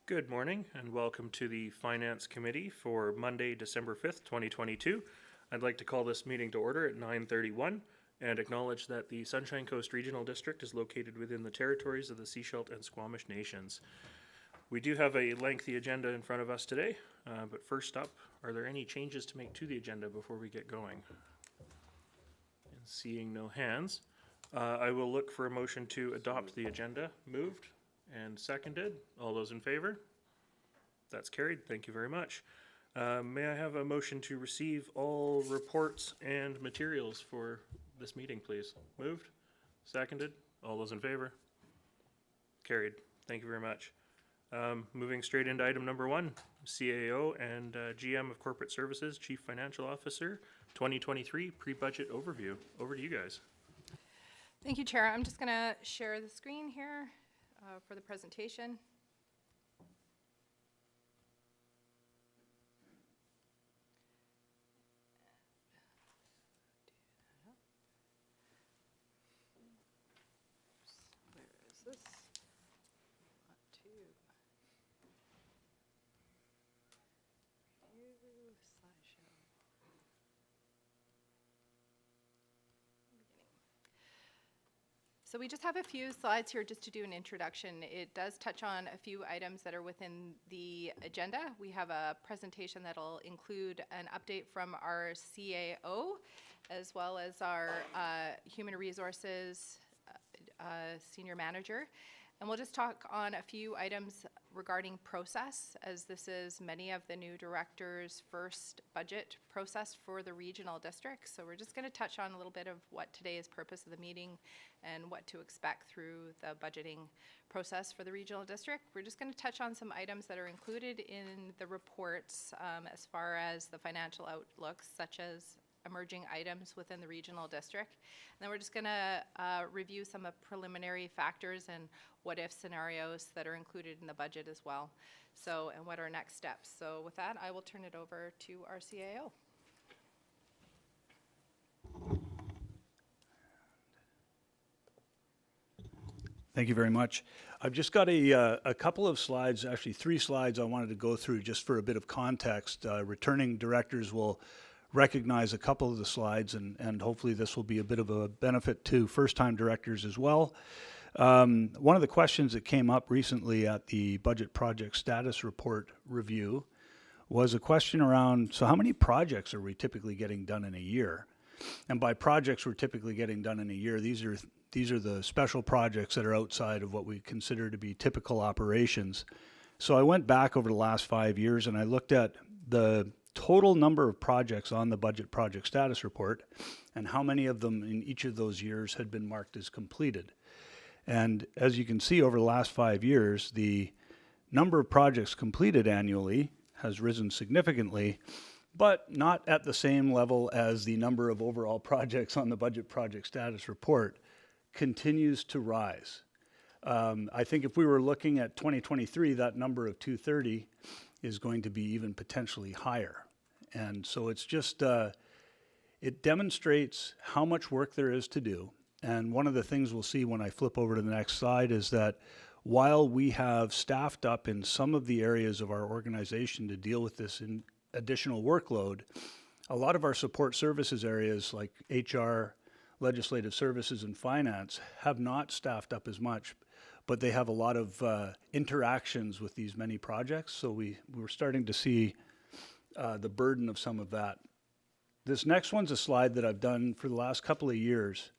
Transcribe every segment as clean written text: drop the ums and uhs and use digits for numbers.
Good morning and welcome to the Finance Committee for Monday, December 5th, 2022. I'd like to call this meeting to order at 9:31 and acknowledge that the Sunshine Coast Regional District is located within the territories of the Sechelt and Squamish Nations. We do have a lengthy agenda in front of us today, but first up, are there any changes to make to the agenda before we get going? And seeing no hands, I will look for a motion to adopt the agenda. Moved and seconded. All those in favor? That's carried. Thank you very much. May I have a motion to receive all reports and materials for this meeting, please? Moved? Seconded? All those in favor? Carried. Thank you very much. Moving straight into item number 1, CAO and GM of Corporate Services, Chief Financial Officer, 2023 pre-budget overview. Over to you guys. Thank you, Chair. I'm just going to share the screen here for the presentation. Where is this? Want to review slideshow. So we just have a few slides here just to do an introduction. It does touch on a few items that are within the agenda. We have a presentation that'll include an update from our CAO, as well as our Human Resources Senior Manager. And we'll just talk on a few items regarding process, as this is many of the new directors' first budget process for the regional district. So we're just going to touch on a little bit of what today's purpose of the meeting and what to expect through the budgeting process for the regional district. We're just going to touch on some items that are included in the reports as far as the financial outlooks, such as emerging items within the regional district. And then we're just going to review some of preliminary factors and what-if scenarios that are included in the budget as well. So, and what are next steps. So with that, I will turn it over to our CAO. Thank you very much. I've just got a couple of slides, actually 3 slides I wanted to go through just for a bit of context. Returning directors will recognize a couple of the slides, and hopefully this will be a bit of a benefit to first-time directors as well. One of the questions that came up recently at the Budget Project Status Report review was a question around, so how many projects are we typically getting done in a year? And by projects we're typically getting done in a year, these are the special projects that are outside of what we consider to be typical operations. So I went back over the last 5 years and I looked at the total number of projects on the Budget Project Status Report and how many of them in each of those years had been marked as completed. And as you can see, over the last 5 years, the number of projects completed annually has risen significantly, but not at the same level as the number of overall projects on the Budget Project Status Report continues to rise. I think if we were looking at 2023, that number of 230 is going to be even potentially higher. And so it's just, it demonstrates how much work there is to do. And one of the things we'll see when I flip over to the next slide is that while we have staffed up in some of the areas of our organization to deal with this additional workload, a lot of our support services areas like HR, legislative services, and finance have not staffed up as much, but they have a lot of interactions with these many projects. So we're starting to see the burden of some of that. This next one's a slide that I've done for the last couple of years.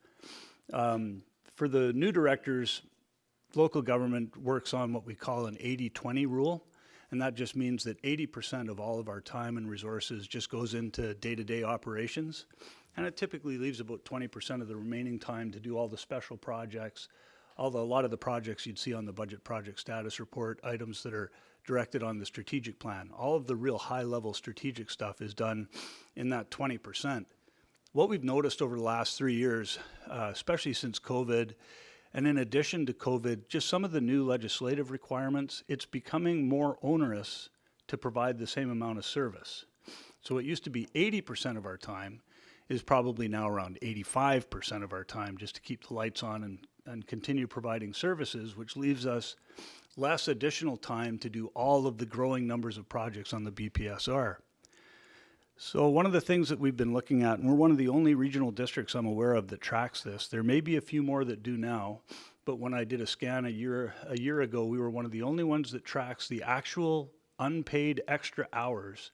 For the new directors, local government works on what we call an 80-20 rule, and that just means that 80% of all of our time and resources just goes into day-to-day operations, and it typically leaves about 20% of the remaining time to do all the special projects, although a lot of the projects you'd see on the Budget Project Status Report, items that are directed on the strategic plan. All of the real high-level strategic stuff is done in that 20%. What we've noticed over the last 3 years, especially since COVID, and in addition to COVID, just some of the new legislative requirements, it's becoming more onerous to provide the same amount of service. So it used to be 80% of our time is probably now around 85% of our time just to keep the lights on and continue providing services, which leaves us less additional time to do all of the growing numbers of projects on the BPSR. So one of the things that we've been looking at, and we're one of the only regional districts I'm aware of that tracks this, there may be a few more that do now, but when I did a scan a year ago, we were one of the only ones that tracks the actual unpaid extra hours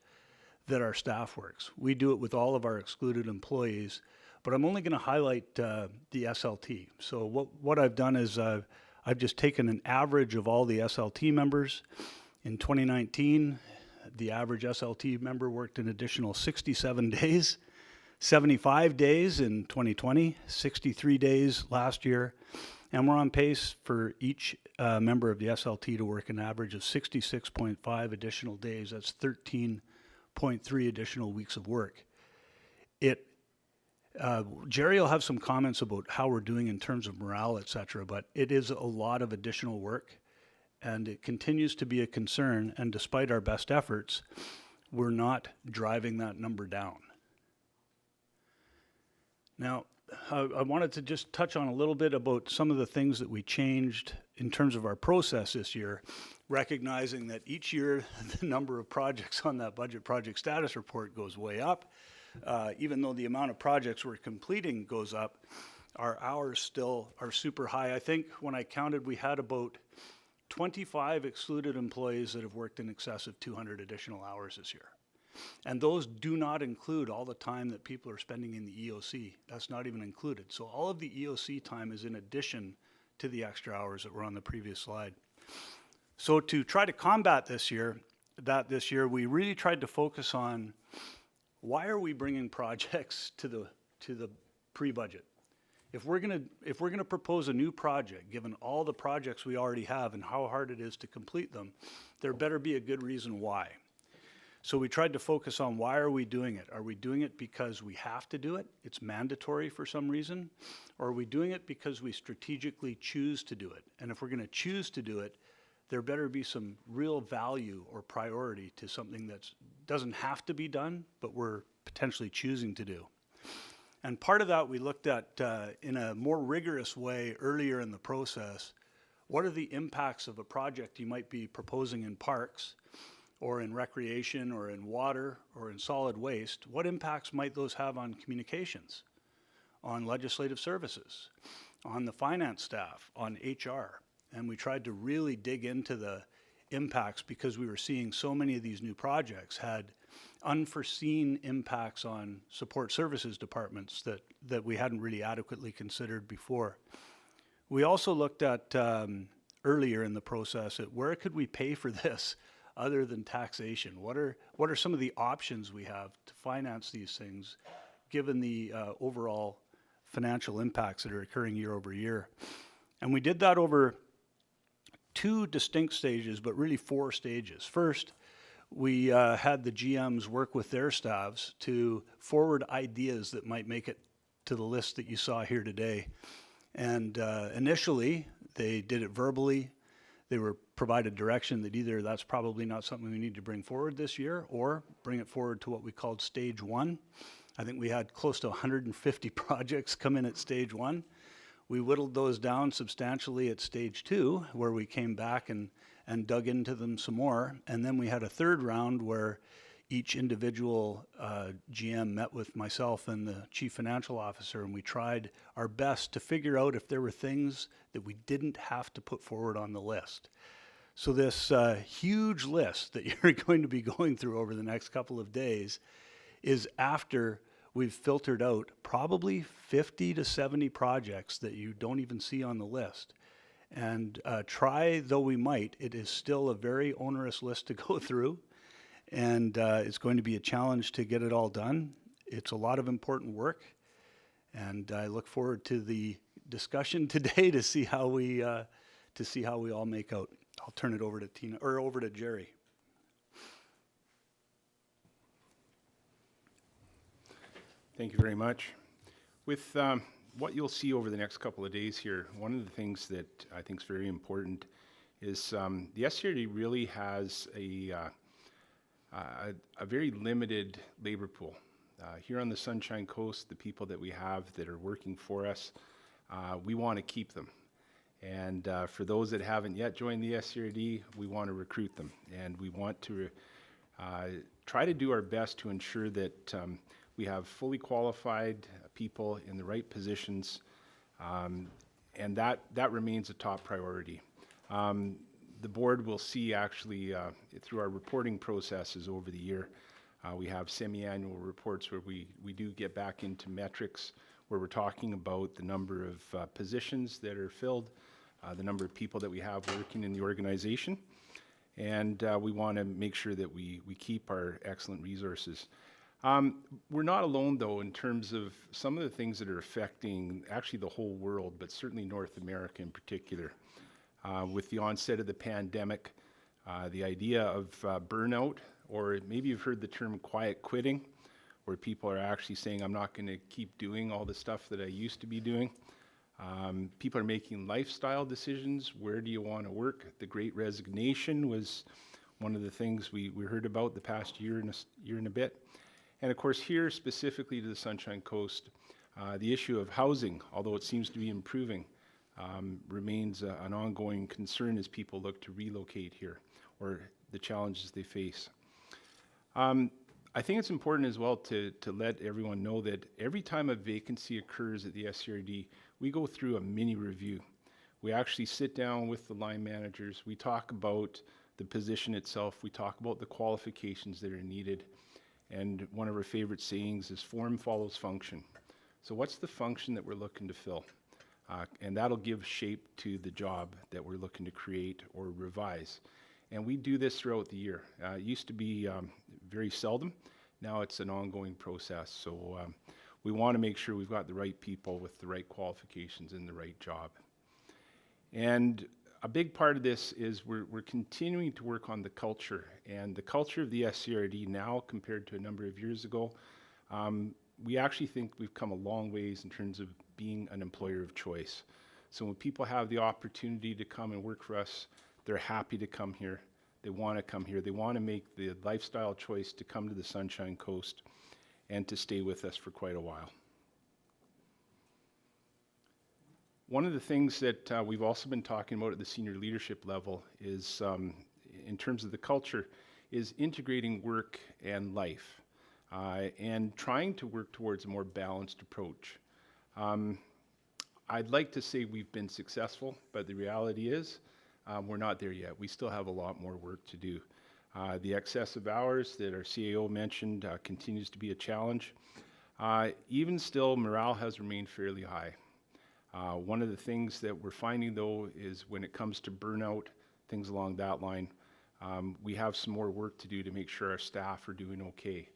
that our staff works. We do it with all of our excluded employees, but I'm only going to highlight the SLT. So what I've done is I've just taken an average of all the SLT members. In 2019, the average SLT member worked an additional 67 days, 75 days in 2020, 63 days last year, and we're on pace for each member of the SLT to work an average of 66.5 additional days. That's 13.3 additional weeks of work. Jerry will have some comments about how we're doing in terms of morale, et cetera, but it is a lot of additional work, and it continues to be a concern, and despite our best efforts, we're not driving that number down. Now, I wanted to just touch on a little bit about some of the things that we changed in terms of our process this year, recognizing that each year the number of projects on that budget project status report goes way up. Even though the amount of projects we're completing goes up, our hours still are super high. I think when I counted, we had about 25 excluded employees that have worked in excess of 200 additional hours this year. And those do not include all the time that people are spending in the EOC. That's not even included. So all of the EOC time is in addition to the extra hours that were on the previous slide. So to try to combat this year, we really tried to focus on why are we bringing projects to the pre-budget? If we're gonna propose a new project, given all the projects we already have and how hard it is to complete them, there better be a good reason why. So we tried to focus on why are we doing it? Are we doing it because we have to do it? It's mandatory for some reason? Or are we doing it because we strategically choose to do it? And if we're gonna choose to do it, there better be some real value or priority to something that doesn't have to be done, but we're potentially choosing to do. And part of that we looked at in a more rigorous way earlier in the process. What are the impacts of a project you might be proposing in parks, or in recreation, or in water, or in solid waste? What impacts might those have on communications, on legislative services, on the finance staff, on HR? And we tried to really dig into the impacts because we were seeing so many of these new projects had unforeseen impacts on support services departments that we hadn't really adequately considered before. We also looked at earlier in the process at where could we pay for this other than taxation? What are some of the options we have to finance these things given the overall financial impacts that are occurring year over year? And we did that over 2 distinct stages, but really 4 stages. First, we had the GMs work with their staffs to forward ideas that might make it to the list that you saw here today. And initially, they did it verbally. They were provided direction that either that's probably not something we need to bring forward this year, or bring it forward to what we called stage 1. I think we had close to 150 projects come in at stage 1. We whittled those down substantially at stage 2, where we came back and dug into them some more. And then we had a third round where each individual GM met with myself and the chief financial officer, and we tried our best to figure out if there were things that we didn't have to put forward on the list. So this huge list that you're going to be going through over the next couple of days is after we've filtered out probably 50 to 70 projects that you don't even see on the list. And try though we might, it is still a very onerous list to go through. And it's going to be a challenge to get it all done. It's a lot of important work. And I look forward to the discussion today to see how we all make out. I'll turn it over to Tina, or over to Jerry. Thank you very much. With what you'll see over the next couple of days here, one of the things that I think is very important is the SCRD really has a very limited labor pool. Here on the Sunshine Coast, the people that we have that are working for us, we want to keep them. And for those that haven't yet joined the SCRD, we want to recruit them. And we want to try to do our best to ensure that we have fully qualified people in the right positions, and that remains a top priority. The board will see actually through our reporting processes over the year, we have semi-annual reports where we do get back into metrics where we're talking about the number of positions that are filled, the number of people that we have working in the organization, and we want to make sure that we keep our excellent resources. We're not alone, though, in terms of some of the things that are affecting actually the whole world, but certainly North America in particular. With the onset of the pandemic, the idea of burnout, or maybe you've heard the term quiet quitting, where people are actually saying, I'm not going to keep doing all the stuff that I used to be doing. People are making lifestyle decisions. Where do you want to work? The Great Resignation was one of the things we heard about the past year and a bit. And of course, here specifically to the Sunshine Coast, the issue of housing, although it seems to be improving, remains an ongoing concern as people look to relocate here, or the challenges they face. I think it's important as well to let everyone know that every time a vacancy occurs at the SCRD, we go through a mini review. We actually sit down with the line managers, we talk about the position itself, we talk about the qualifications that are needed, and one of our favorite sayings is form follows function. So what's the function that we're looking to fill? And that'll give shape to the job that we're looking to create or revise. And we do this throughout the year. It used to be very seldom. Now it's an ongoing process. So we want to make sure we've got the right people with the right qualifications in the right job. And a big part of this is we're continuing to work on the culture. And the culture of the SCRD now compared to a number of years ago, we actually think we've come a long ways in terms of being an employer of choice. So when people have the opportunity to come and work for us, they're happy to come here. They want to come here. They want to make the lifestyle choice to come to the Sunshine Coast and to stay with us for quite a while. One of the things that we've also been talking about at the senior leadership level is, in terms of the culture, is integrating work and life and trying to work towards a more balanced approach. I'd like to say we've been successful, but the reality is we're not there yet. We still have a lot more work to do. The excessive hours that our CAO mentioned continues to be a challenge. Even still, morale has remained fairly high. One of the things that we're finding, though, is when it comes to burnout, things along that line, we have some more work to do to make sure our staff are doing okay.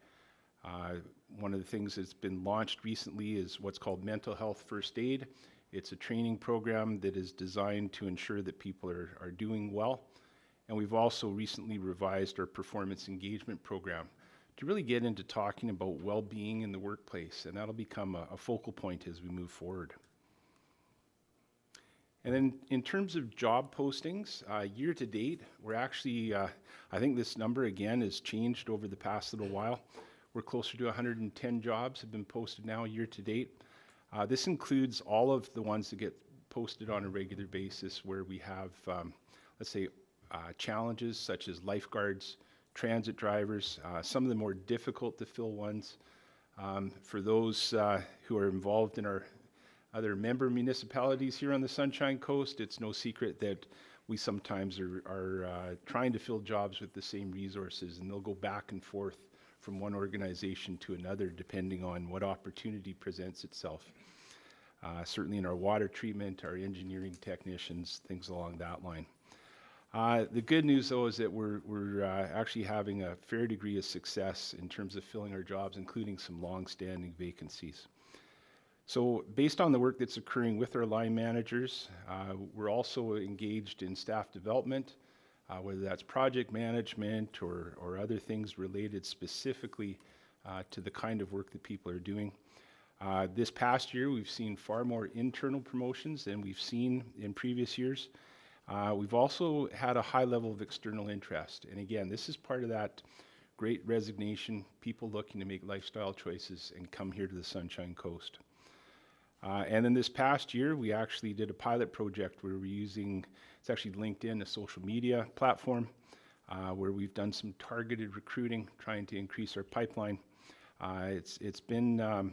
One of the things that's been launched recently is what's called Mental Health First Aid. It's a training program that is designed to ensure that people are doing well. And we've also recently revised our performance engagement program to really get into talking about well-being in the workplace, and that'll become a focal point as we move forward. And then in terms of job postings, year to date, we're actually, I think this number again has changed over the past little while. We're closer to 110 jobs have been posted now year to date. This includes all of the ones that get posted on a regular basis where we have, let's say, challenges such as lifeguards, transit drivers, some of the more difficult to fill ones. For those who are involved in our other member municipalities here on the Sunshine Coast, it's no secret that we sometimes are trying to fill jobs with the same resources, and they'll go back and forth from one organization to another depending on what opportunity presents itself. Certainly in our water treatment, our engineering technicians, things along that line. The good news, though, is that we're actually having a fair degree of success in terms of filling our jobs, including some long-standing vacancies. So based on the work that's occurring with our line managers, we're also engaged in staff development, whether that's project management or other things related specifically to the kind of work that people are doing. This past year, we've seen far more internal promotions than we've seen in previous years. We've also had a high level of external interest. And again, this is part of that great resignation, people looking to make lifestyle choices and come here to the Sunshine Coast. And then this past year, we actually did a pilot project where we're using, it's actually LinkedIn, a social media platform, where we've done some targeted recruiting, trying to increase our pipeline. It's been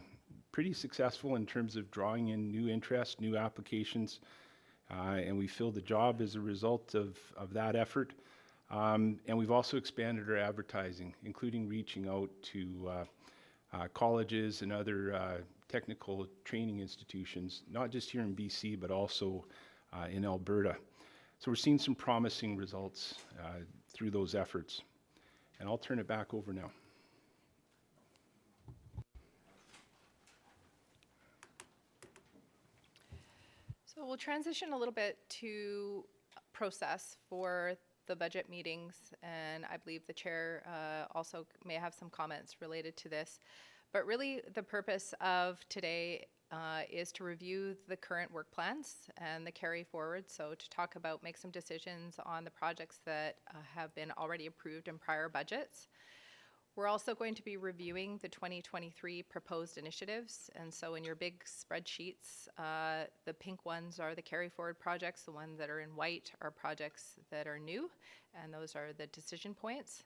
pretty successful in terms of drawing in new interest, new applications, and we filled the job as a result of that effort. And we've also expanded our advertising, including reaching out to colleges and other technical training institutions, not just here in BC, but also in Alberta. So we're seeing some promising results through those efforts. And I'll turn it back over now. So we'll transition a little bit to process for the budget meetings, and I believe the chair also may have some comments related to this. But really, the purpose of today is to review the current work plans and the carry forward. So to talk about, make some decisions on the projects that have been already approved in prior budgets. We're also going to be reviewing the 2023 proposed initiatives. And so in your big spreadsheets, the pink ones are the carry forward projects. The ones that are in white are projects that are new, and those are the decision points.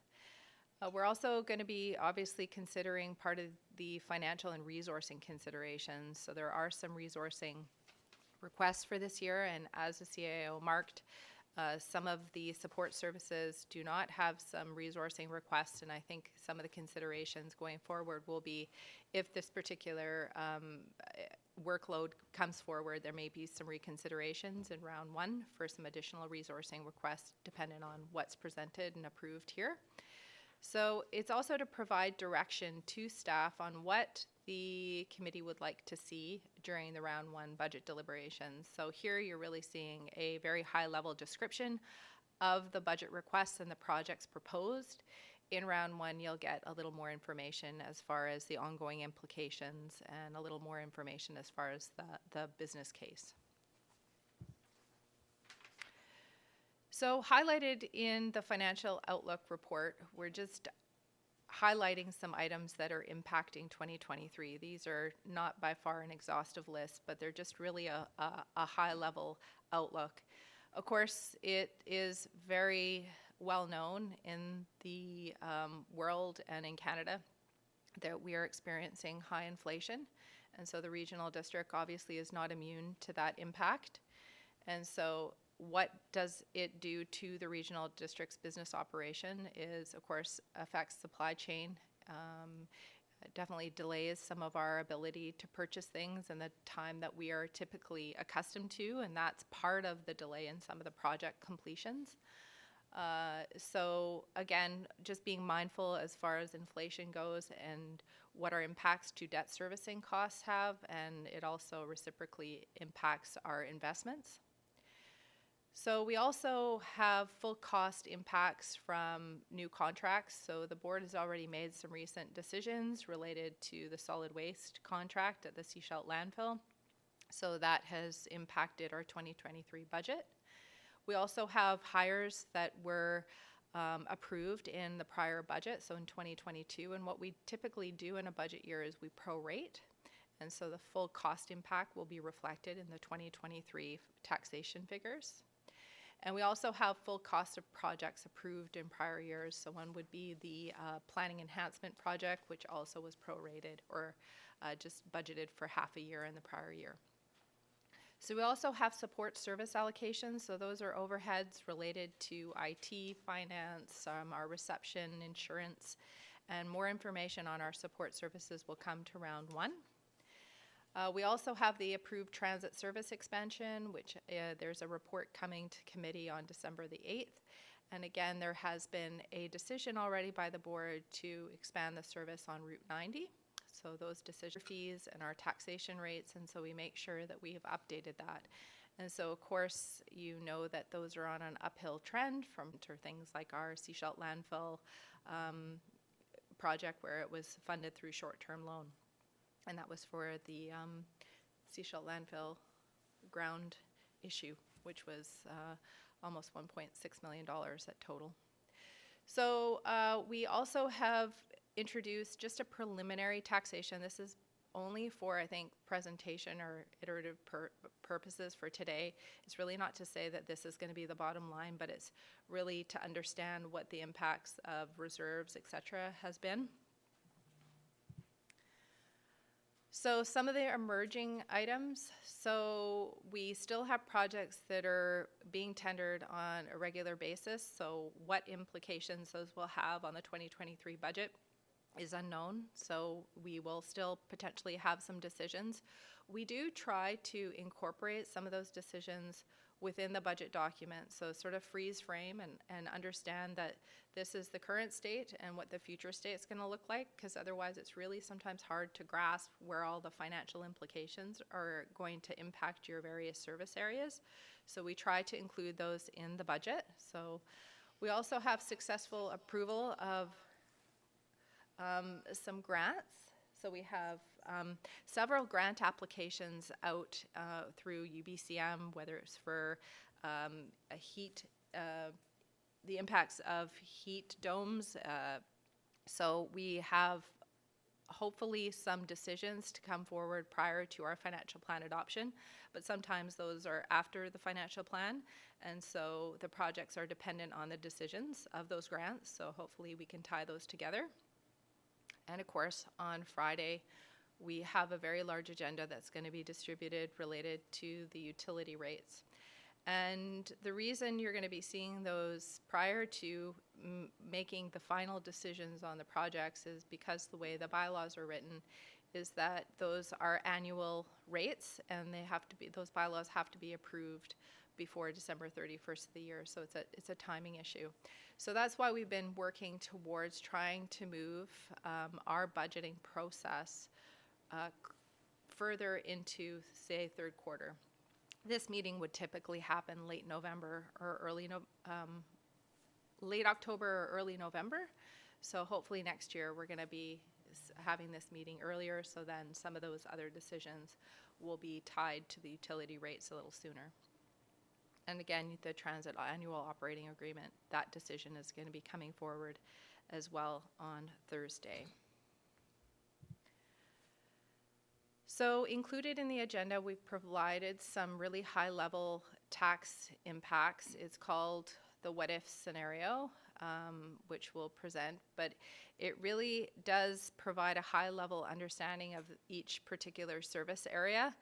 We're also going to be obviously considering part of the financial and resourcing considerations. So there are some resourcing requests for this year, and as the CAO marked, some of the support services do not have some resourcing requests, and I think some of the considerations going forward will be if this particular workload comes forward, there may be some reconsiderations in round one for some additional resourcing requests depending on what's presented and approved here. So it's also to provide direction to staff on what the committee would like to see during the round one budget deliberations. So here you're really seeing a very high level description of the budget requests and the projects proposed. In round one, you'll get a little more information as far as the ongoing implications and a little more information as far as the business case. So highlighted in the financial outlook report, we're just highlighting some items that are impacting 2023. These are not by far an exhaustive list, but they're just really a high level outlook. Of course, it is very well known in the world and in Canada that we are experiencing high inflation. And so the regional district obviously is not immune to that impact. And so what does it do to the regional district's business operation is, of course, affects supply chain. It definitely delays some of our ability to purchase things in the time that we are typically accustomed to, and that's part of the delay in some of the project completions. So again, just being mindful as far as inflation goes and what our impacts to debt servicing costs have, and it also reciprocally impacts our investments. So we also have full cost impacts from new contracts. So the board has already made some recent decisions related to the solid waste contract at the Seashell landfill. So that has impacted our 2023 budget. We also have hires that were approved in the prior budget, so in 2022. And what we typically do in a budget year is we prorate. And so the full cost impact will be reflected in the 2023 taxation figures. And we also have full cost of projects approved in prior years. So one would be the planning enhancement project, which also was prorated or just budgeted for half a year in the prior year. So we also have support service allocations. So those are overheads related to IT, finance, our reception, insurance, and more information on our support services will come to round one. We also have the approved transit service expansion, which there's a report coming to committee on December the 8th. And again, there has been a decision already by the board to expand the service on Route 90. So those decision fees and our taxation rates, and so we make sure that we have updated that. And so of course, you know that those are on an uphill trend from things like our Seashell landfill project where it was funded through short-term loan. And that was for the Seashell landfill ground issue, which was almost $1.6 million at total. So we also have introduced just a preliminary taxation. This is only for, I think, presentation or iterative purposes for today. It's really not to say that this is going to be the bottom line, but it's really to understand what the impacts of reserves, et cetera, has been. So some of the emerging items, so we still have projects that are being tendered on a regular basis, so what implications those will have on the 2023 budget is unknown, so we will still potentially have some decisions. We do try to incorporate some of those decisions within the budget document, so sort of freeze frame and understand that this is the current state and what the future state is going to look like, because otherwise it's really sometimes hard to grasp where all the financial implications are going to impact your various service areas. So we try to include those in the budget. So we also have successful approval of some grants. So we have several grant applications out through UBCM, whether it's for a heat, the impacts of heat domes. So we have hopefully some decisions to come forward prior to our financial plan adoption, but sometimes those are after the financial plan, and so the projects are dependent on the decisions of those grants, so hopefully we can tie those together. And of course, on Friday, we have a very large agenda that's going to be distributed related to the utility rates. And the reason you're going to be seeing those prior to making the final decisions on the projects is because the way the bylaws are written is that those are annual rates, and they have to be, those bylaws have to be approved before December 31st of the year, so it's a timing issue. So that's why we've been working towards trying to move our budgeting process further into, say, third quarter. This meeting would typically happen late November or late October or early November. So hopefully next year we're going to be having this meeting earlier, so then some of those other decisions will be tied to the utility rates a little sooner. And again, the transit annual operating agreement, that decision is going to be coming forward as well on Thursday. So included in the agenda, we've provided some really high-level tax impacts. It's called the what-if scenario, which we'll present, but it really does provide a high-level understanding of each particular service area.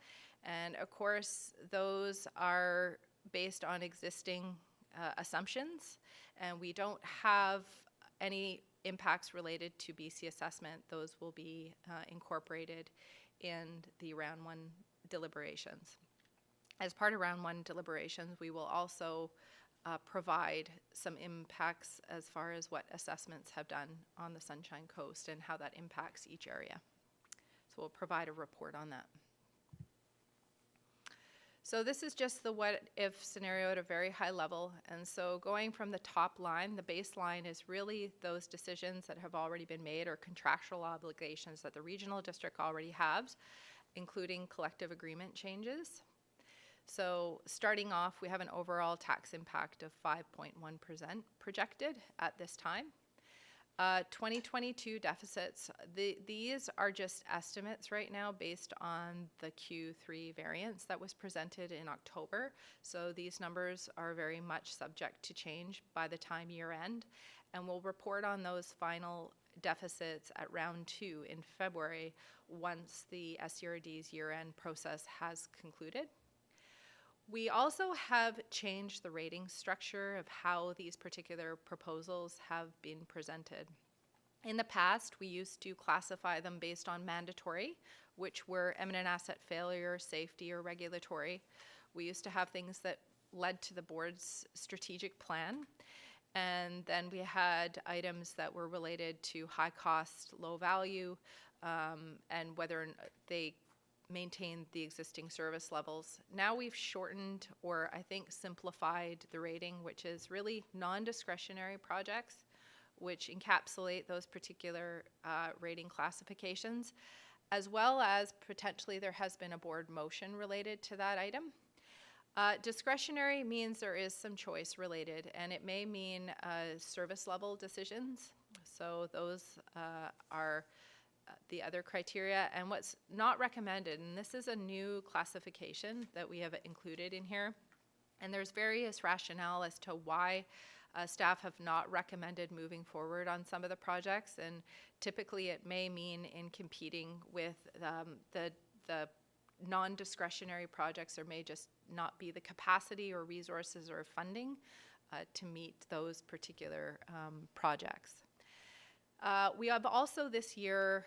And of course, those are based on existing assumptions, and we don't have any impacts related to BC assessment. Those will be incorporated in the round one deliberations. As part of round one deliberations, we will also provide some impacts as far as what assessments have done on the Sunshine Coast and how that impacts each area. So we'll provide a report on that. So this is just the what-if scenario at a very high level. And so going from the top line, the baseline is really those decisions that have already been made or contractual obligations that the regional district already has, including collective agreement changes. So starting off, we have an overall tax impact of 5.1% projected at this time. 2022 deficits, these are just estimates right now based on the Q3 variance that was presented in October. So these numbers are very much subject to change by the time year end. And we'll report on those final deficits at round 2 in February once the SCRD's year end process has concluded. We also have changed the rating structure of how these particular proposals have been presented. In the past, we used to classify them based on mandatory, which were eminent asset failure, safety, or regulatory. We used to have things that led to the board's strategic plan. And then we had items that were related to high cost, low value, and whether they maintained the existing service levels. Now we've shortened, or I think simplified, the rating, which is really non-discretionary projects, which encapsulate those particular rating classifications, as well as potentially there has been a board motion related to that item. Discretionary means there is some choice related, and it may mean service level decisions. So those are the other criteria. And what's not recommended, and this is a new classification that we have included in here, and there's various rationale as to why staff have not recommended moving forward on some of the projects. And typically it may mean in competing with the non-discretionary projects, there may just not be the capacity or resources or funding to meet those particular projects. We have also this year,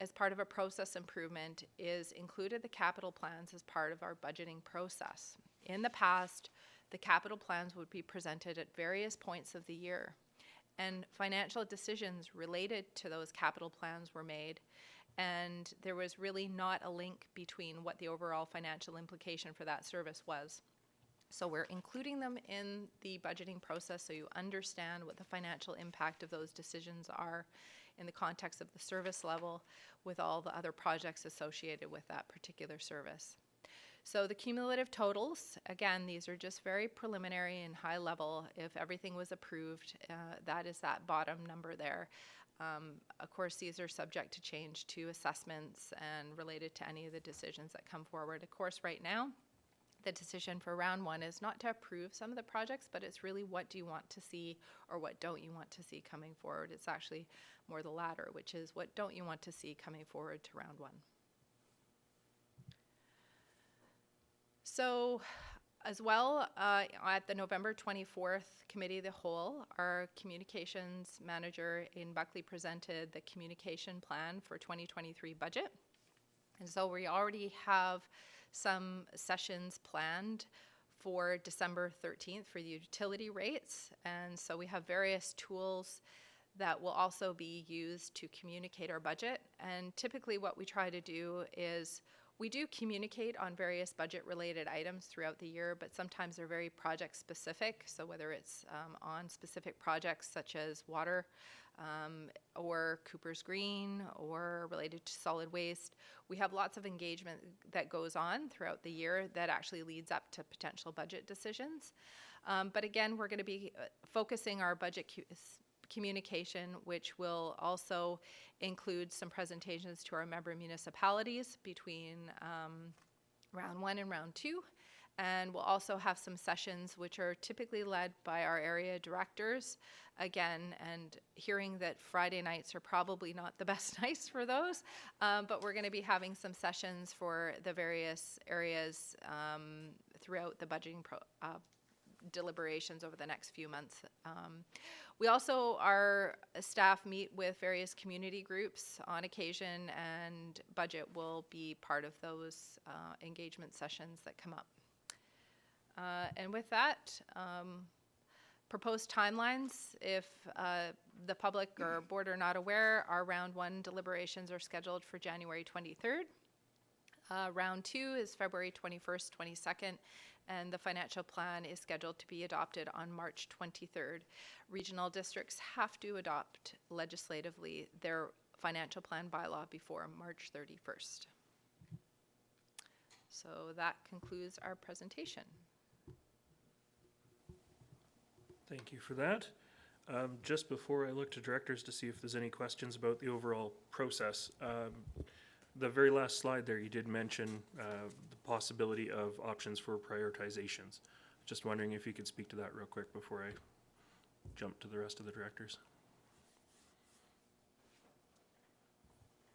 as part of a process improvement, is included the capital plans as part of our budgeting process. In the past, the capital plans would be presented at various points of the year, and financial decisions related to those capital plans were made, and there was really not a link between what the overall financial implication for that service was. So we're including them in the budgeting process so you understand what the financial impact of those decisions are in the context of the service level with all the other projects associated with that particular service. So the cumulative totals, again, these are just very preliminary and high level. If everything was approved, that is that bottom number there. Of course, these are subject to change to assessments and related to any of the decisions that come forward. Of course, right now, the decision for round one is not to approve some of the projects, but it's really what do you want to see or what don't you want to see coming forward. It's actually more the latter, which is what don't you want to see coming forward to round one. So as well, at the November 24th Committee of the Whole, our communications manager in Buckley presented the communication plan for 2023 budget. And so we already have some sessions planned for December 13th for the utility rates. And so we have various tools that will also be used to communicate our budget. And typically what we try to do is we do communicate on various budget-related items throughout the year, but sometimes they're very project-specific. So whether it's on specific projects such as water or Cooper's Green or related to solid waste, we have lots of engagement that goes on throughout the year that actually leads up to potential budget decisions. But again, we're going to be focusing our budget communication, which will also include some presentations to our member municipalities between round one and round two. And we'll also have some sessions which are typically led by our area directors. Again, and hearing that Friday nights are probably not the best nights for those, but we're going to be having some sessions for the various areas throughout the budgeting deliberations over the next few months. We also, our staff meet with various community groups on occasion, and budget will be part of those engagement sessions that come up. And with that, proposed timelines, if the public or board are not aware, our round one deliberations are scheduled for January 23rd. Round two is February 21st, 22nd, and the financial plan is scheduled to be adopted on March 23rd. Regional districts have to adopt legislatively their financial plan bylaw before March 31st. So that concludes our presentation. Thank you for that. Just before I look to directors to see if there's any questions about the overall process, the very last slide there, you did mention the possibility of options for prioritizations. Just wondering if you could speak to that real quick before I jump to the rest of the directors.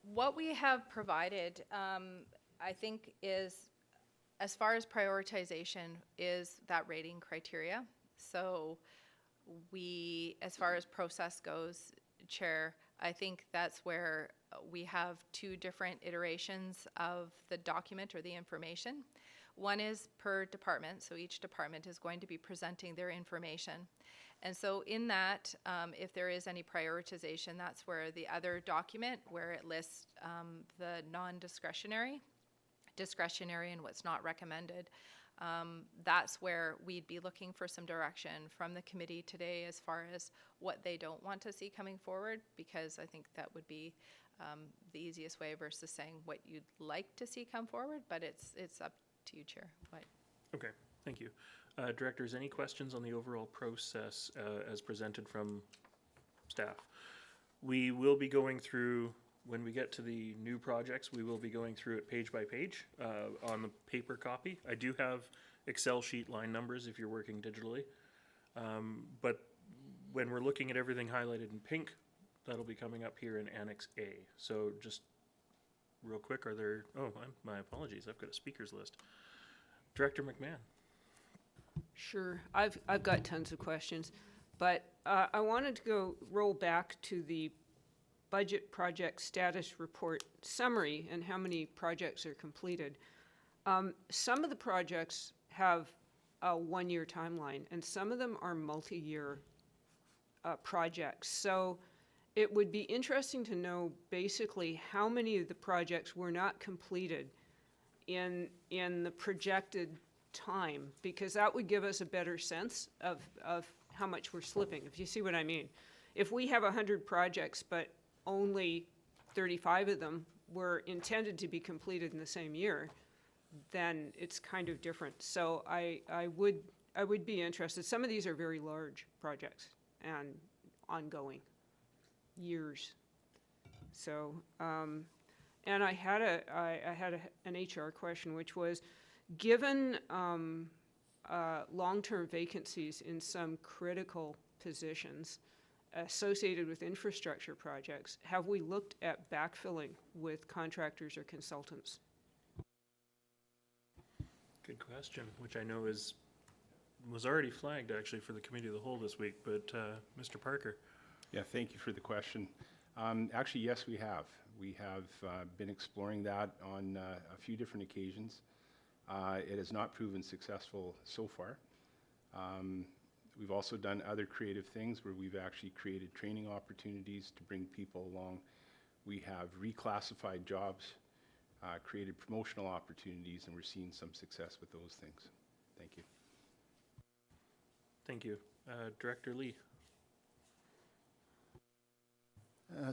What we have provided, I think, is, as far as prioritization, is that rating criteria. So we, as far as process goes, Chair, I think that's where we have two different iterations of the document or the information. One is per department, so each department is going to be presenting their information. And so in that, if there is any prioritization, that's where the other document, where it lists the non-discretionary, discretionary, and what's not recommended, that's where we'd be looking for some direction from the committee today as far as what they don't want to see coming forward, because I think that would be the easiest way versus saying what you'd like to see come forward, but it's up to you, Chair. What? Okay, thank you. Directors, any questions on the overall process as presented from staff? We will be going through, when we get to the new projects, we will be going through it page by page on the paper copy. I do have Excel sheet line numbers if you're working digitally. But when we're looking at everything highlighted in pink, that'll be coming up here in Annex A. So just real quick, are there, my apologies, I've got a speakers list. Director McMahon. Sure, I've got tons of questions, but I wanted to roll back to the budget project status report summary and how many projects are completed. Some of the projects have a one-year timeline, and some of them are multi-year projects. So it would be interesting to know basically how many of the projects were not completed in the projected time, because that would give us a better sense of how much we're slipping, if you see what I mean. If we have 100 projects, but only 35 of them were intended to be completed in the same year, then it's kind of different. So I would be interested. Some of these are very large projects and ongoing, years. So, and I had an HR question, which was, given long-term vacancies in some critical positions associated with infrastructure projects, have we looked at backfilling with contractors or consultants? Good question, which I know was already flagged actually for the Committee of the Whole this week, but Mr. Parker. Yeah, thank you for the question. Actually, yes, we have. We have been exploring that on a few different occasions. It has not proven successful so far. We've also done other creative things where we've actually created training opportunities to bring people along. We have reclassified jobs, created promotional opportunities, and we're seeing some success with those things. Thank you. Thank you. Director Lee.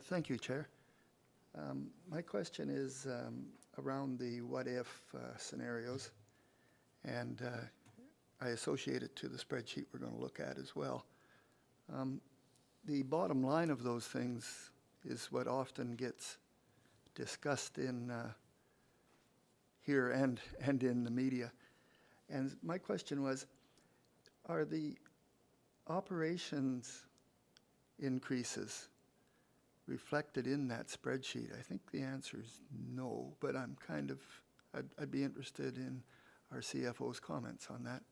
Thank you, Chair. My question is around the what-if scenarios, and I associate it to the spreadsheet we're going to look at as well. The bottom line of those things is what often gets discussed in here and in the media. And my question was, are the operations increases reflected in that spreadsheet? I think the answer is no, but I'd be interested in our CFO's comments on that.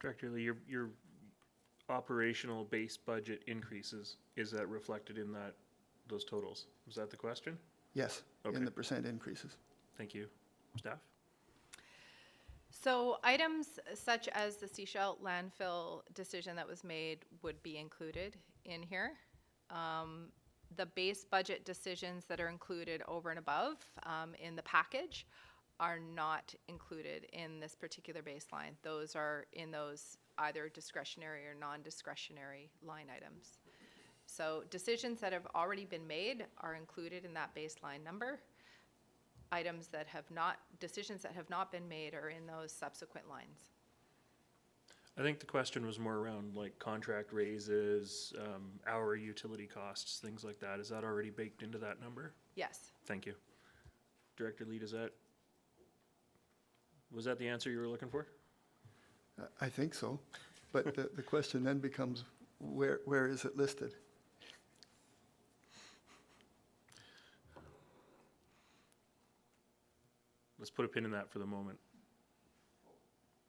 Director Lee, your operational base budget increases, is that reflected in those totals? Was that the question? Yes, Okay. in the percent increases. Thank you. Staff? So items such as the Seashell landfill decision that was made would be included in here. The base budget decisions that are included over and above in the package are not included in this particular baseline. Those are in those either discretionary or non-discretionary line items. So decisions that have already been made are included in that baseline number. Decisions that have not been made are in those subsequent lines. I think the question was more around like contract raises, hour utility costs, things like that. Is that already baked into that number? Yes. Thank you. Director Lee, was that the answer you were looking for? I think so, but the question then becomes, where is it listed? Let's put a pin in that for the moment.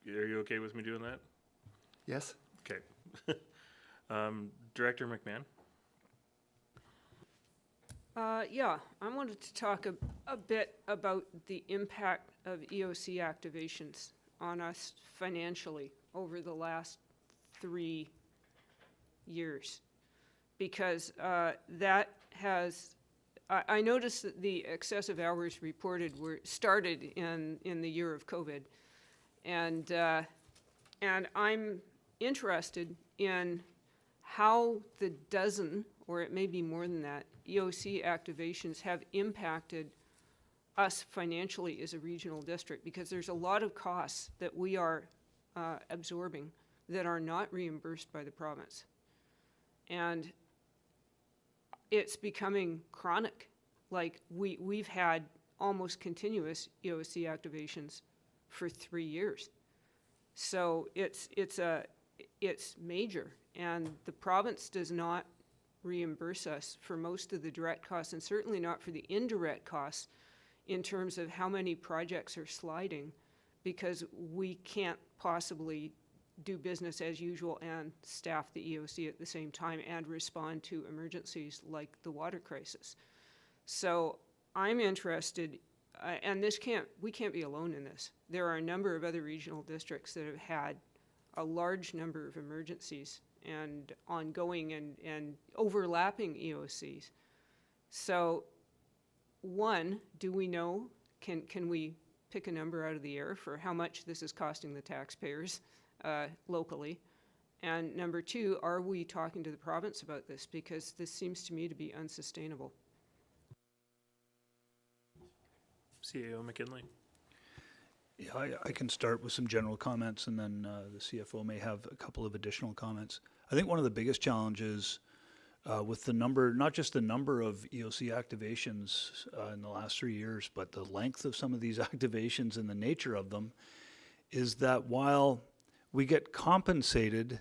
Are you okay with me doing that? Yes? Okay. Director McMahon? Yeah, I wanted to talk a bit about the impact of EOC activations on us financially over the last 3 years. Because that has, I noticed that the excessive hours reported started in the year of COVID. And I'm interested in how the dozen, or it may be more than that, EOC activations have impacted us financially as a regional district, because there's a lot of costs that we are absorbing that are not reimbursed by the province. And it's becoming chronic. Like, we've had almost continuous EOC activations for 3 years. So it's major, and the province does not reimburse us for most of the direct costs, and certainly not for the indirect costs in terms of how many projects are sliding, because we can't possibly do business as usual and staff the EOC at the same time and respond to emergencies like the water crisis. So I'm interested, and we can't be alone in this. There are a number of other regional districts that have had a large number of emergencies and ongoing and overlapping EOCs. So, one, do we know, can we pick a number out of the air for how much this is costing the taxpayers locally? And number two, are we talking to the province about this? Because this seems to me to be unsustainable. CAO McKinley. Yeah, I can start with some general comments, and then the CFO may have a couple of additional comments. I think one of the biggest challenges with the number, not just the number of EOC activations in the last 3 years, but the length of some of these activations and the nature of them, is that while we get compensated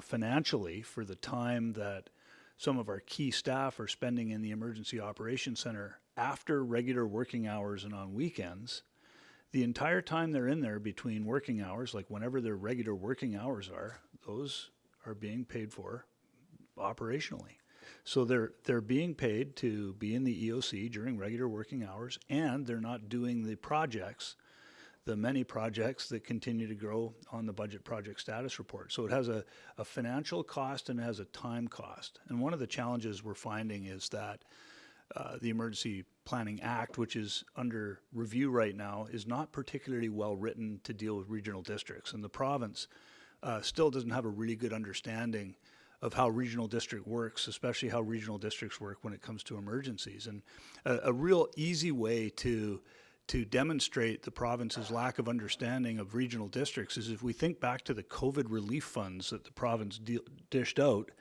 financially for the time that some of our key staff are spending in the Emergency Operations Center after regular working hours and on weekends, the entire time they're in there between working hours, like whenever their regular working hours are, those are being paid for operationally. So they're being paid to be in the EOC during regular working hours, and they're not doing the projects, the many projects that continue to grow on the budget project status report. So it has a financial cost and it has a time cost. And one of the challenges we're finding is that the Emergency Planning Act, which is under review right now, is not particularly well written to deal with regional districts. And the province still doesn't have a really good understanding of how regional district works, especially how regional districts work when it comes to emergencies. And a real easy way to demonstrate the province's lack of understanding of regional districts is if we think back to the COVID relief funds that the province dished out.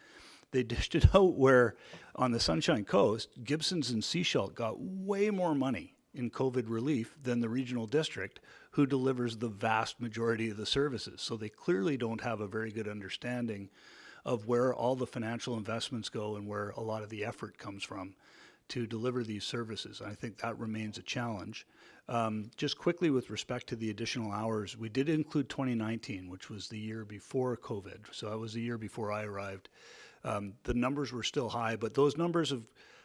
They dished it out where on the Sunshine Coast, Gibsons and Sechelt got way more money in COVID relief than the regional district, who delivers the vast majority of the services. So they clearly don't have a very good understanding of where all the financial investments go and where a lot of the effort comes from to deliver these services. I think that remains a challenge. Just quickly with respect to the additional hours, we did include 2019, which was the year before COVID. So that was the year before I arrived. The numbers were still high, but those numbers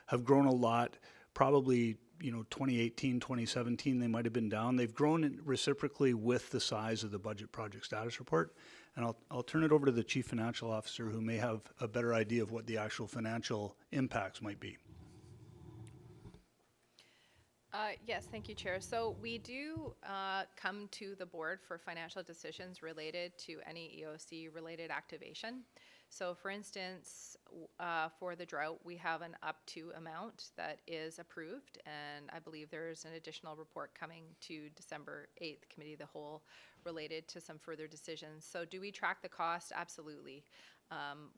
have grown a lot. Probably, 2018, 2017, they might have been down. They've grown reciprocally with the size of the budget project status report. And I'll turn it over to the Chief Financial Officer, who may have a better idea of what the actual financial impacts might be. Yes, thank you, Chair. So we do come to the board for financial decisions related to any EOC-related activation. So for instance, for the drought, we have an up to amount that is approved, and I believe there's an additional report coming to December 8th, Committee of the Whole, related to some further decisions. So do we track the cost? Absolutely.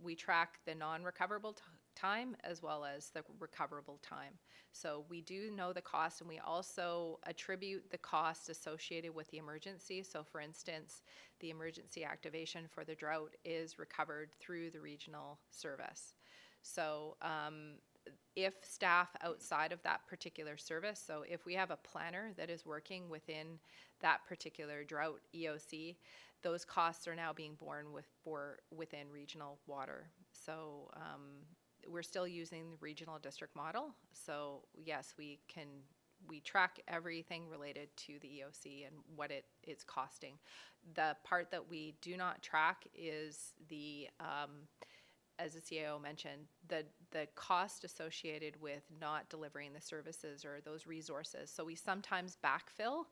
We track the non-recoverable time as well as the recoverable time. So we do know the cost, and we also attribute the cost associated with the emergency. So for instance, the emergency activation for the drought is recovered through the regional service. So if staff outside of that particular service, so if we have a planner that is working within that particular drought EOC, those costs are now being borne within regional water. So we're still using the regional district model. So yes, we track everything related to the EOC and what it's costing. The part that we do not track is the, as the CAO mentioned, the cost associated with not delivering the services or those resources. So we sometimes backfill,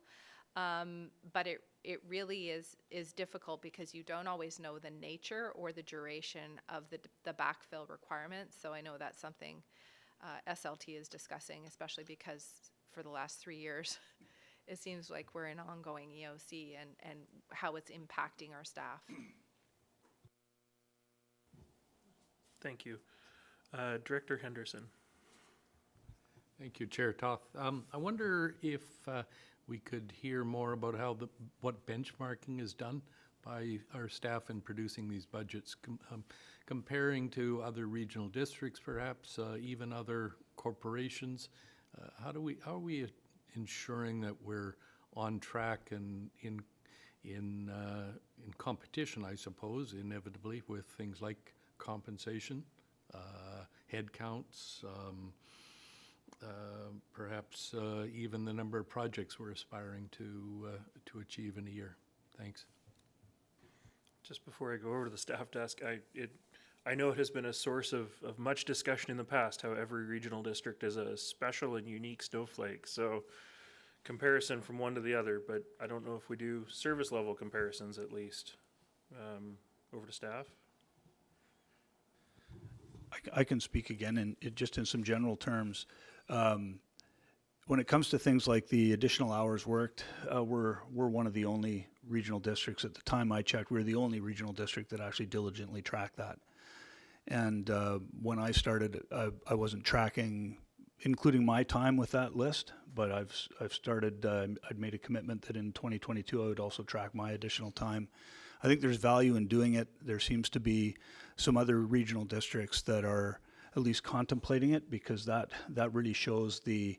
but it really is difficult because you don't always know the nature or the duration of the backfill requirements. So I know that's something SLT is discussing, especially because for the last 3 years. It seems like we're in ongoing EOC and how it's impacting our staff. Thank you. Director Henderson. Thank you, Chair Toth. I wonder if we could hear more about how what benchmarking is done by our staff in producing these budgets, comparing to other regional districts, perhaps even other corporations. How are we ensuring that we're on track and in competition, I suppose, inevitably with things like compensation, head counts, perhaps even the number of projects we're aspiring to achieve in a year. Thanks. Just before I go over to the staff desk, I know it has been a source of much discussion in the past how every regional district is a special and unique snowflake. So comparison from one to the other, but I don't know if we do service level comparisons at least. Over to staff. I can speak again just in some general terms. When it comes to things like the additional hours worked, we're one of the only regional districts. At the time I checked, we were the only regional district that actually diligently tracked that. And when I started, I wasn't tracking, including my time with that list, but I've started, I'd made a commitment that in 2022 I would also track my additional time. I think there's value in doing it. There seems to be some other regional districts that are at least contemplating it, because that really shows the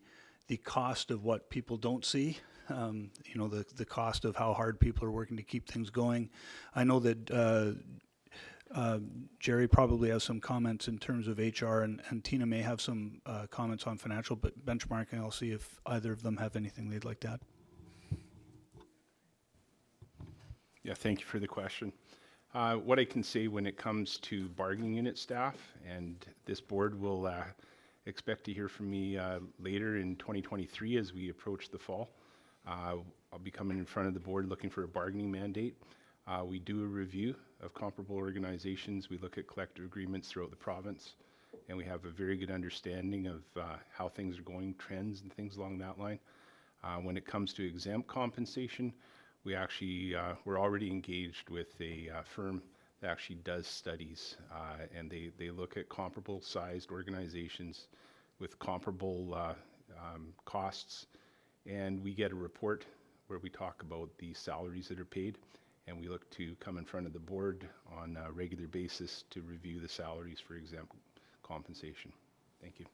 cost of what people don't see. You know, the cost of how hard people are working to keep things going. I know that Jerry probably has some comments in terms of HR, and Tina may have some comments on financial, but benchmarking, I'll see if either of them have anything they'd like to add. Yeah, thank you for the question. What I can say when it comes to bargaining unit staff, and this board will expect to hear from me later in 2023 as we approach the fall. I'll be coming in front of the board looking for a bargaining mandate. We do a review of comparable organizations. We look at collective agreements throughout the province, and we have a very good understanding of how things are going, trends and things along that line. When it comes to exempt compensation, we actually, we're already engaged with a firm that actually does studies, and they look at comparable sized organizations with comparable costs, and we get a report where we talk about the salaries that are paid, and we look to come in front of the board on a regular basis to review the salaries for exempt compensation. Thank you.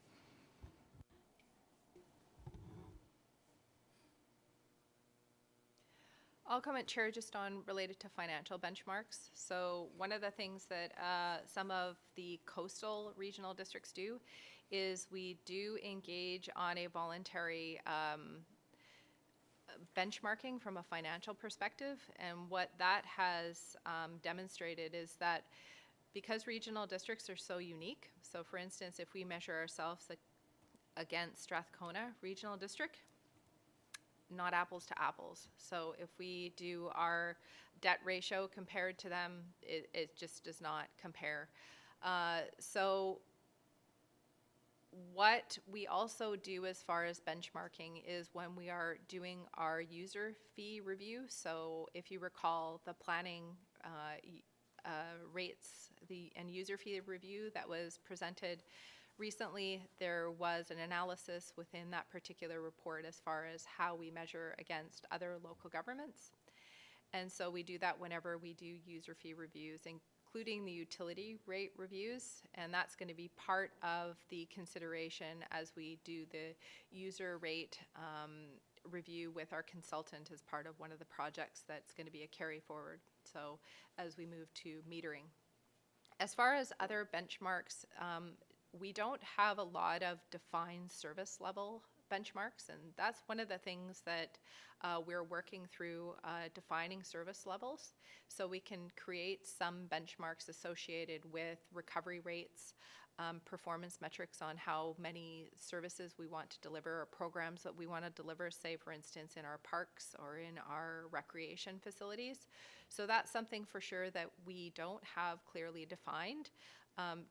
I'll comment, Chair, just on related to financial benchmarks. So one of the things that some of the coastal regional districts do is we do engage on a voluntary benchmarking from a financial perspective. And what that has demonstrated is that because regional districts are so unique, so for instance, if we measure ourselves against Strathcona Regional District, not apples to apples. So if we do our debt ratio compared to them, it just does not compare. So what we also do as far as benchmarking is when we are doing our user fee review. So if you recall the planning rates and user fee review that was presented recently, there was an analysis within that particular report as far as how we measure against other local governments. And so we do that whenever we do user fee reviews, including the utility rate reviews. And that's going to be part of the consideration as we do the user rate review with our consultant as part of one of the projects that's going to be a carry forward. So as we move to metering. As far as other benchmarks, we don't have a lot of defined service level benchmarks, and that's one of the things that we're working through, defining service levels, so we can create some benchmarks associated with recovery rates, performance metrics on how many services we want to deliver or programs that we want to deliver, say for instance in our parks or in our recreation facilities. So that's something for sure that we don't have clearly defined.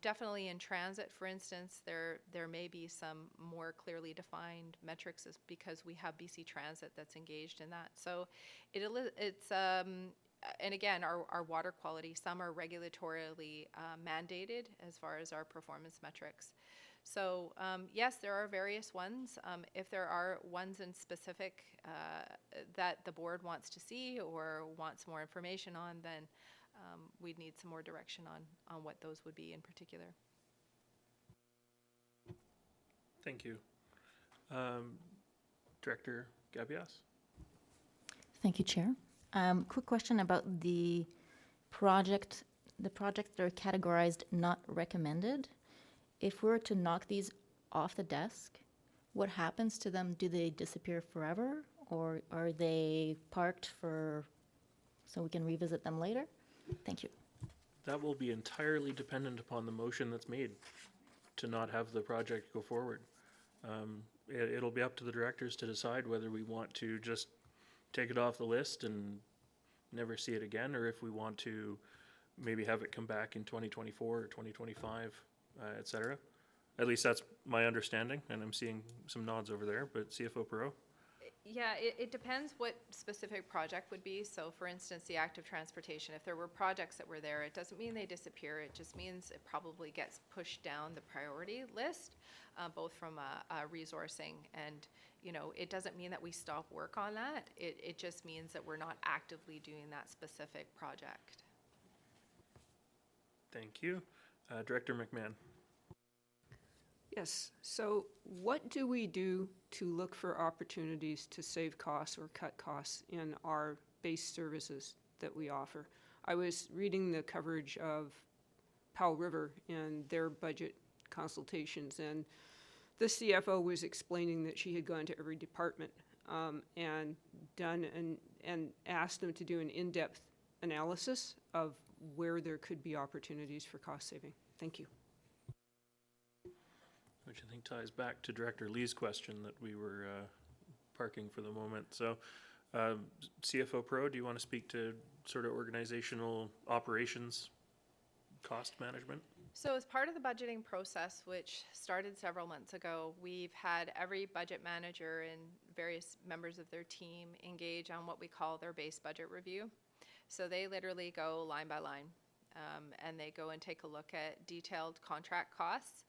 Definitely in transit, for instance, there may be some more clearly defined metrics because we have BC Transit that's engaged in that. So it's and again, our water quality, some are regulatorily mandated as far as our performance metrics. So yes, there are various ones. If there are ones in specific that the board wants to see or wants more information on, then we'd need some more direction on what those would be in particular. Thank you. Director Gabias? Thank you, Chair. Quick question about the projects that are categorized not recommended. If we were to knock these off the desk, what happens to them? Do they disappear forever, or are they parked so we can revisit them later? Thank you. That will be entirely dependent upon the motion that's made to not have the project go forward. It'll be up to the directors to decide whether we want to just take it off the list and never see it again, or if we want to maybe have it come back in 2024 or 2025, et cetera. At least that's my understanding, and I'm seeing some nods over there, but CFO Perot? Yeah, it depends what specific project would be. So for instance, the active transportation, if there were projects that were there, it doesn't mean they disappear. It just means it probably gets pushed down the priority list, both from a resourcing and, it doesn't mean that we stop work on that. It just means that we're not actively doing that specific project. Thank you. Director McMahon? Yes, so what do we do to look for opportunities to save costs or cut costs in our base services that we offer? I was reading the coverage of Powell River and their budget consultations, and the CFO was explaining that she had gone to every department and done and asked them to do an in-depth analysis of where there could be opportunities for cost saving. Thank you. Which I think ties back to Director Lee's question that we were parking for the moment. So CFO Pro, do you want to speak to sort of organizational operations cost management? So as part of the budgeting process, which started several months ago, we've had every budget manager and various members of their team engage on what we call their base budget review. So they literally go line by line, and they go and take a look at detailed contract costs.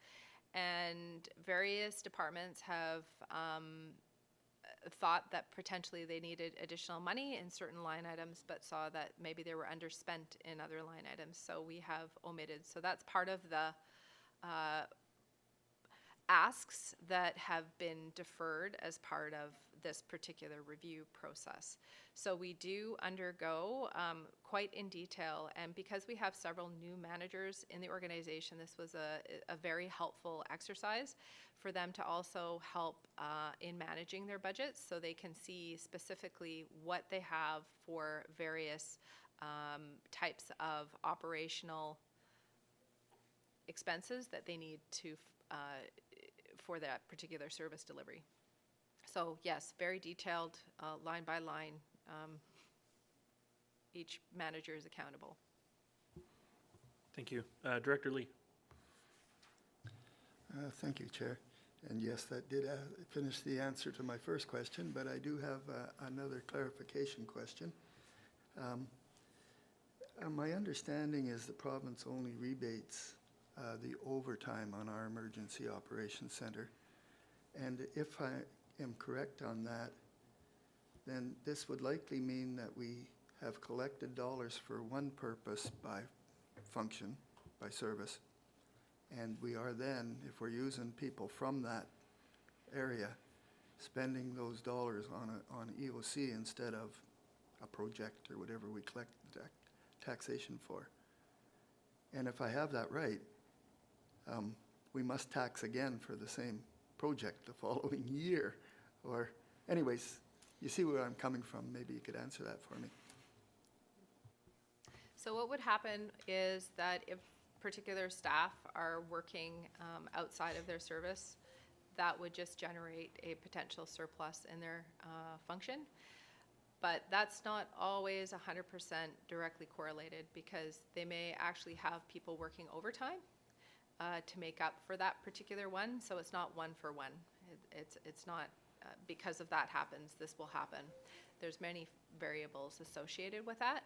And various departments have thought that potentially they needed additional money in certain line items, but saw that maybe they were underspent in other line items. So we have omitted. So that's part of the asks that have been deferred as part of this particular review process. So we do undergo quite in detail, and because we have several new managers in the organization, this was a very helpful exercise for them to also help in managing their budgets, so they can see specifically what they have for various types of operational expenses that they need to for that particular service delivery. So yes, very detailed, line by line. Each manager is accountable. Thank you. Director Lee? Thank you, Chair. And yes, that did finish the answer to my first question, but I do have another clarification question. My understanding is the province only rebates the overtime on our emergency operations center. And if I am correct on that, then this would likely mean that we have collected dollars for one purpose by function, by service, and we are then, if we're using people from that area, spending those dollars on EOC instead of a project or whatever we collect the taxation for. And if I have that right, we must tax again for the same project the following year. Or anyways, you see where I'm coming from. Maybe you could answer that for me. So what would happen is that if particular staff are working outside of their service, that would just generate a potential surplus in their function. But that's not always 100% directly correlated, because they may actually have people working overtime to make up for that particular one. So it's not one for one. It's not because of that happens, this will happen. There's many variables associated with that.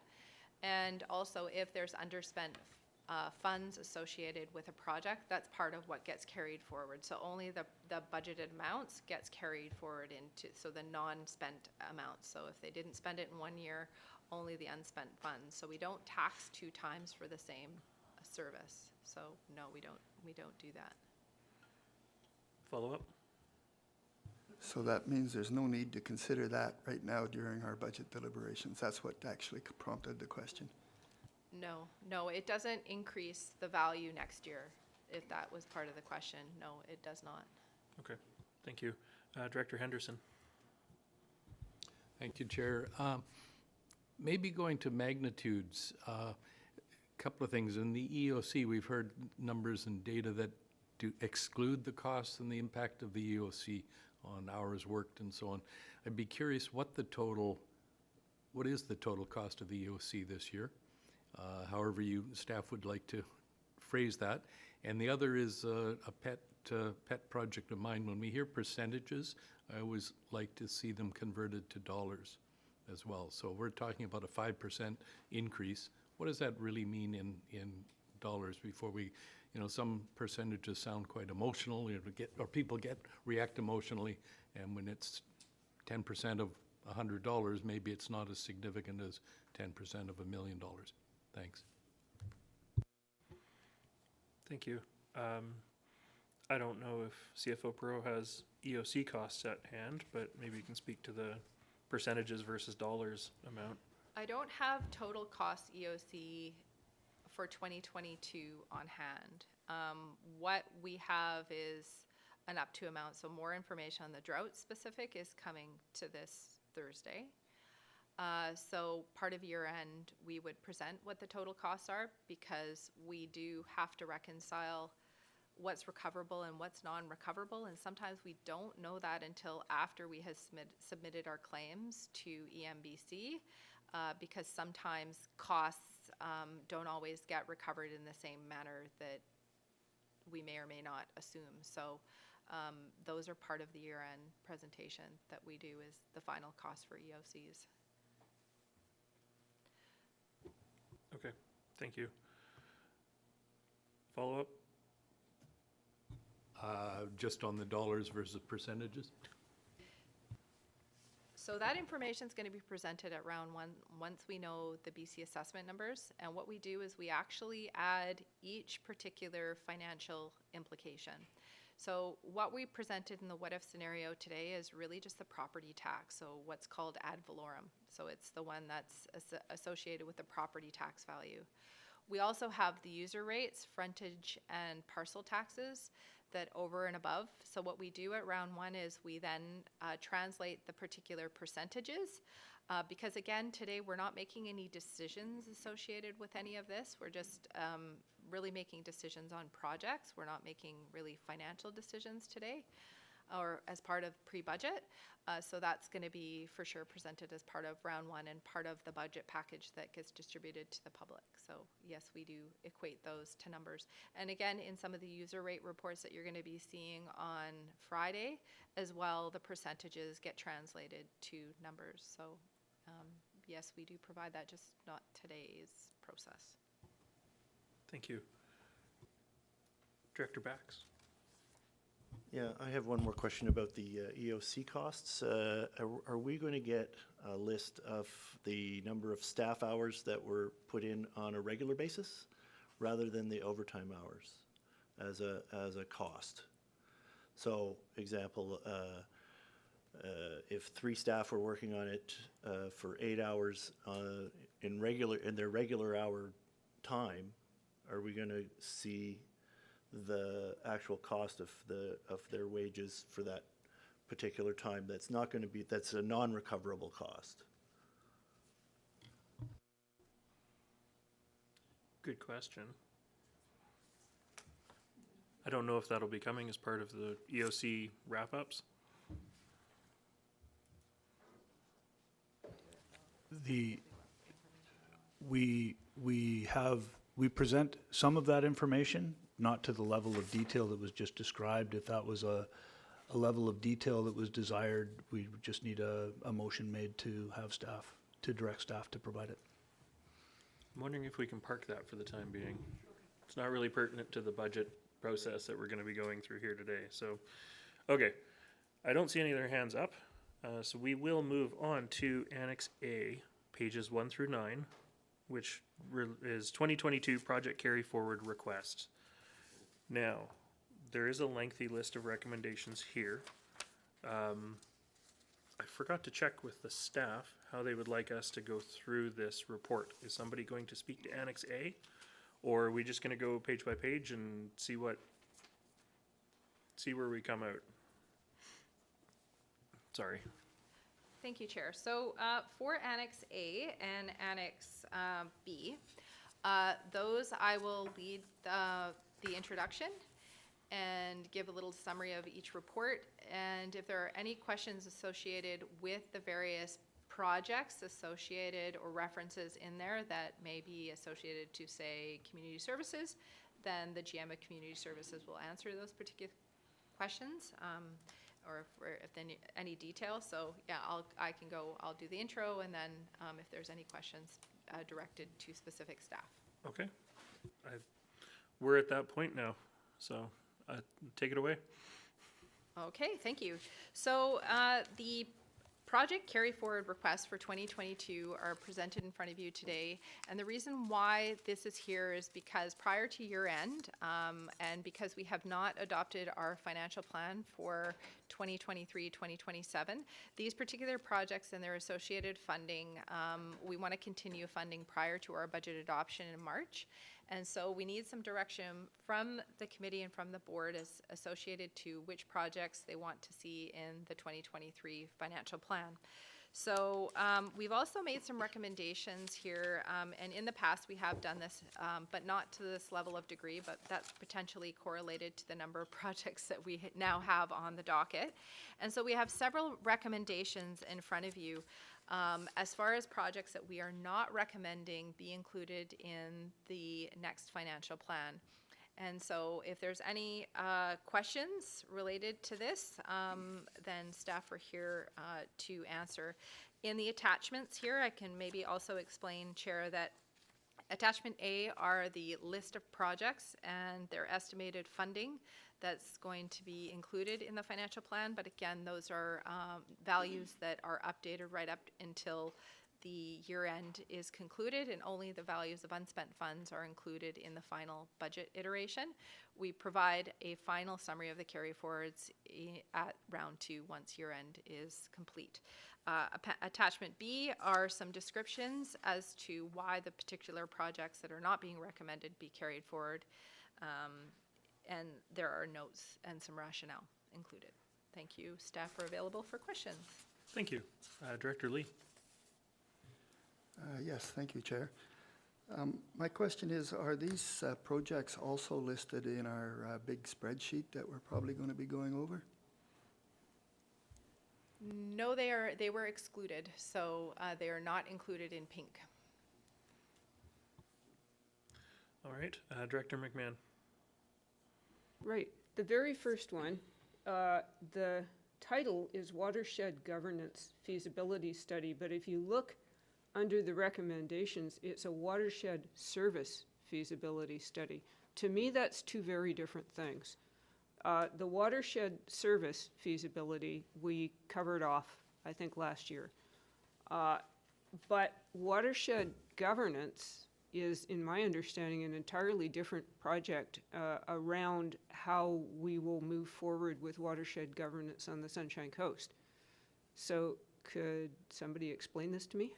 And also, if there's underspent funds associated with a project, that's part of what gets carried forward. So only the budgeted amounts gets carried forward into, so the non-spent amounts. So if they didn't spend it in 1 year, only the unspent funds. So we don't tax 2 times for the same service. So no, we don't do that. Follow up? So that means there's no need to consider that right now during our budget deliberations. That's what actually prompted the question. No, it doesn't increase the value next year, if that was part of the question. No, it does not. Okay, thank you. Director Henderson. Thank you, Chair. Maybe going to magnitudes, a couple of things. In the EOC, we've heard numbers and data that do exclude the costs and the impact of the EOC on hours worked and so on. I'd be curious what is the total cost of the EOC this year? However staff would like to phrase that. And the other is a pet project of mine. When we hear percentages, I always like to see them converted to dollars as well. So we're talking about a 5% increase. What does that really mean in dollars before we, some percentages sound quite emotional, people react emotionally, and when it's 10% of $100, maybe it's not as significant as 10% of $1 million. Thanks. Thank you. I don't know if CFO Pro has EOC costs at hand, but maybe you can speak to the percentages versus dollars amount. I don't have total cost EOC for 2022 on hand. What we have is an up to amount, so more information on the drought specific is coming to this Thursday. So part of year end, we would present what the total costs are, because we do have to reconcile what's recoverable and what's non-recoverable, and sometimes we don't know that until after we have submitted our claims to EMBC, because sometimes costs don't always get recovered in the same manner that we may or may not assume. So those are part of the year-end presentation that we do, is the final cost for EOCs. Okay, thank you. Follow up? Just on the dollars versus percentages? So that information is going to be presented at round one once we know the BC assessment numbers. And what we do is we actually add each particular financial implication. So what we presented in the what if scenario today is really just the property tax, so what's called ad valorem. So it's the one that's associated with the property tax value. We also have the user rates, frontage, and parcel taxes that over and above. So what we do at round one is we then translate the particular percentages, because again, today we're not making any decisions associated with any of this. We're just really making decisions on projects. We're not making really financial decisions today, or as part of pre-budget. So that's going to be for sure presented as part of round one and part of the budget package that gets distributed to the public. So yes, we do equate those to numbers. And again, in some of the user rate reports that you're going to be seeing on Friday as well, the percentages get translated to numbers. So yes, we do provide that, just not today's process. Thank you. Director Bax. Yeah, I have one more question about the EOC costs. Are we going to get a list of the number of staff hours that were put in on a regular basis rather than the overtime hours as a cost? So, example, if 3 staff were working on it for 8 hours in their regular hour time, are we going to see the actual cost of their wages for that particular time? That's not going to be, that's a non-recoverable cost. Good question. I don't know if that'll be coming as part of the EOC wrap-ups. we present some of that information, not to the level of detail that was just described. If that was a level of detail that was desired, we would just need a motion made to have staff, to direct staff to provide it. I'm wondering if we can park that for the time being. It's not really pertinent to the budget process that we're gonna be going through here today, so, okay. I don't see any other hands up, so we will move on to Annex A, pages 1 through 9, which is 2022 project carry forward request. Now, there is a lengthy list of recommendations here. I forgot to check with the staff how they would like us to go through this report. Is somebody going to speak to Annex A? Or are we just gonna go page by page and see where we come out? Sorry. Thank you, Chair. So for Annex A and Annex B, those I will lead the introduction and give a little summary of each report. And if there are any questions associated with the various projects associated or references in there that may be associated to, say, community services, then the GM of Community Services will answer those particular questions, or if they need any detail. So yeah, I'll do the intro, and then if there's any questions directed to specific staff. Okay. We're at that point now, so take it away. Okay, thank you. So the project carry forward requests for 2022 are presented in front of you today. And the reason why this is here is because prior to year end, and because we have not adopted our financial plan for 2023-2027, these particular projects and their associated funding, we want to continue funding prior to our budget adoption in March. And so we need some direction from the committee and from the board as associated to which projects they want to see in the 2023 financial plan. So we've also made some recommendations here, and in the past we have done this, but not to this level of degree, but that's potentially correlated to the number of projects that we now have on the docket. And so we have several recommendations in front of you. As far as projects that we are not recommending be included in the next financial plan. And so if there's any questions related to this, then staff are here to answer. In the attachments here, I can maybe also explain, Chair, that Attachment A are the list of projects and their estimated funding that's going to be included in the financial plan. But again, those are values that are updated right up until the year end is concluded, and only the values of unspent funds are included in the final budget iteration. We provide a final summary of the carry forwards at round 2 once year end is complete. Attachment B are some descriptions as to why the particular projects that are not being recommended be carried forward. And there are notes and some rationale included. Thank you. Staff are available for questions. Thank you. Director Lee. Yes, thank you, Chair. My question is, are these projects also listed in our big spreadsheet that we're probably going to be going over? No, they were excluded, so they are not included in pink. All right, Director McMahon. Right. The very first one, the title is Watershed Governance Feasibility Study, but if you look under the recommendations, it's a watershed service feasibility study. To me, that's two very different things. The watershed service feasibility we covered off, I think, last year. But watershed governance is, in my understanding, an entirely different project around how we will move forward with watershed governance on the Sunshine Coast. So could somebody explain this to me?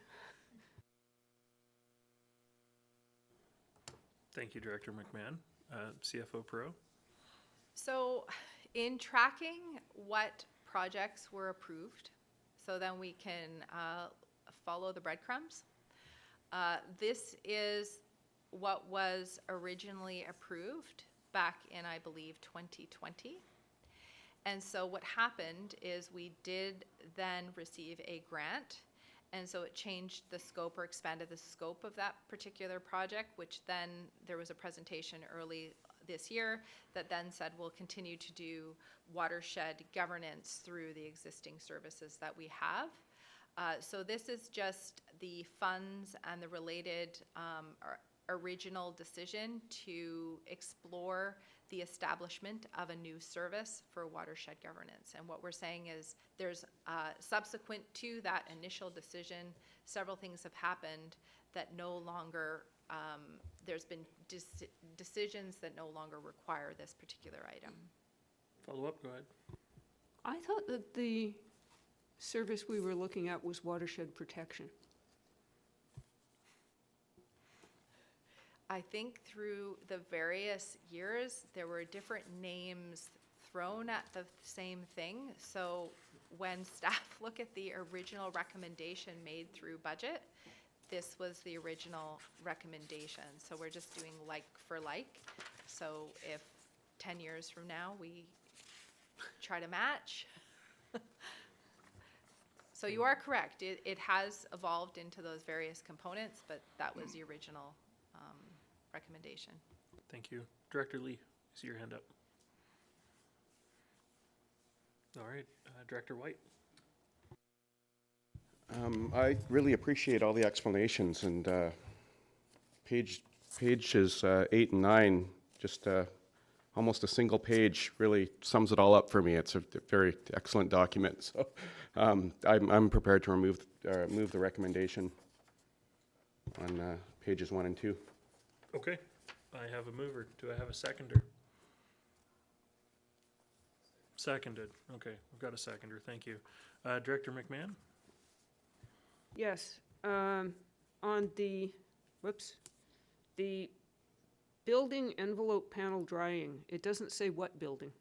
Thank you, Director McMahon. CFO Perot. So in tracking what projects were approved, so then we can follow the breadcrumbs, this is what was originally approved back in, I believe, 2020. And so what happened is we did then receive a grant, And so it changed the scope or expanded the scope of that particular project, which then there was a presentation early this year that then said we'll continue to do watershed governance through the existing services that we have. So this is just the funds and the related original decision to explore the establishment of a new service for watershed governance. And what we're saying is there's subsequent to that initial decision, several things have happened that no longer, there's been decisions that no longer require this particular item. Follow up, go ahead. I thought that the service we were looking at was watershed protection. I think through the various years, there were different names thrown at the same thing. So when staff look at the original recommendation made through budget, this was the original recommendation. So we're just doing like for like. So if 10 years from now, we try to match. So you are correct. It has evolved into those various components, but that was the original recommendation. Thank you. Director Lee, I see your hand up. All right, Director White. I really appreciate all the explanations, and pages 8 and 9, just almost a single page really sums it all up for me. It's a very excellent document. So I'm prepared to move the recommendation on pages 1 and 2. Okay, I have a mover. Do I have a seconder? Seconded. Okay, we've got a seconder. Thank you. Director McMahon? Yes, on the building envelope panel drying, it doesn't say what building.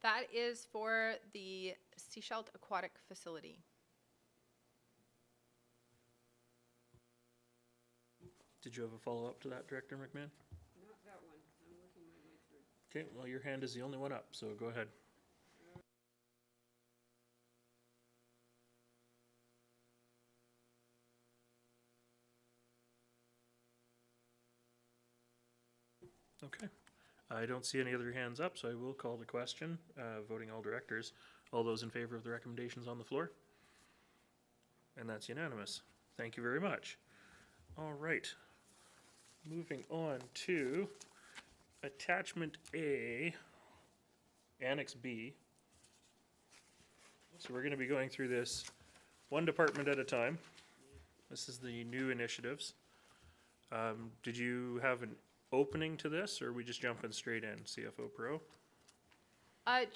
That is for the Seashelt Aquatic Facility. Did you have a follow-up to that, Director McMahon? Not that one. I'm working my way through. Okay, well, your hand is the only one up, so go ahead. Okay, I don't see any other hands up, so I will call the question, voting all directors. All those in favor of the recommendations on the floor? And that's unanimous. Thank you very much. All right, moving on to Attachment A, Annex B. So we're going to be going through this one department at a time. This is the new initiatives. Did you have an opening to this, or are we just jumping straight in, CFO Pro?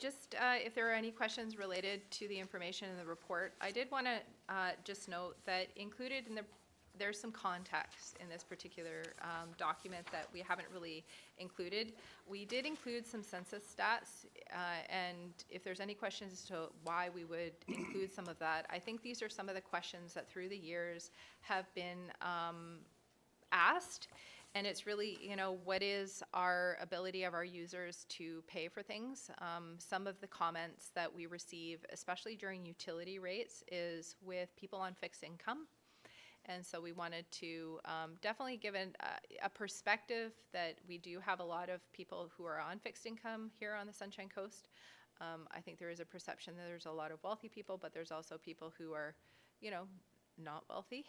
Just if there are any questions related to the information in the report, I did want to just note that included in there's some context in this particular document that we haven't really included. We did include some census stats, and if there's any questions as to why we would include some of that, I think these are some of the questions that through the years have been asked. And it's really, you know, what is our ability of our users to pay for things? Some of the comments that we receive, especially during utility rates, is with people on fixed income. And so we wanted to definitely give a perspective that we do have a lot of people who are on fixed income here on the Sunshine Coast. I think there is a perception that there's a lot of wealthy people, but there's also people who are, you know, not wealthy.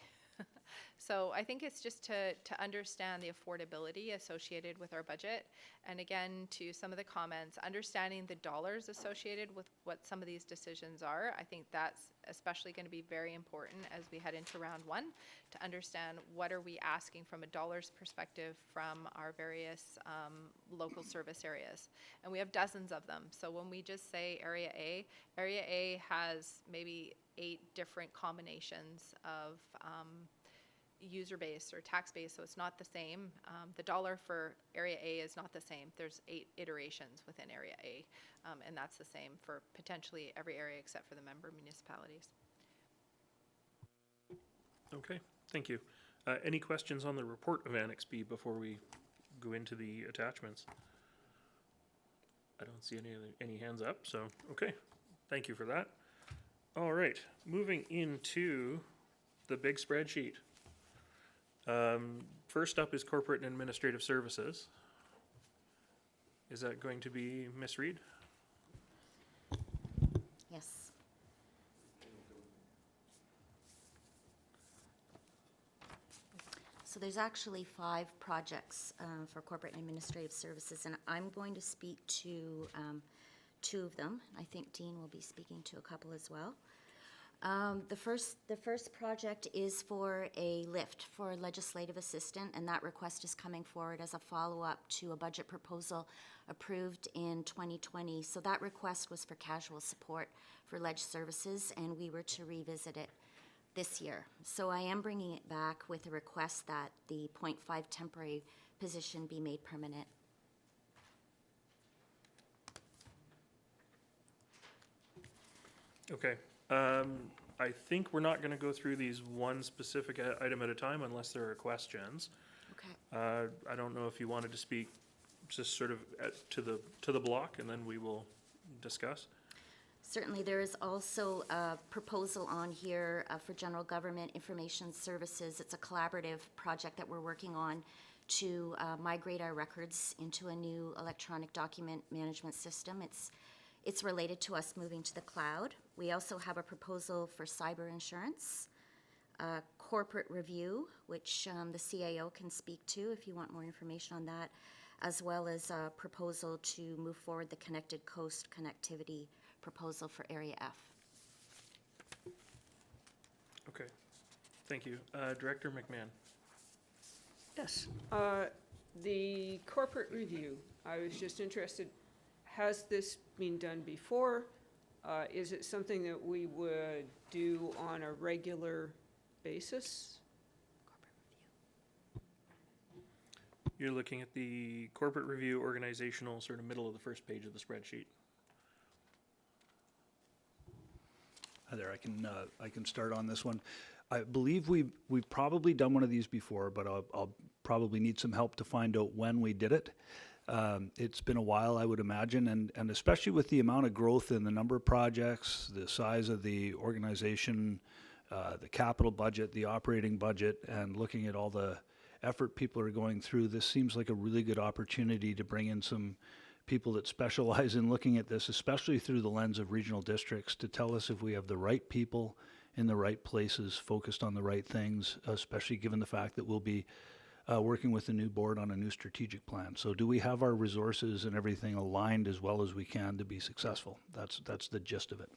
So I think it's just to understand the affordability associated with our budget. And again, to some of the comments, understanding the dollars associated with what some of these decisions are. I think that's especially going to be very important as we head into round one, to understand what are we asking from a dollars perspective from our various local service areas. And we have dozens of them. So when we just say Area A has maybe 8 different combinations of user base or tax base, so it's not the same. The dollar for Area A is not the same. There's 8 iterations within Area A, and that's the same for potentially every area except for the member municipalities. Okay, thank you. Any questions on the report of Annex B before we go into the attachments? I don't see any hands up, so okay. Thank you for that. All right, moving into the big spreadsheet. First up is corporate and administrative services. Is that going to be Miss Reed? Yes. So there's actually 5 projects for corporate and administrative services, and I'm going to speak to 2 of them. I think Dean will be speaking to a couple as well. The first project is for a lift for a legislative assistant, and that request is coming forward as a follow-up to a budget proposal approved in 2020. So that request was for casual support for ledge services, and we were to revisit it this year. So I am bringing it back with a request that the .5 temporary position be made permanent. Okay. I think we're not going to go through these one specific item at a time unless there are questions. Okay. I don't know if you wanted to speak just sort of to the block, and then we will discuss. Certainly, there is also a proposal on here for general government information services. It's a collaborative project that we're working on to migrate our records into a new electronic document management system. It's related to us moving to the cloud. We also have a proposal for cyber insurance, corporate review, which the CAO can speak to if you want more information on that, as well as a proposal to move forward the Connected Coast connectivity proposal for Area F. Okay. Thank you. Director McMahon. Yes. The corporate review, I was just interested, has this been done before? Is it something that we would do on a regular basis? You're looking at the corporate review organizational sort of middle of the first page of the spreadsheet. Hi there, I can start on this one. I believe we've probably done one of these before, but I'll probably need some help to find out when we did it. It's been a while, I would imagine, and especially with the amount of growth in the number of projects, the size of the organization, the capital budget, the operating budget, and looking at all the effort people are going through, this seems like a really good opportunity to bring in some people that specialize in looking at this, especially through the lens of regional districts, to tell us if we have the right people in the right places, focused on the right things, especially given the fact that we'll be working with the new board on a new strategic plan. So do we have our resources and everything aligned as well as we can to be successful? That's the gist of it.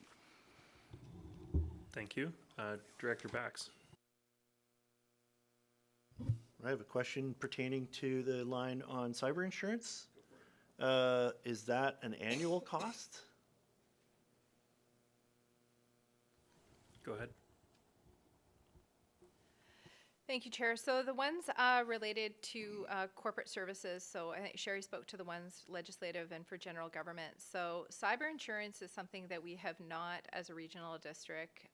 Thank you. Director Bax. I have a question pertaining to the line on cyber insurance. Is that an annual cost? Go ahead. Thank you, Chair. So the ones related to corporate services, so I think Sherry spoke to the ones legislative and for general government. So cyber insurance is something that we have not, as a regional district,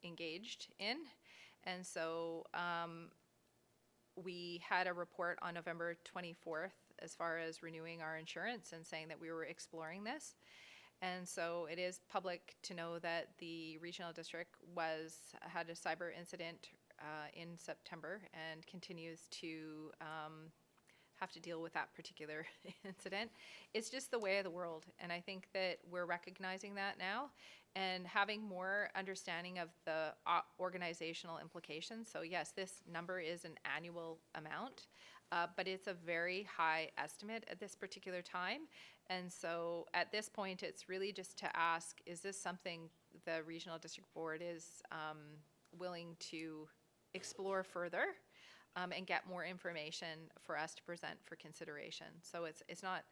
engaged in. And so we had a report on November 24th as far as renewing our insurance and saying that we were exploring this. And so it is public to know that the regional district had a cyber incident in September and continues to have to deal with that particular incident. It's just the way of the world, and I think that we're recognizing that now and having more understanding of the organizational implications. So yes, this number is an annual amount, but it's a very high estimate at this particular time. And so at this point, it's really just to ask, is this something the Regional District Board is willing to explore further and get more information for us to present for consideration? So it's not,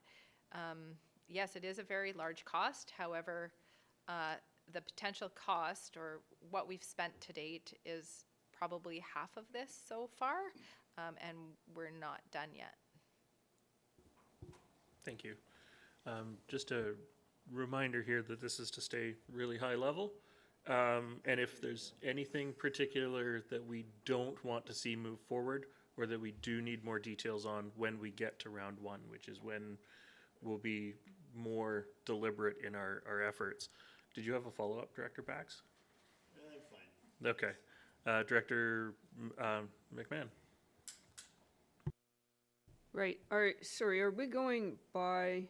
yes, it is a very large cost. However, the potential cost or what we've spent to date is probably half of this so far, and we're not done yet. Thank you. Just a reminder here that this is to stay really high level. And if there's anything particular that we don't want to see move forward or that we do need more details on when we get to round one, which is when we'll be more deliberate in our efforts, Did you have a follow-up, Director Bax? I'm fine. Okay. Director McMahon? Right, sorry, are we going by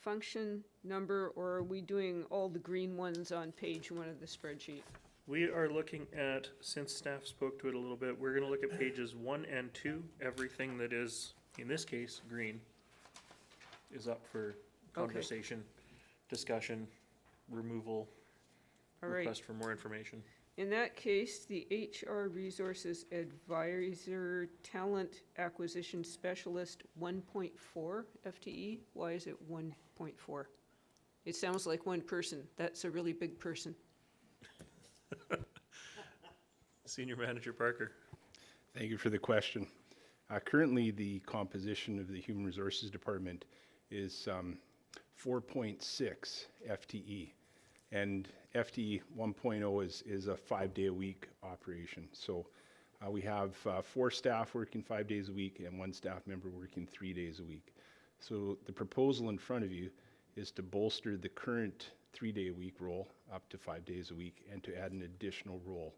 function number, or are we doing all the green ones on page 1 of the spreadsheet? We are looking at, since staff spoke to it a little bit, we're gonna look at pages 1 and 2. Everything that is, in this case, green, is up for conversation, discussion, removal, All right. request for more information. In that case, the HR Resources Advisor Talent Acquisition Specialist 1.4 FTE, why is it 1.4? It sounds like one person. That's a really big person. Senior Manager Parker? Thank you for the question. Currently, the composition of the Human Resources Department is 4.6 FTE. And FTE 1.0 is a 5-day-a-week operation. So we have 4 staff working 5 days a week and 1 staff member working 3 days a week. So the proposal in front of you is to bolster the current 3-day-a-week role up to 5 days a week and to add an additional role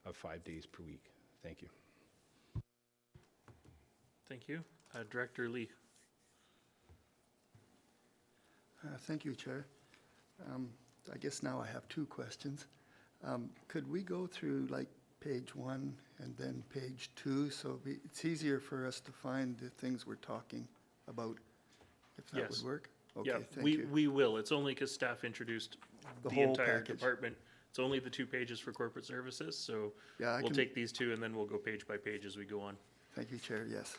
of 5 days per week. Thank you. Thank you. Director Lee? Thank you, Chair. I guess now I have 2 questions. Could we go through like page 1 and then page 2, so it's easier for us to find the things we're talking about, if that Yes. would work? Yeah, Okay, thank you. we will. It's only because staff introduced The the whole entire package. department. It's only the 2 pages for corporate services, so Yeah, I we'll can- take these 2 and then we'll go page by page as we go on. Thank you, Chair, yes.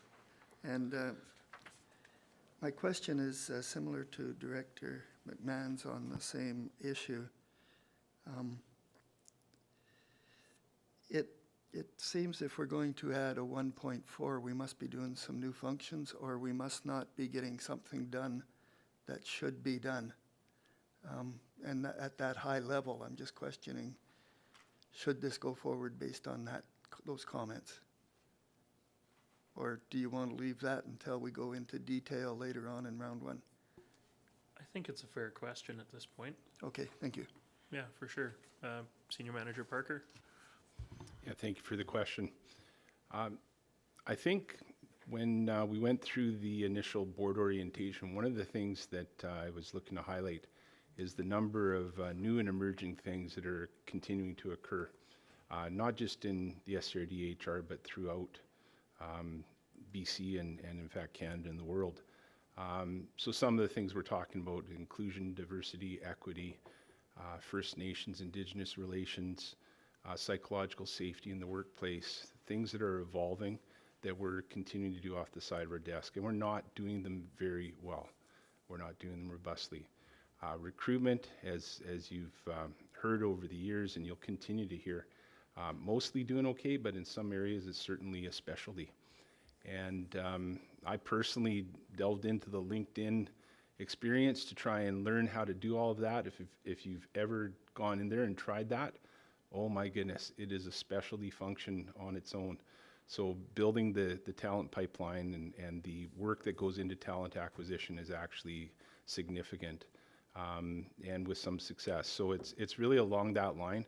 And my question is similar to Director McMahon's on the same issue. It seems if we're going to add a 1.4, we must be doing some new functions, or we must not be getting something done that should be done. And at that high level, I'm just questioning, should this go forward based on those comments? Or do you want to leave that until we go into detail later on in round 1? I think it's a fair question at this point. Okay, thank you. Yeah, for sure. Senior Manager Parker? Yeah, thank you for the question. I think when we went through the initial board orientation, one of the things that I was looking to highlight is the number of new and emerging things that are continuing to occur, not just in the SRD HR, but throughout BC and in fact Canada and the world. So some of the things we're talking about: inclusion, diversity, equity, First Nations, Indigenous relations, psychological safety in the workplace, things that are evolving that we're continuing to do off the side of our desk, and we're not doing them very well. We're not doing them robustly. Recruitment, as you've heard over the years and you'll continue to hear, mostly doing okay, but in some areas it's certainly a specialty. And I personally delved into the LinkedIn experience to try and learn how to do all of that. If you've ever gone in there and tried that, oh my goodness, it is a specialty function on its own. So building the talent pipeline and the work that goes into talent acquisition is actually significant, and with some success. So it's really along that line.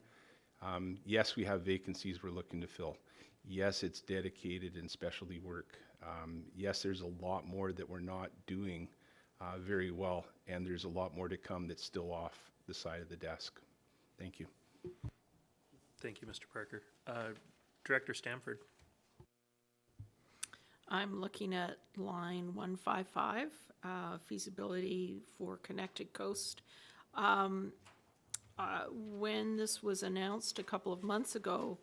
Yes, we have vacancies we're looking to fill. Yes, it's dedicated and specialty work. Yes, there's a lot more that we're not doing very well, and there's a lot more to come that's still off the side of the desk. Thank you. Thank you, Mr. Parker. Director Stamford? I'm looking at line 155, feasibility for Connected Coast. When this was announced a couple of months ago,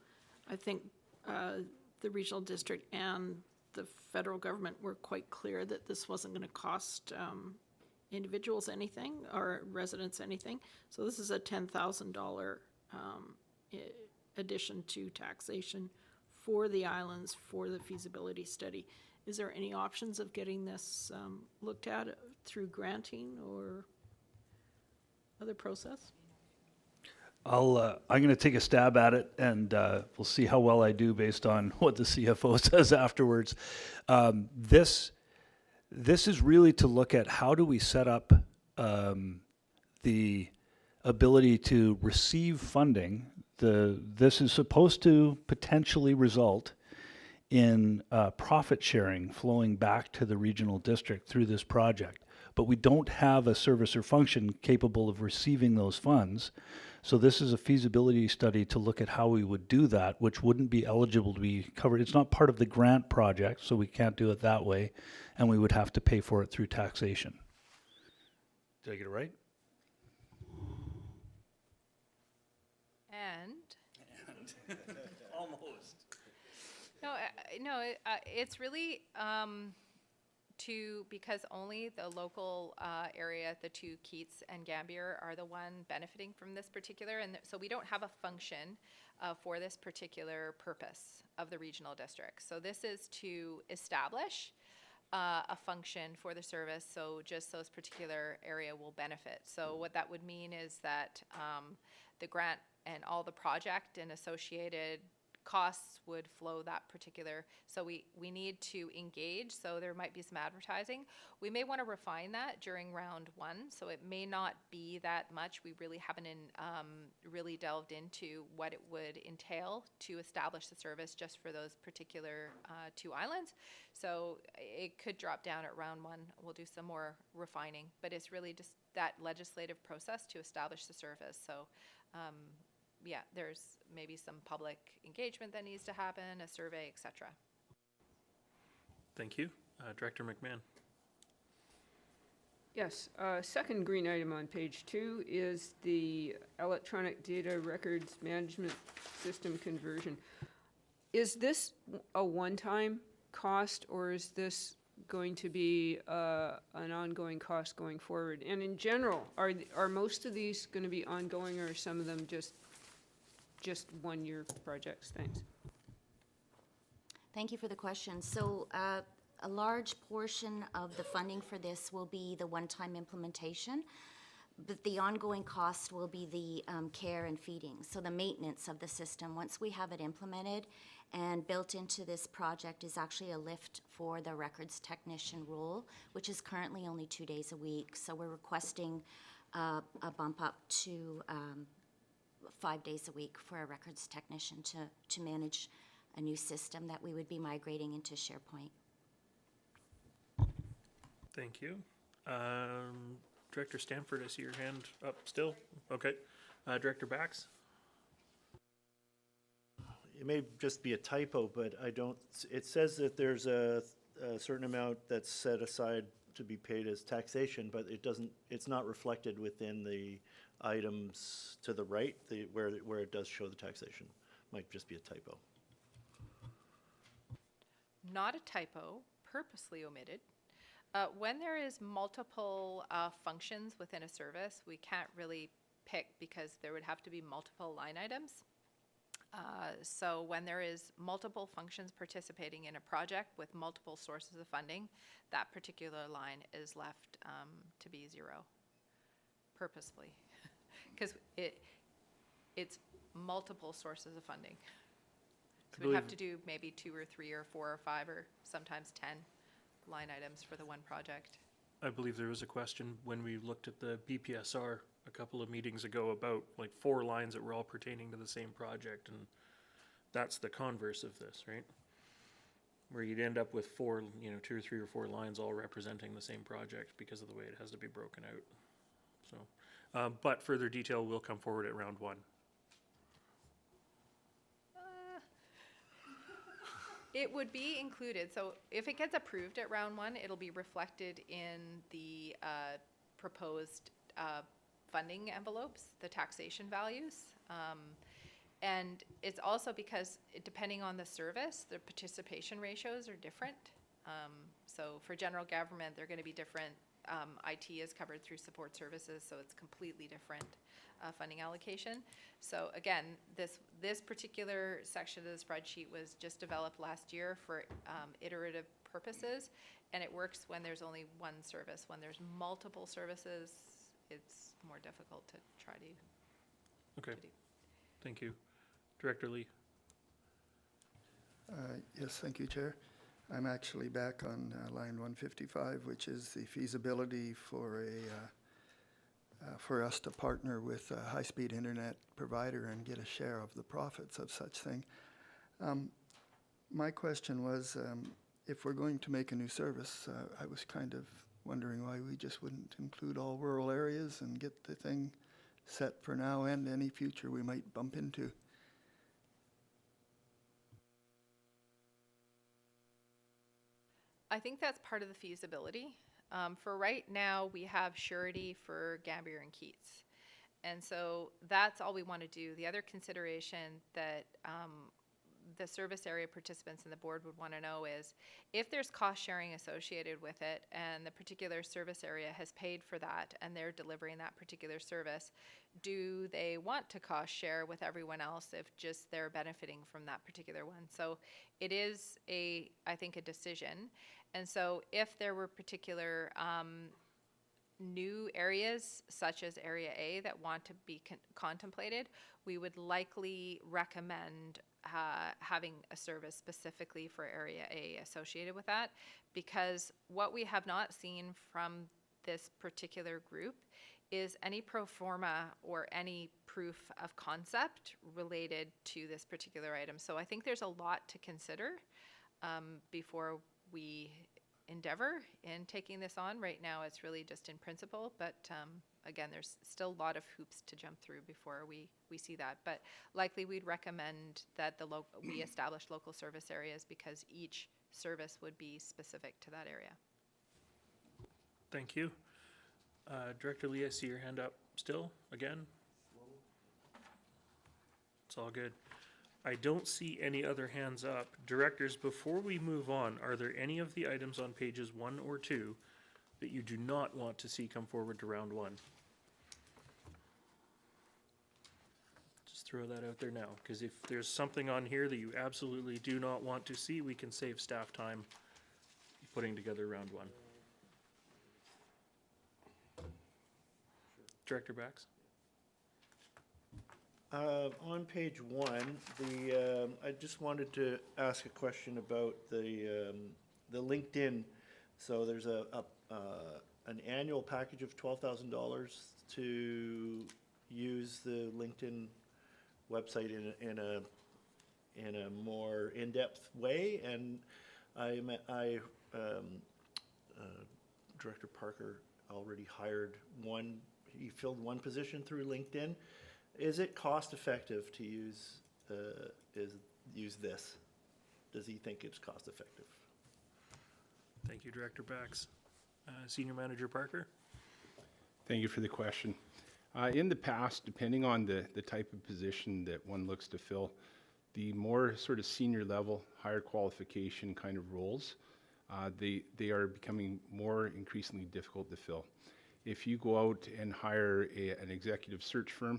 I think the regional district and the federal government were quite clear that this wasn't going to cost individuals anything or residents anything. So this is a $10,000 addition to taxation for the islands for the feasibility study. Is there any options of getting this looked at through granting or other process? I'm going to take a stab at it, and we'll see how well I do based on what the CFO says afterwards. This is really to look at how do we set up the ability to receive funding. This is supposed to potentially result in profit sharing flowing back to the regional district through this project. But we don't have a service or function capable of receiving those funds. So this is a feasibility study to look at how we would do that, which wouldn't be eligible to be covered. It's not part of the grant project, so we can't do it that way, and we would have to pay for it through taxation. Did I get it right? And Almost. it's really because only the local area, the two, Keats and Gambier, are the one benefiting from this particular, and so we don't have a function for this particular purpose of the regional district. So this is to establish a function for the service, so just those particular area will benefit. So what that would mean is that the grant and all the project and associated costs would flow that particular, so we need to engage, so there might be some advertising. We may want to refine that during round one, so it may not be that much. We really haven't really delved into what it would entail to establish the service just for those particular two islands. So it could drop down at round one. We'll do some more refining, but it's really just that legislative process to establish the service. So yeah, there's maybe some public engagement that needs to happen, a survey, etc. Thank you. Director McMahon. Yes, second green item on page 2 is the electronic data records management system conversion. Is this a one-time cost, or is this going to be an ongoing cost going forward? And in general, are most of these going to be ongoing, or are some of them just one-year projects? Thanks. Thank you for the question. So a large portion of the funding for this will be the one-time implementation, but the ongoing cost will be the care and feeding, so the maintenance of the system. Once we have it implemented, and built into this project is actually a lift for the records technician role, which is currently only 2 days a week. So we're requesting a bump up to 5 days a week for a records technician to manage a new system that we would be migrating into SharePoint. Thank you. Director Stanford, I see your hand up still. Okay. Director Bax. It may just be a typo, but it says that there's a certain amount that's set aside to be paid as taxation, but it's not reflected within the items to the right, where it does show the taxation. Might just be a typo. Not a typo, purposely omitted. When there is multiple functions within a service, we can't really pick because there would have to be multiple line items. So when there is multiple functions participating in a project with multiple sources of funding, that particular line is left to be 0, purposefully, because it's multiple sources of funding. So we'd have to do maybe 2 or 3 or 4 or 5 or sometimes 10 line items for the one project. I believe there was a question when we looked at the BPSR a couple of meetings ago about like 4 lines that were all pertaining to the same project, and that's the converse of this, right? Where you'd end up with 2 or 3 or 4 lines all representing the same project because of the way it has to be broken out. So, but further detail will come forward at round 1. It would be included, so if it gets approved at round 1, it'll be reflected in the proposed funding envelopes, the taxation values. And it's also because depending on the service, the participation ratios are different. So for general government, they're going to be different. IT is covered through support services, so it's completely different funding allocation. So again, this particular section of the spreadsheet was just developed last year for iterative purposes, and it works when there's only one service. When there's multiple services, it's more difficult to try to Okay. do. Thank you. Director Lee. Yes, thank you, Chair. I'm actually back on line 155, which is the feasibility for for us to partner with a high-speed internet provider and get a share of the profits of such thing. My question was, if we're going to make a new service, I was kind of wondering why we just wouldn't include all rural areas and get the thing set for now and any future we might bump into. I think that's part of the feasibility. For right now, we have surety for Gambier and Keats. And so that's all we want to do. The other consideration that the service area participants and the board would want to know is if there's cost sharing associated with it and the particular service area has paid for that and they're delivering that particular service, do they want to cost share with everyone else if just they're benefiting from that particular one? So it is I think a decision. And so if there were particular new areas such as Area A that want to be contemplated, we would likely recommend having a service specifically for Area A associated with that, because what we have not seen from this particular group is any pro forma or any proof of concept related to this particular item. So I think there's a lot to consider before we endeavor in taking this on. Right now it's really just in principle, but again, there's still a lot of hoops to jump through before we see that. But likely we'd recommend that we establish local service areas because each service would be specific to that area. Thank you. Director Lee, I see your hand up still, again. It's all good. I don't see any other hands up. Directors, before we move on, are there any of the items on pages 1 or 2 that you do not want to see come forward to round 1? Just throw that out there now, because if there's something on here that you absolutely do not want to see, we can save staff time putting together round 1. Director Bax? On page 1, I just wanted to ask a question about the LinkedIn. So there's an annual package of $12,000 to use the LinkedIn website in a more in-depth way, and Director Parker already hired one. He filled one position through LinkedIn. Is it cost effective to use this? Does he think it's cost effective? Thank you, Director Bax. Senior Manager Parker? Thank you for the question. In the past, depending on the type of position that one looks to fill, the more sort of senior level, higher qualification kind of roles, they are becoming more increasingly difficult to fill. If you go out and hire an executive search firm,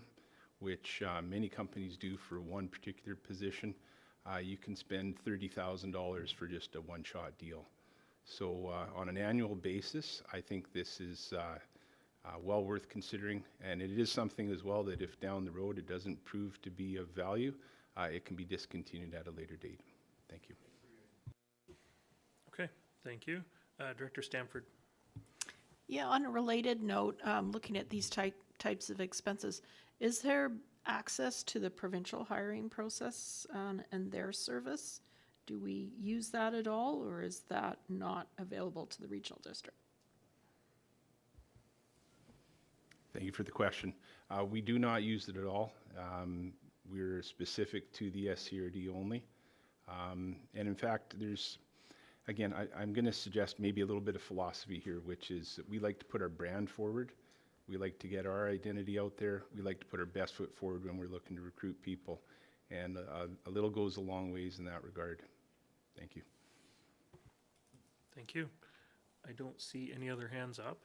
which many companies do for one particular position, you can spend $30,000 for just a one-shot deal. So on an annual basis, I think this is well worth considering, and it is something as well that if down the road it doesn't prove to be of value, it can be discontinued at a later date. Thank you. Okay, thank you. Director Stamford? Yeah, on a related note, looking at these types of expenses, is there access to the provincial hiring process and their service? Do we use that at all, or is that not available to the regional district? Thank you for the question. We do not use it at all. We're specific to the SCRD only. And in fact, again, I'm going to suggest maybe a little bit of philosophy here, which is that we like to put our brand forward. We like to get our identity out there. We like to put our best foot forward when we're looking to recruit people. And a little goes a long ways in that regard. Thank you. Thank you. I don't see any other hands up.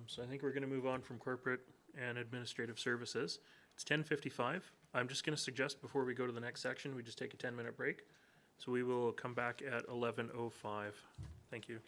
So I think we're going to move on from corporate and administrative services. It's 10:55. I'm just going to suggest before we go to the next section, we just take a 10-minute break. So we will come back at 11:05. Thank you.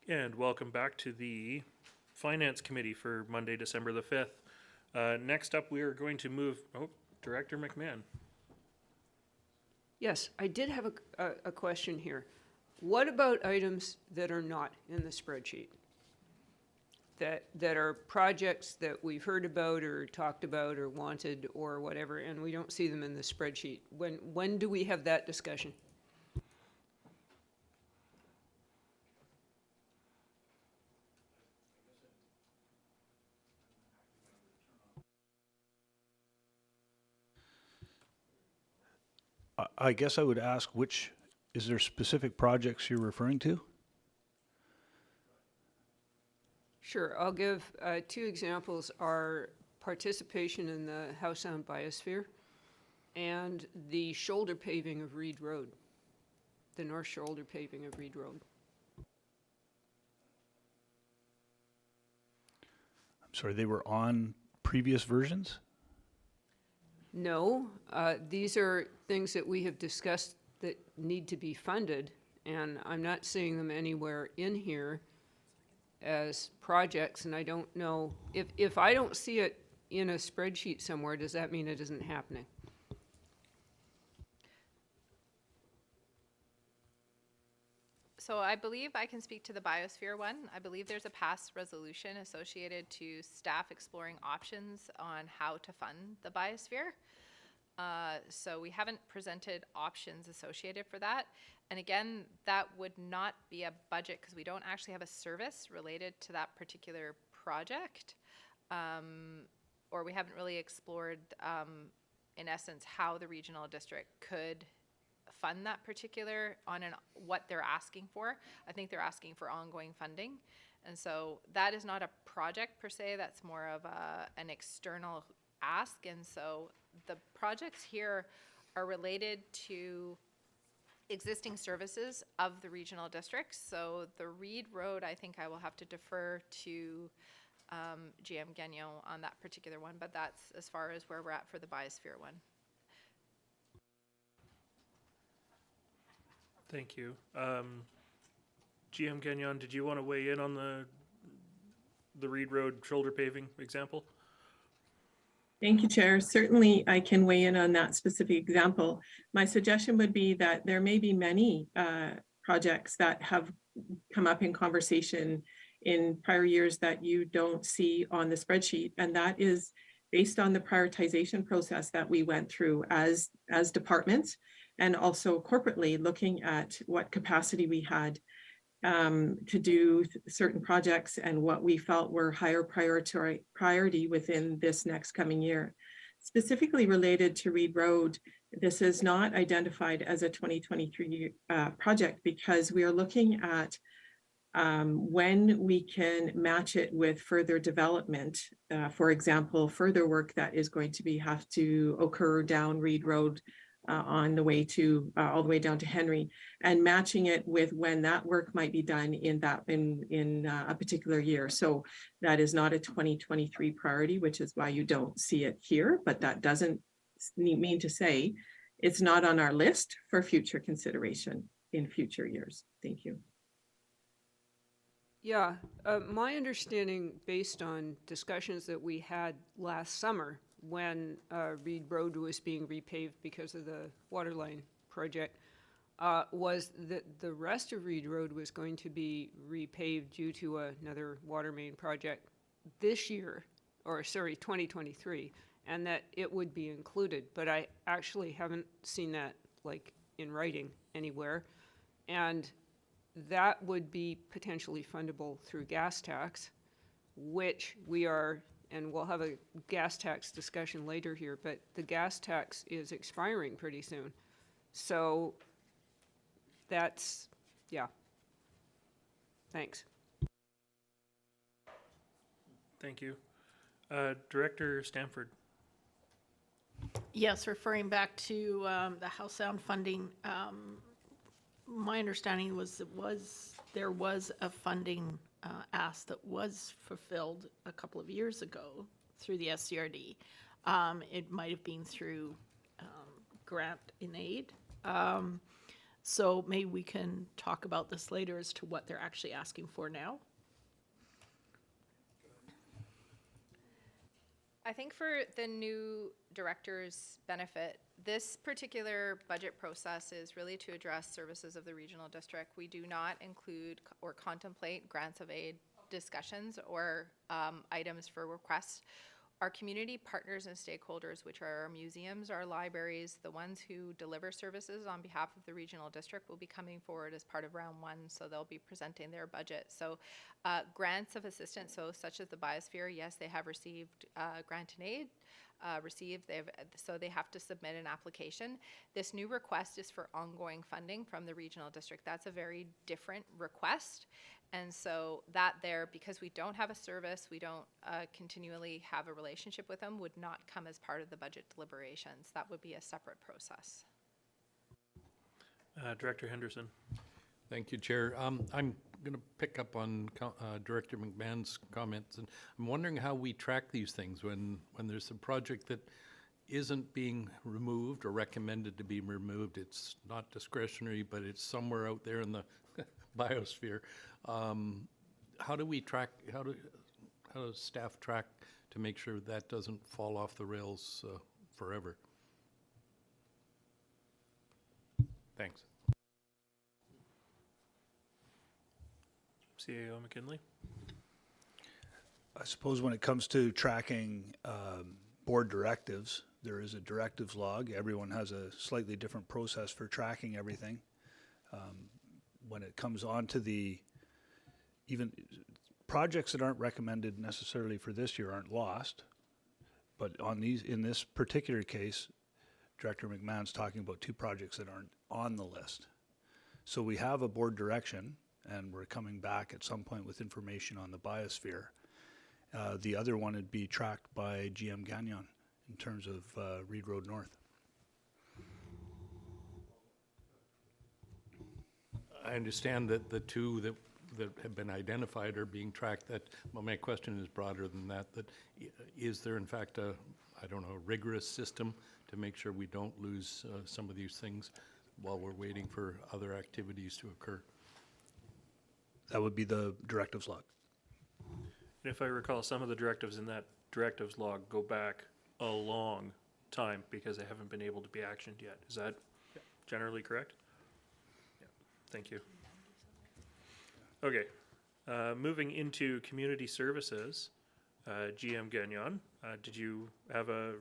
And welcome back to the Finance Committee for Monday, December the 5th. Next up, we are going to move, Director McMahon. Yes, I did have a question here. What about items that are not in the spreadsheet? That are projects that we've heard about or talked about or wanted or whatever, and we don't see them in the spreadsheet? When do we have that discussion? I guess I would ask is there specific projects you're referring to? Sure, I'll give two examples. Are participation in the Howe Sound Biosphere and the shoulder paving of Reed Road, the north shoulder paving of Reed Road. I'm sorry, they were on previous versions? No, these are things that we have discussed that need to be funded, and I'm not seeing them anywhere in here as projects, and I don't know, if I don't see it in a spreadsheet somewhere, does that mean it isn't happening? So I believe I can speak to the biosphere one. I believe there's a past resolution associated to staff exploring options on how to fund the biosphere. So we haven't presented options associated for that. And again, that would not be a budget because we don't actually have a service related to that particular project. Or we haven't really explored, in essence, how the regional district could fund that particular what they're asking for. I think they're asking for ongoing funding. And so that is not a project per se, that's more of an external ask. And so the projects here are related to existing services of the regional districts. So the Reed Road, I think I will have to defer to GM Gagnon on that particular one, but that's as far as where we're at for the biosphere one. Thank you. GM Gagnon, did you want to weigh in on the Reed Road shoulder paving example? Thank you, Chair. Certainly, I can weigh in on that specific example. My suggestion would be that there may be many projects that have come up in conversation in prior years that you don't see on the spreadsheet, and that is based on the prioritization process that we went through as departments, and also corporately looking at what capacity we had to do certain projects and what we felt were higher priority within this next coming year. Specifically related to Reed Road, this is not identified as a 2023 project because we are looking at when we can match it with further development. For example, further work that is going to have to occur down Reed Road on the way to all the way down to Henry, and matching it with when that work might be done in a particular year. So that is not a 2023 priority, which is why you don't see it here, but that doesn't mean to say it's not on our list for future consideration in future years. Thank you. Yeah, my understanding based on discussions that we had last summer when Reed Road was being repaved because of the waterline project was that the rest of Reed Road was going to be repaved due to another water main project this year, or sorry, 2023, and that it would be included. But I actually haven't seen that like in writing anywhere. And that would be potentially fundable through gas tax, which we are, and we'll have a gas tax discussion later here, but the gas tax is expiring pretty soon. So that's, yeah. Thanks. Thank you. Director Stanford. Yes, referring back to the Howe Sound funding, my understanding was there was a funding ask that was fulfilled a couple of years ago through the SCRD. It might have been through grant in aid. So maybe we can talk about this later as to what they're actually asking for now. I think for the new director's benefit, this particular budget process is really to address services of the regional district. We do not include or contemplate grants of aid discussions or items for requests. Our community partners and stakeholders, which are our museums, our libraries, the ones who deliver services on behalf of the regional district, will be coming forward as part of round one, so they'll be presenting their budget. So grants of assistance, so such as the biosphere, yes, they have received grant and aid, so they have to submit an application. This new request is for ongoing funding from the regional district. That's a very different request. And so that there, because we don't have a service, we don't continually have a relationship with them, would not come as part of the budget deliberations. That would be a separate process. Director Henderson. Thank you, Chair. I'm going to pick up on Director McMahon's comments, and I'm wondering how we track these things when there's a project that isn't being removed or recommended to be removed. It's not discretionary, but it's somewhere out there in the biosphere. How do we track, how does staff track to make sure that doesn't fall off the rails forever? Thanks. CAO McKinley. I suppose when it comes to tracking board directives, there is a directives log. Everyone has a slightly different process for tracking everything. When it comes on to the even projects that aren't recommended necessarily for this year aren't lost, but on these, in this particular case, Director McMahon's talking about two projects that aren't on the list. So we have a board direction, and we're coming back at some point with information on the biosphere. The other one would be tracked by GM Gagnon in terms of Reed Road North. I understand that the two that have been identified are being tracked. That, well, my question is broader than that. That is there in fact a, I don't know, a rigorous system to make sure we don't lose some of these things while we're waiting for other activities to occur? That would be the directives log. And if I recall, some of the directives in that directives log go back a long time because they haven't been able to be actioned yet. Is that generally correct? Yeah. Thank you. Okay. Moving into community services, GM Gagnon, did you have a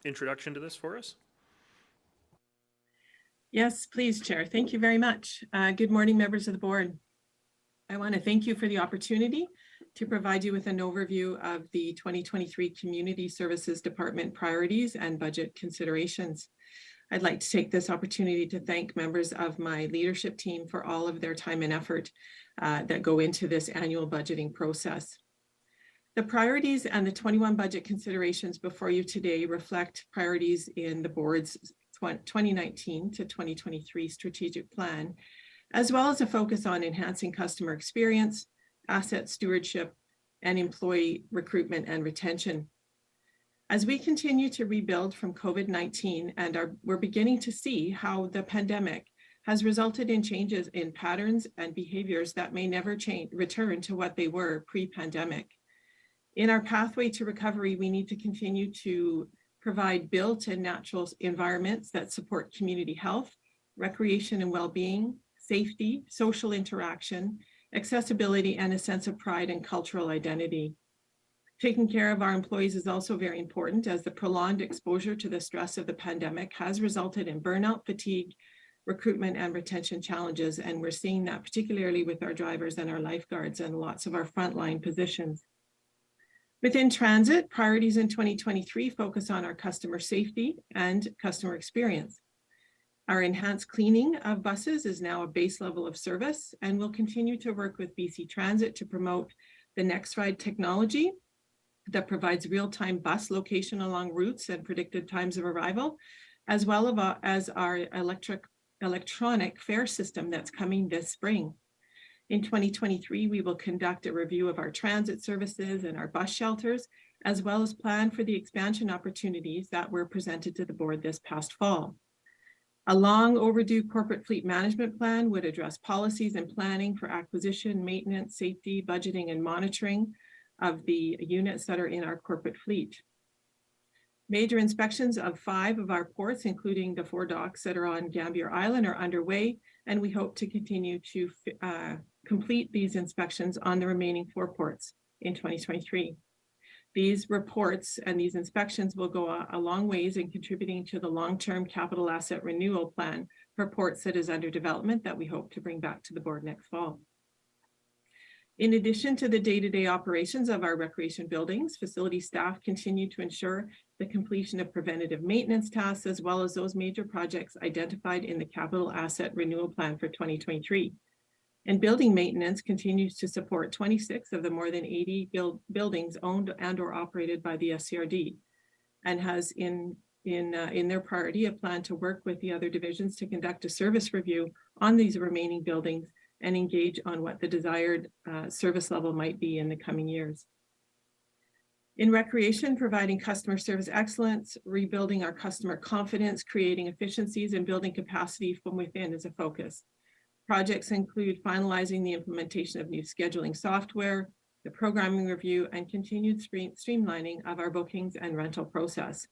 introduction to this for us? Yes, please, Chair. Thank you very much. Good morning, members of the board. I want to thank you for the opportunity to provide you with an overview of the 2023 Community Services Department priorities and budget considerations. I'd like to take this opportunity to thank members of my leadership team for all of their time and effort that go into this annual budgeting process. The priorities and the 21 budget considerations before you today reflect priorities in the board's 2019 to 2023 strategic plan, as well as a focus on enhancing customer experience, asset stewardship, and employee recruitment and retention. As we continue to rebuild from COVID-19 and we're beginning to see how the pandemic has resulted in changes in patterns and behaviors that may never return to what they were pre-pandemic. In our pathway to recovery, we need to continue to provide built and natural environments that support community health, recreation and well-being, safety, social interaction, accessibility, and a sense of pride and cultural identity. Taking care of our employees is also very important, as the prolonged exposure to the stress of the pandemic has resulted in burnout, fatigue, recruitment, and retention challenges. And we're seeing that particularly with our drivers and our lifeguards and lots of our frontline positions. Within transit, priorities in 2023 focus on our customer safety and customer experience. Our enhanced cleaning of buses is now a base level of service, and we'll continue to work with BC Transit to promote the Next Ride technology that provides real-time bus location along routes and predicted times of arrival, as well as our electronic fare system that's coming this spring. In 2023, we will conduct a review of our transit services and our bus shelters, as well as plan for the expansion opportunities that were presented to the board this past fall. A long overdue corporate fleet management plan would address policies and planning for acquisition, maintenance, safety, budgeting, and monitoring of the units that are in our corporate fleet. Major inspections of 5 of our ports, including the 4 docks that are on Gambier Island, are underway, and we hope to continue to complete these inspections on the remaining 4 ports in 2023. These reports and these inspections will go a long ways in contributing to the long-term capital asset renewal plan for ports that is under development that we hope to bring back to the board next fall. In addition to the day-to-day operations of our recreation buildings, facility staff continue to ensure the completion of preventative maintenance tasks, as well as those major projects identified in the capital asset renewal plan for 2023. And building maintenance continues to support 26 of the more than 80 buildings owned and or operated by the SCRD, and has in their priority a plan to work with the other divisions to conduct a service review on these remaining buildings and engage on what the desired service level might be in the coming years. In recreation, providing customer service excellence, rebuilding our customer confidence, creating efficiencies, and building capacity from within is a focus. Projects include finalizing the implementation of new scheduling software, the programming review, and continued streamlining of our bookings and rental process.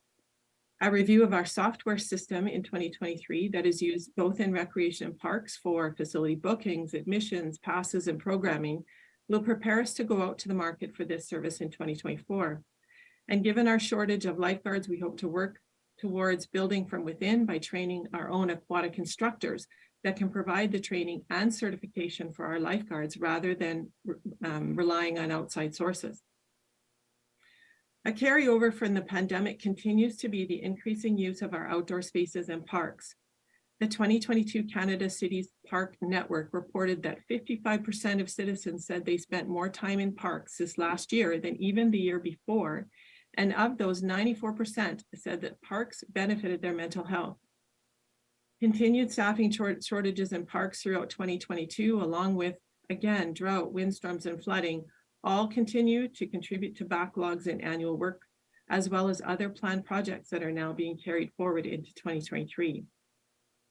A review of our software system in 2023 that is used both in recreation and parks for facility bookings, admissions, passes, and programming will prepare us to go out to the market for this service in 2024. And given our shortage of lifeguards, we hope to work towards building from within by training our own aquatic instructors that can provide the training and certification for our lifeguards rather than relying on outside sources. A carryover from the pandemic continues to be the increasing use of our outdoor spaces and parks. The 2022 Canada Cities Park Network reported that 55% of citizens said they spent more time in parks this last year than even the year before. And of those, 94% said that parks benefited their mental health. Continued staffing shortages in parks throughout 2022, along with, again, drought, windstorms, and flooding, all continue to contribute to backlogs in annual work, as well as other planned projects that are now being carried forward into 2023.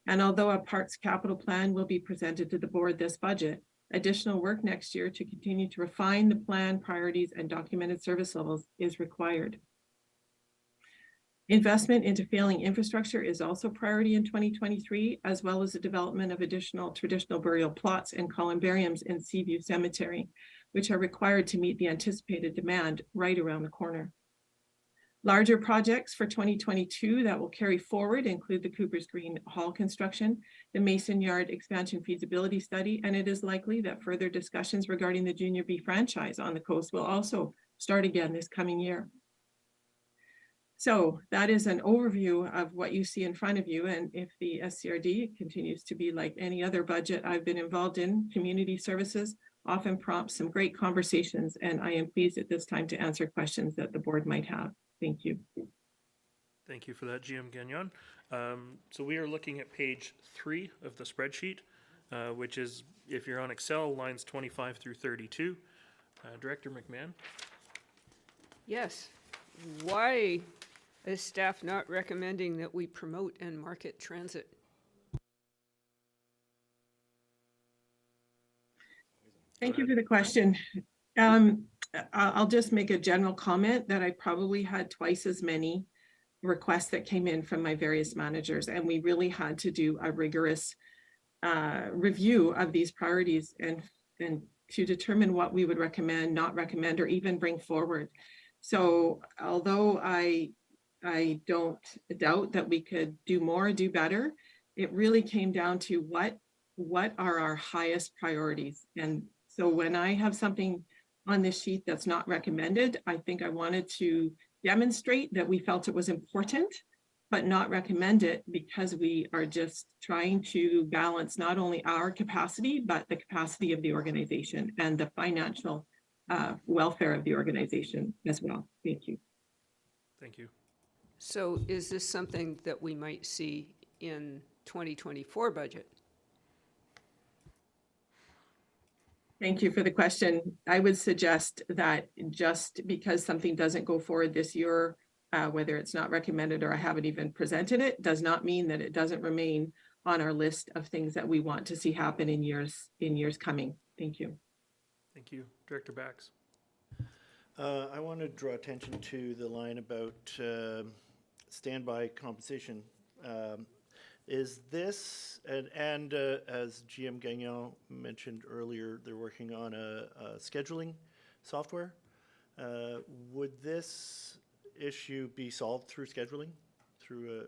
And although a parks capital plan will be presented to the board this budget, additional work next year to continue to refine the plan, priorities, and documented service levels is required. Investment into failing infrastructure is also priority in 2023, as well as the development of additional traditional burial plots and columbariums in Seaview Cemetery, which are required to meet the anticipated demand right around the corner. Larger projects for 2022 that will carry forward include the Cooper's Green Hall construction, the Mason Yard expansion feasibility study, and it is likely that further discussions regarding the Junior B franchise on the coast will also start again this coming year. So that is an overview of what you see in front of you. And if the SCRD continues to be like any other budget I've been involved in, community services often prompts some great conversations, and I am pleased at this time to answer questions that the board might have. Thank you. Thank you for that, GM Gagnon. So we are looking at page 3 of the spreadsheet, which is, if you're on Excel, lines 25 through 32. Director McMahon? Yes. Why is staff not recommending that we promote and market transit? Thank you for the question. I'll just make a general comment that I probably had twice as many requests that came in from my various managers, and we really had to do a rigorous review of these priorities and to determine what we would recommend, not recommend, or even bring forward. So although I don't doubt that we could do more, do better, it really came down to what are our highest priorities. And so when I have something on this sheet that's not recommended, I think I wanted to demonstrate that we felt it was important, but not recommend it because we are just trying to balance not only our capacity, but the capacity of the organization and the financial welfare of the organization as well. Thank you. Thank you. So is this something that we might see in 2024 budget? Thank you for the question. I would suggest that just because something doesn't go forward this year whether it's not recommended or I haven't even presented it, does not mean that it doesn't remain on our list of things that we want to see happen in years coming. Thank you. Thank you. Director Bax. I want to draw attention to the line about standby compensation. Is this, and as GM Gagnon mentioned earlier, they're working on a scheduling software. Would this issue be solved through scheduling? Through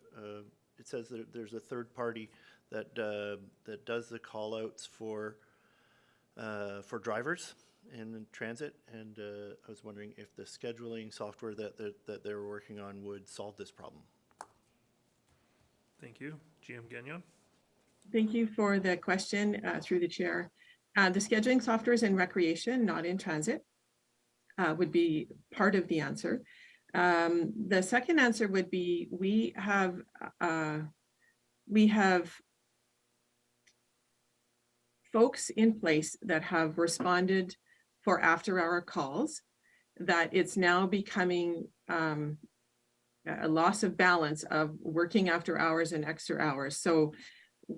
it says that there's a third party that that does the call outs for drivers in transit, and I was wondering if the scheduling software that they're working on would solve this problem. Thank you. GM Gagnon. Thank you for the question through the chair. The scheduling software is in recreation, not in transit, would be part of the answer. The second answer would be we have folks in place that have responded for after-hour calls, that it's now becoming a loss of balance of working after hours and extra hours. So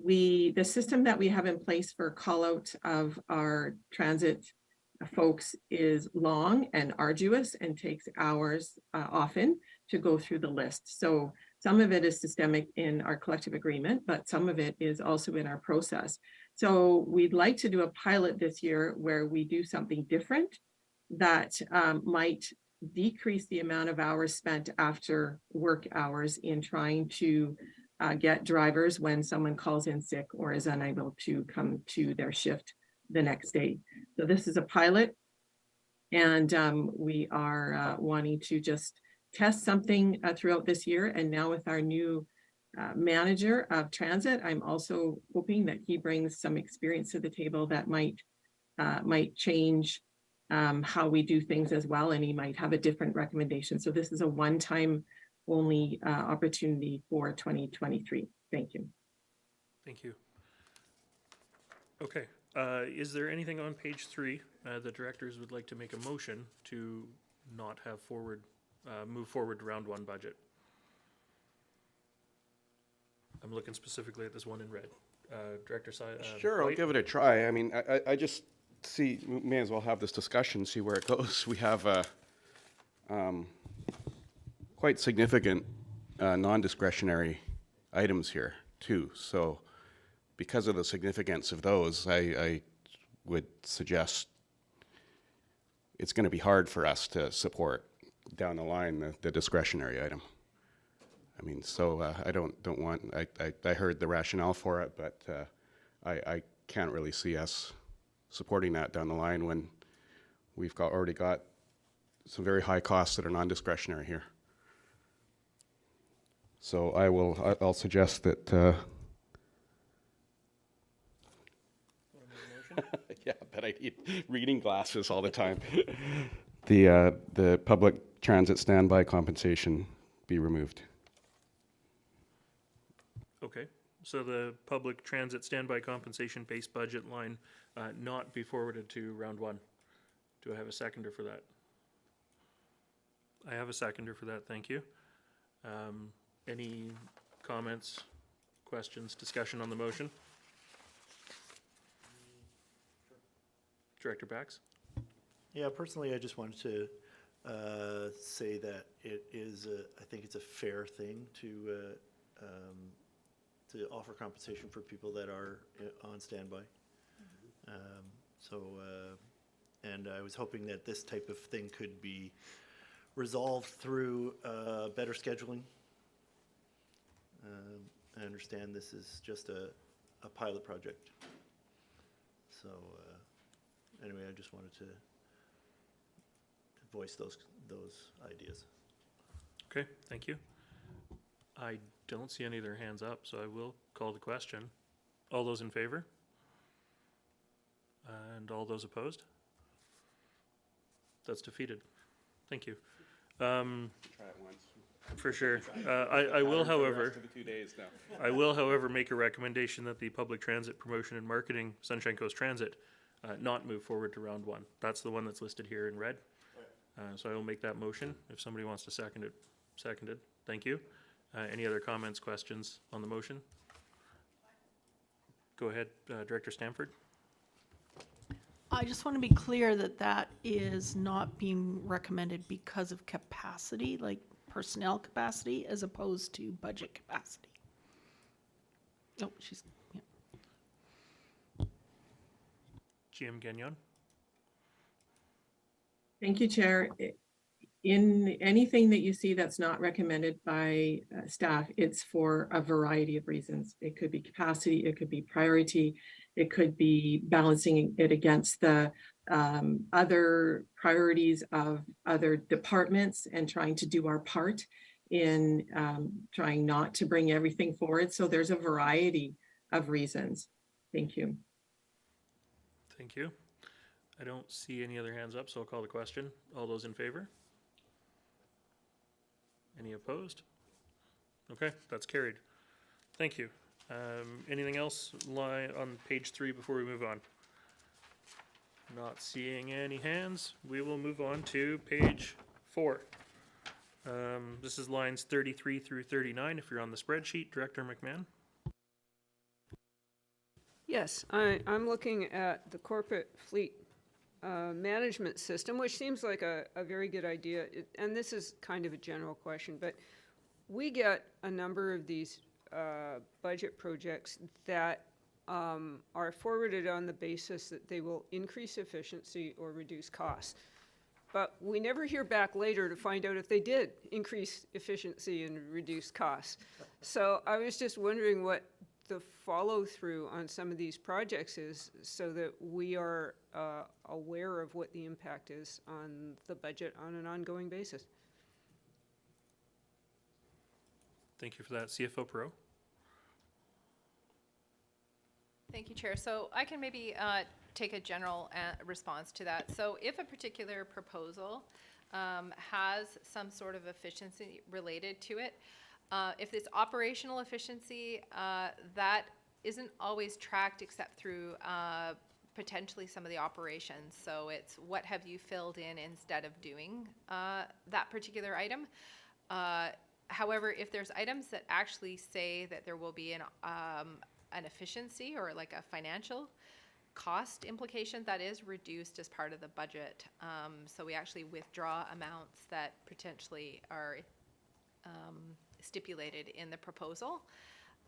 the system that we have in place for call out of our transit folks is long and arduous and takes hours often to go through the list. So some of it is systemic in our collective agreement, but some of it is also in our process. So we'd like to do a pilot this year where we do something different that might decrease the amount of hours spent after work hours in trying to get drivers when someone calls in sick or is unable to come to their shift the next day. So this is a pilot, and we are wanting to just test something throughout this year. And now with our new manager of transit, I'm also hoping that he brings some experience to the table that might change how we do things as well, and he might have a different recommendation. So this is a one-time only opportunity for 2023. Thank you. Thank you. Okay. Is there anything on page 3 the directors would like to make a motion to not have move forward to round 1 budget? I'm looking specifically at this one in red. Director Sure, I'll White? give it a try. I mean, I just may as well have this discussion, see where it goes. We have quite significant non-discretionary items here too. So because of the significance of those, I would suggest it's going to be hard for us to support down the line the discretionary item. I mean, so I don't want, I heard the rationale for it, but I can't really see us supporting that down the line when we've already got some very high costs that are non-discretionary here. So I'll suggest that. Yeah, but I need reading glasses all the time. The public transit standby compensation be removed. Okay. So the public transit standby compensation base budget line not be forwarded to round 1. Do I have a seconder for that? I have a seconder for that. Thank you. Any comments, questions, discussion on the motion? Director Bax? Yeah, personally, I just wanted to say that it is, I think it's a fair thing to offer compensation for people that are on standby. And I was hoping that this type of thing could be resolved through better scheduling. I understand this is just a pilot project. So anyway, I just wanted to voice those ideas. Okay, thank you. I don't see any of their hands up, so I will call the question. All those in favor? And all those opposed? That's defeated. Thank you. Try it once. For sure. I will, however, make a recommendation that the public transit promotion and marketing Sunshine Coast Transit not move forward to round 1. That's the one that's listed here in red. So I will make that motion if somebody wants to second it. Seconded. Thank you. Any other comments, questions on the motion? Go ahead, Director Stanford. I just want to be clear that that is not being recommended because of capacity, like personnel capacity, as opposed to budget capacity. Oh, she's, yeah. GM Gagnon. Thank you, Chair. In anything that you see that's not recommended by staff, it's for a variety of reasons. It could be capacity, it could be priority, it could be balancing it against the other priorities of other departments and trying to do our part in trying not to bring everything forward. So there's a variety of reasons. Thank you. Thank you. I don't see any other hands up, so I'll call the question. All those in favor? Any opposed? Okay, that's carried. Thank you. Anything else on page 3 before we move on? Not seeing any hands. We will move on to page 4. This is lines 33 through 39. If you're on the spreadsheet, Director McMahon. Yes, I'm looking at the corporate fleet management system, which seems like a very good idea. And this is kind of a general question, but we get a number of these budget projects that are forwarded on the basis that they will increase efficiency or reduce costs. But we never hear back later to find out if they did increase efficiency and reduce costs. So I was just wondering what the follow-through on some of these projects is, so that we are aware of what the impact is on the budget on an ongoing basis. Thank you for that. CFO Pro. Thank you, Chair. So I can maybe take a general response to that. So if a particular proposal has some sort of efficiency related to it, if it's operational efficiency, that isn't always tracked except through potentially some of the operations. So it's what have you filled in instead of doing that particular item. However, if there's items that actually say that there will be an efficiency or like a financial cost implication, that is reduced as part of the budget. So we actually withdraw amounts that potentially are stipulated in the proposal.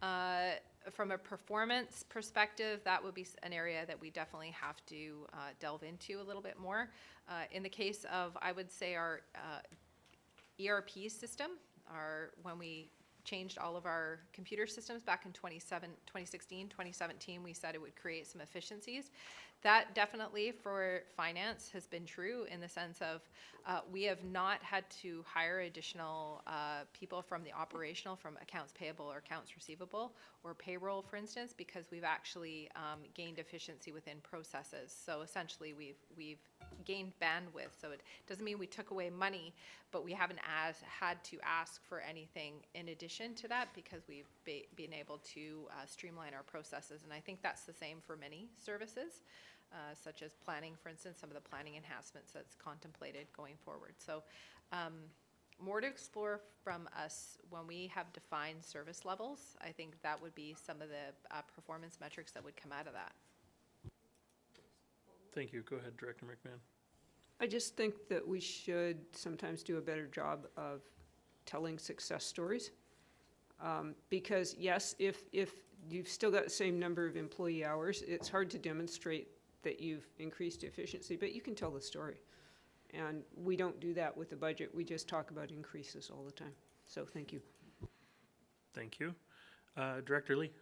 From a performance perspective, that would be an area that we definitely have to delve into a little bit more. In the case of, I would say, our ERP system, when we changed all of our computer systems back in 2016, 2017, we said it would create some efficiencies. That definitely for finance has been true in the sense of we have not had to hire additional people from the operational, from accounts payable or accounts receivable or payroll, for instance, because we've actually gained efficiency within processes. So essentially we've gained bandwidth. So it doesn't mean we took away money, but we haven't had to ask for anything in addition to that because we've been able to streamline our processes. And I think that's the same for many services. Such as planning, for instance, some of the planning enhancements that's contemplated going forward. So more to explore from us when we have defined service levels. I think that would be some of the performance metrics that would come out of that. Thank you. Go ahead, Director McMahon. I just think that we should sometimes do a better job of telling success stories. Because yes, if you've still got the same number of employee hours, it's hard to demonstrate that you've increased efficiency, but you can tell the story. And we don't do that with the budget. We just talk about increases all the time. So thank you. Thank you. Director Lee.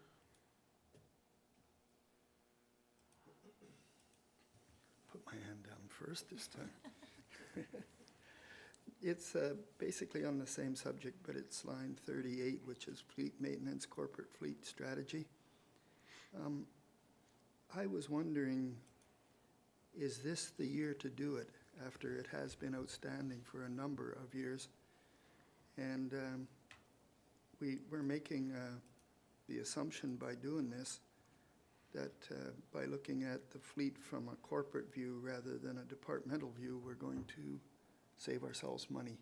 Put my hand down first this time. It's basically on the same subject, but it's line 38, which is fleet maintenance, corporate fleet strategy. I was wondering, is this the year to do it after it has been outstanding for a number of years? And we're making the assumption by doing this that by looking at the fleet from a corporate view rather than a departmental view, we're going to save ourselves money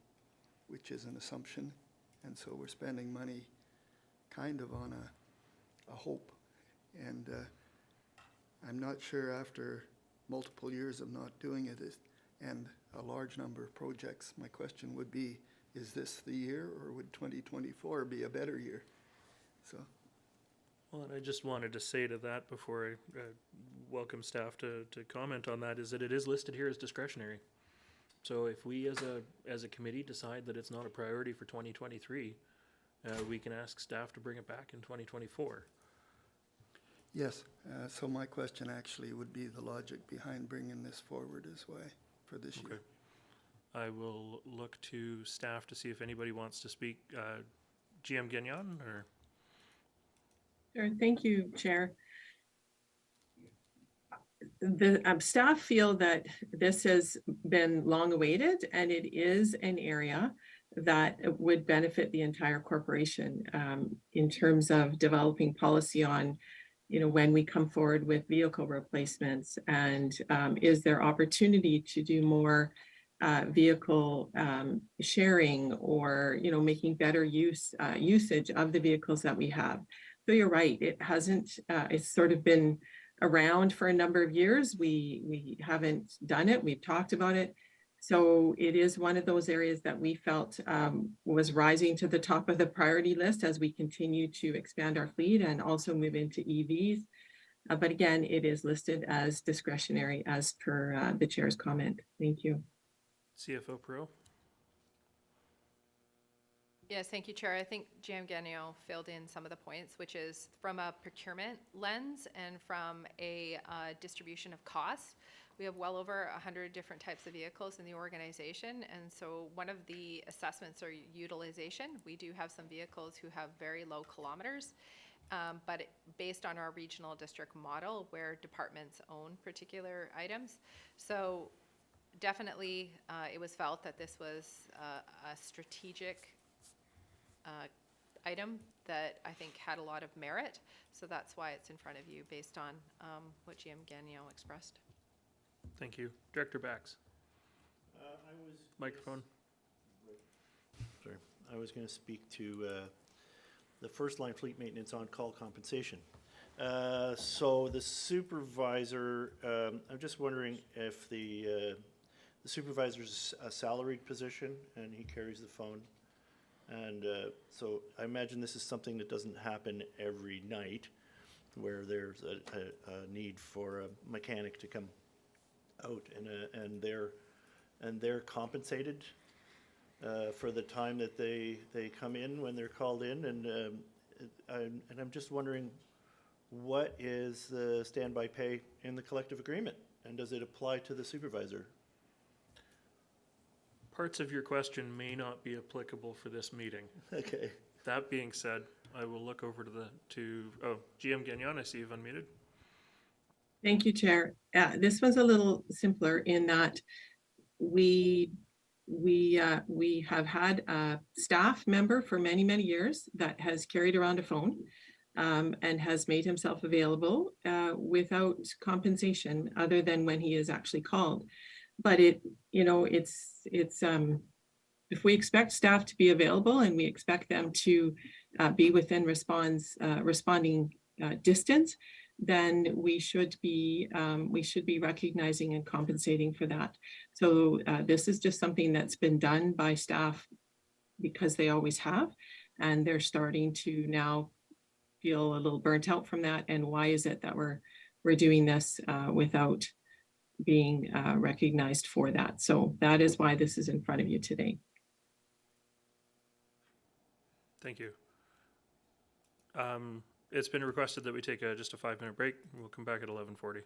which is an assumption. And so we're spending money kind of on a hope. And I'm not sure after multiple years of not doing it and a large number of projects, my question would be, is this the year or would 2024 be a better year? So, Well, and I just wanted to say to that before I welcome staff to comment on that, is that it is listed here as discretionary. So if we as a committee decide that it's not a priority for 2023, we can ask staff to bring it back in 2024. yes, so my question actually would be the logic behind bringing this forward as well for this year. Okay. I will look to staff to see if anybody wants to speak. GM Gagnon, or? Sure, thank you, Chair. The staff feel that this has been long awaited and it is an area that would benefit the entire corporation in terms of developing policy on, when we come forward with vehicle replacements, and is there opportunity to do more vehicle sharing, or making better usage of the vehicles that we have. So you're right, it hasn't, it's sort of been around for a number of years. We haven't done it, we've talked about it. So it is one of those areas that we felt was rising to the top of the priority list as we continue to expand our fleet and also move into EVs. But again, it is listed as discretionary as per the chair's comment. Thank you. CFO Pro? Yes, thank you, Chair. I think GM Gagnon filled in some of the points, which is from a procurement lens and from a distribution of costs. We have well over 100 different types of vehicles in the organization, and so one of the assessments are utilization. We do have some vehicles who have very low kilometers, but based on our regional district model where departments own particular items. So definitely it was felt that this was a strategic item that I think had a lot of merit. So that's why it's in front of you based on what GM Gagnon expressed. Thank you. Director Bax. Microphone. Sorry, I was going to speak to the first line fleet maintenance on-call compensation. So the supervisor, I'm just wondering if the supervisor's a salaried position and he carries the phone. And so I imagine this is something that doesn't happen every night, where there's a need for a mechanic to come out, and they're compensated for the time that they come in when they're called in. And I'm just wondering, what is the standby pay in the collective agreement, and does it apply to the supervisor? Parts of your question may not be applicable for this meeting. Okay. That being said, I will look over to GM Gagnon, I see you've unmuted. Thank you, Chair. This one's a little simpler in that we have had a staff member for many, many years that has carried around a phone and has made himself available without compensation other than when he is actually called. But it's if we expect staff to be available and we expect them to be within responding distance, then we should be recognizing and compensating for that. So this is just something that's been done by staff because they always have, and they're starting to now feel a little burnt out from that. And why is it that we're doing this without being recognized for that? So that is why this is in front of you today. Thank you. It's been requested that we take just a 5-minute break. We'll come back at 11:40.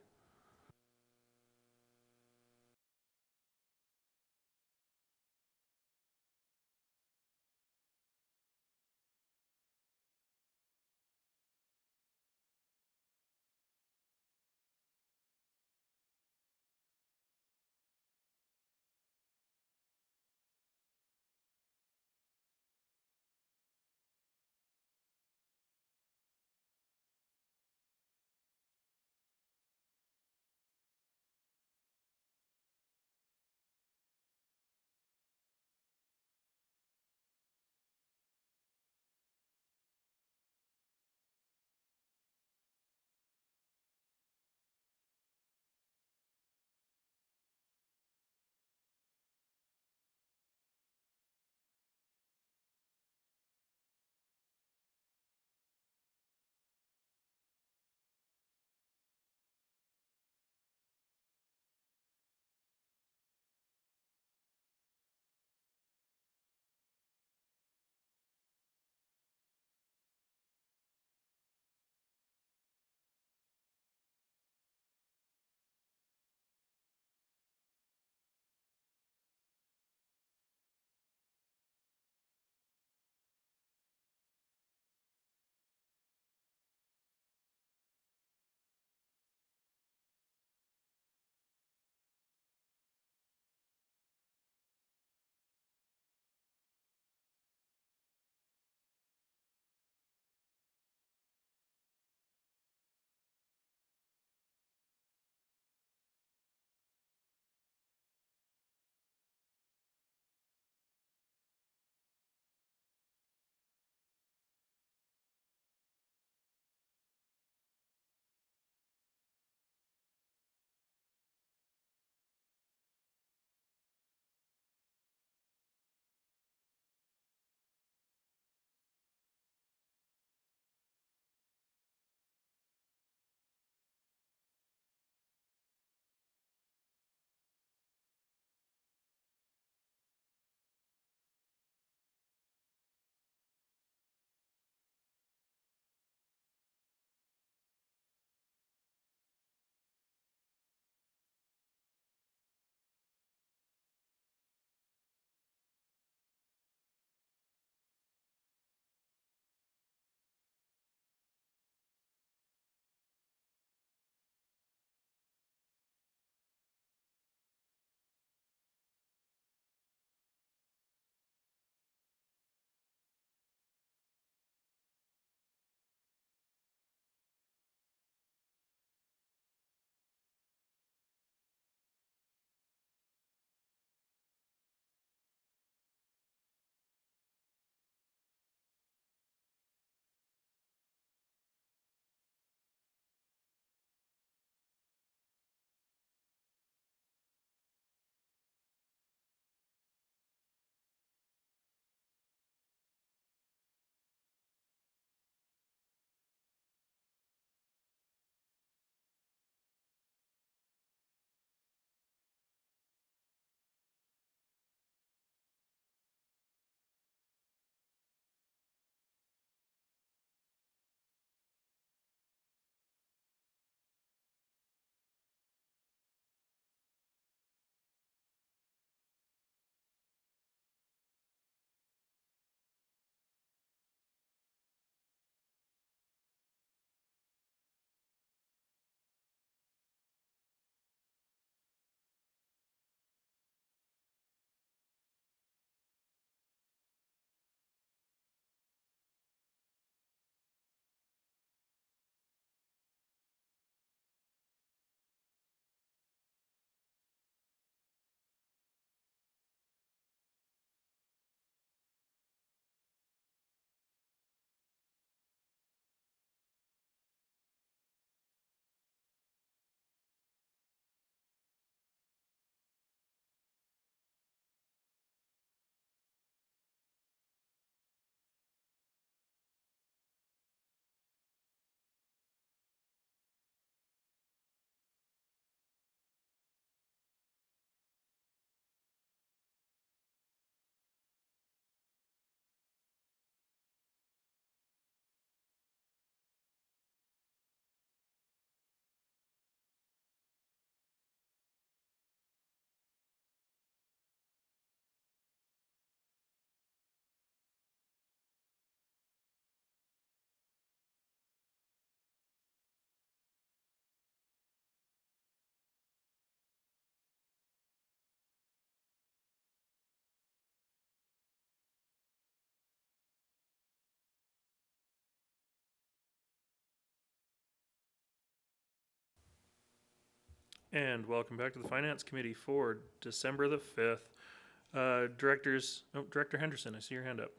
And welcome back to the Finance Committee for December the 5th. Director Henderson, I see your hand up.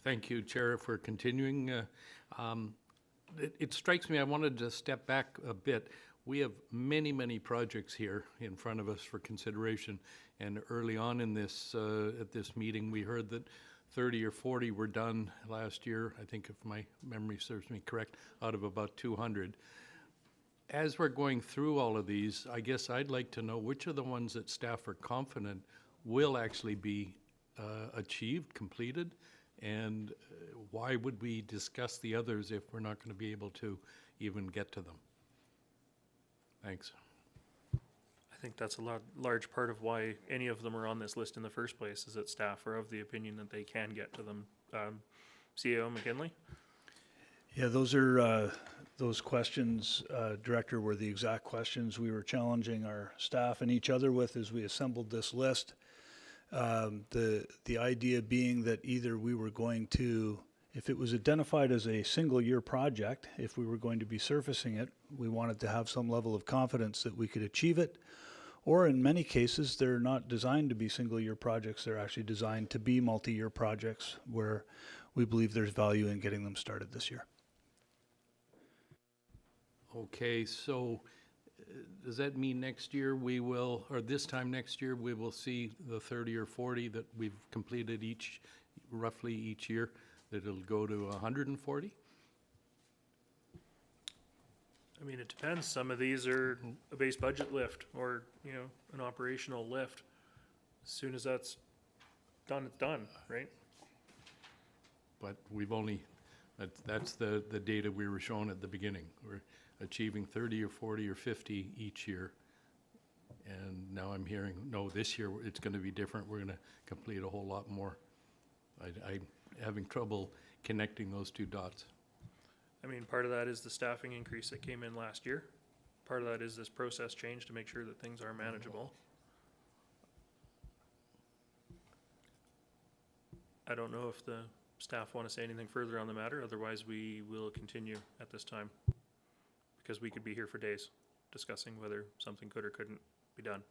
Thank you, Chair, for continuing. It strikes me, I wanted to step back a bit. We have many, many projects here in front of us for consideration. And early on in this, at this meeting, we heard that 30 or 40 were done last year, I think if my memory serves me correct, out of about 200. As we're going through all of these, I guess I'd like to know which of the ones that staff are confident will actually be achieved, completed, and why would we discuss the others if we're not going to be able to even get to them? Thanks. I think that's a large part of why any of them are on this list in the first place, is that staff are of the opinion that they can get to them. CEO McKinley? Yeah, those are, those questions, Director, were the exact questions we were challenging our staff and each other with as we assembled this list. The idea being that either we were going to, if it was identified as a single year project, if we were going to be surfacing it, we wanted to have some level of confidence that we could achieve it. Or in many cases, they're not designed to be single year projects. They're actually designed to be multi-year projects where we believe there's value in getting them started this year. Okay, so does that mean next year we will, or this time next year, we will see the 30 or 40 that we've completed roughly each year, that it'll go to 140? I mean, it depends. Some of these are a base budget lift or, an operational lift. As soon as that's done, it's done, right? But we've only, that's the data we were shown at the beginning. We're achieving 30 or 40 or 50 each year. And now I'm hearing, no, this year it's going to be different. We're going to complete a whole lot more. I'm having trouble connecting those two dots. I mean, part of that is the staffing increase that came in last year. Part of that is this process change to make sure that things are manageable. I don't know if the staff want to say anything further on the matter. Otherwise, we will continue at this time, because we could be here for days discussing whether something could or couldn't be done.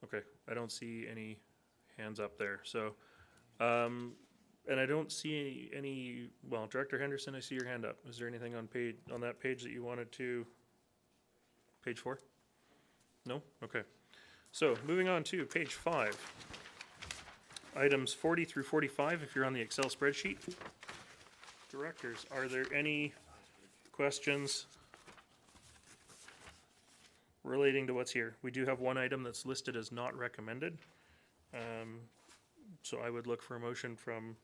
Okay, I don't see any hands up there. So, and I don't see any, well, Director Henderson, I see your hand up. Is there anything on that page that you wanted to, page 4? No? Okay. So, moving on to page 5. Items 40 through 45, if you're on the Excel spreadsheet. Directors, are there any questions relating to what's here? We do have one item that's listed as not recommended. So I would look for a motion from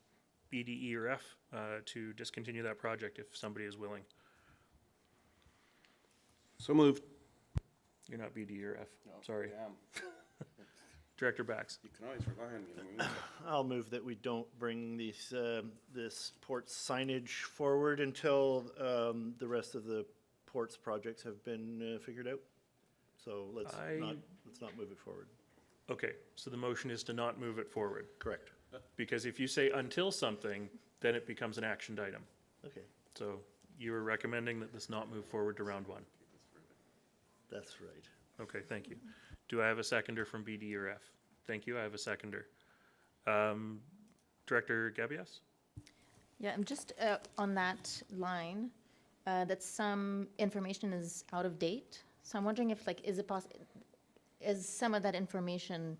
B, D, E, or F to discontinue that project if somebody is willing. So moved. You're not B, D, or F. No, sorry. Director Bax. You can always rely on me to move. I'll move that we don't bring these, this ports signage forward until the rest of the ports projects have been figured out. So let's not move it forward. Okay, so the motion is to not move it forward. Correct. Because if you say until something, then it becomes an actioned item. Okay, So you were recommending that this not move forward to round 1. that's right. Okay, thank you. Do I have a seconder from BD or F? Thank you, I have a seconder. Director Gabias? Yeah, I'm just on that line, that some information is out of date. So I'm wondering if, like, is some of that information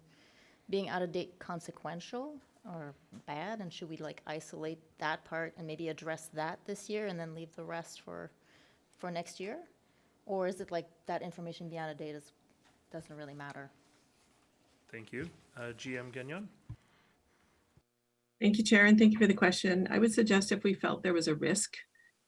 being out of date consequential or bad? And should we, like, isolate that part and maybe address that this year and then leave the rest for next year? Or is it like that information being out of date doesn't really matter? Thank you. GM Gagnon? Thank you, Chair, and thank you for the question. I would suggest if we felt there was a risk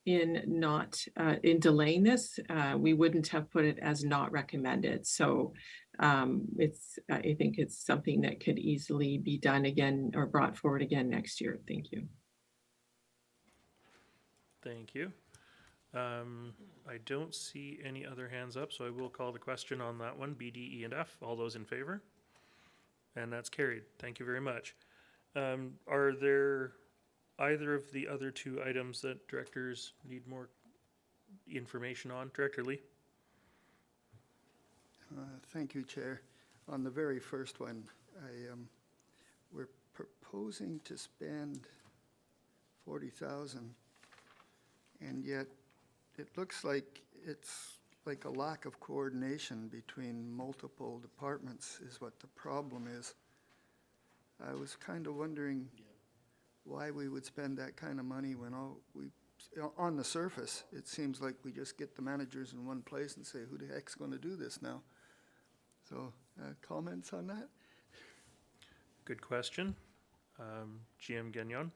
in not, in delaying this, we wouldn't have put it as not recommended. So I think it's something that could easily be done again or brought forward again next year. Thank you. Thank you. I don't see any other hands up, so I will call the question on that one. B, D, E, and F. All those in favor? And that's carried. Thank you very much. Are there either of the other two items that directors need more information on. Director Lee? Thank you, Chair. On the very first one, we're proposing to spend 40,000, and yet it looks like it's like a lack of coordination between multiple departments is what the problem is. I was kind of wondering why we would spend that kind of money when on the surface, it seems like we just get the managers in one place and say, who the heck's going to do this now? So, comments on that? Good question. GM Gagnon?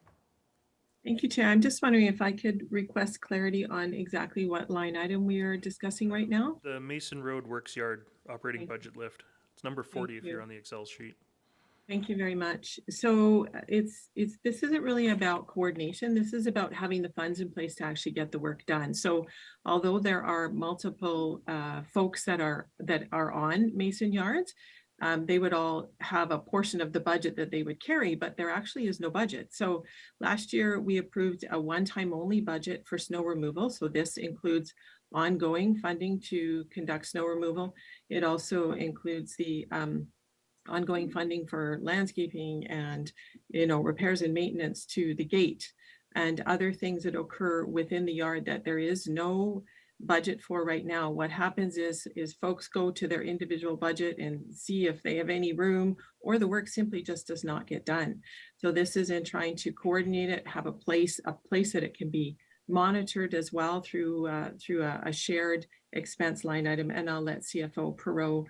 Thank you, Chair. I'm just wondering if I could request clarity on exactly what line item we are discussing right now. The Mason Road Works Yard operating Thank budget lift. It's number 40 if you. you're on the Excel sheet. Thank you very much. So this isn't really about coordination. This is about having the funds in place to actually get the work done. So although there are multiple folks that are on Mason Yards, they would all have a portion of the budget that they would carry, but there actually is no budget. So last year we approved a one-time only budget for snow removal. So this includes ongoing funding to conduct snow removal. It also includes the ongoing funding for landscaping and, repairs and maintenance to the gate and other things that occur within the yard that there is no budget for right now. What happens is folks go to their individual budget and see if they have any room, or the work simply just does not get done. So this is in trying to coordinate it, have a place that it can be monitored as well through a shared expense line item. And I'll let CFO Perot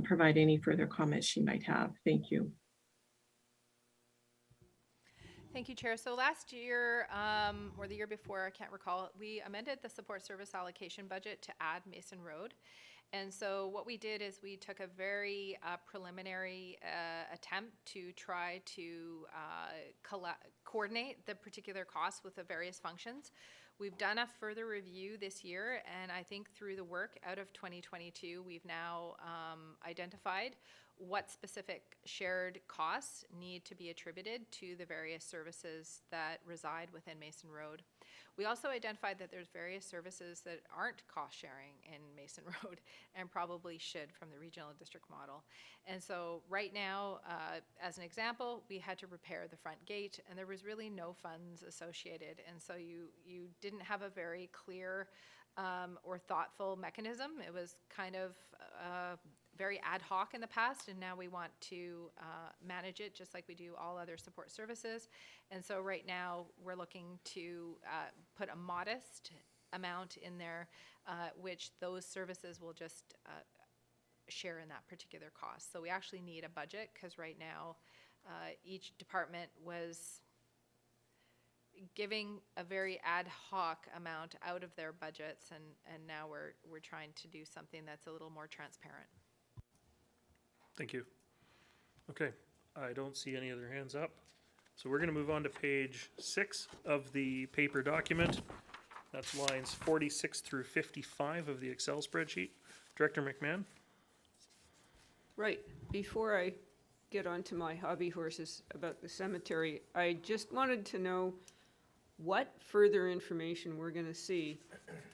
provide any further comments she might have. Thank you. Thank you, Chair. So last year, or the year before, I can't recall, we amended the support service allocation budget to add Mason Road. And so what we did is we took a very preliminary attempt to try to coordinate the particular costs with the various functions. We've done a further review this year, and I think through the work out of 2022, we've now identified what specific shared costs need to be attributed to the various services that reside within Mason Road. We also identified that there's various services that aren't cost sharing in Mason Road and probably should from the regional district model. And so right now, as an example, we had to repair the front gate and there was really no funds associated. And so you didn't have a very clear or thoughtful mechanism. It was kind of very ad hoc in the past, and now we want to manage it just like we do all other support services. And so right now we're looking to put a modest amount in there, which those services will just share in that particular cost. So we actually need a budget because right now each department was giving a very ad hoc amount out of their budgets, and now we're trying to do something that's a little more transparent. Thank you. Okay, I don't see any other hands up. So we're going to move on to page 6 of the paper document. That's lines 46 through 55 of the Excel spreadsheet. Director McMahon? Right. Before I get onto my hobby horses about the cemetery, I just wanted to know what further information we're going to see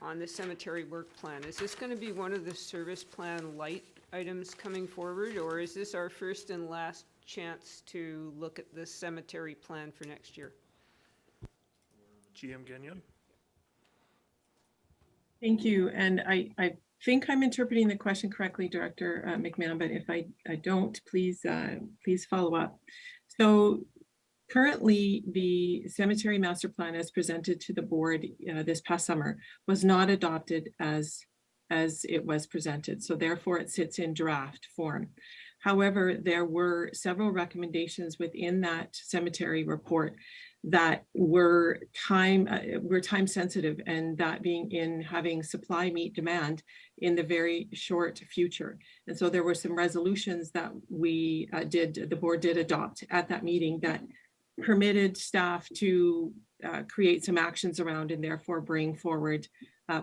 on the cemetery work plan. Is this going to be one of the service plan light items coming forward, or is this our first and last chance to look at the cemetery plan for next year? GM Gagnon? Thank you. And I think I'm interpreting the question correctly, Director McMahon, but if I don't, please follow up. So currently, the cemetery master plan as presented to the board this past summer was not adopted as it was presented. So therefore it sits in draft form. However, there were several recommendations within that cemetery report that were time sensitive, and that being in having supply meet demand in the very short future. And so there were some resolutions that the board did adopt at that meeting that permitted staff to create some actions around and therefore bring forward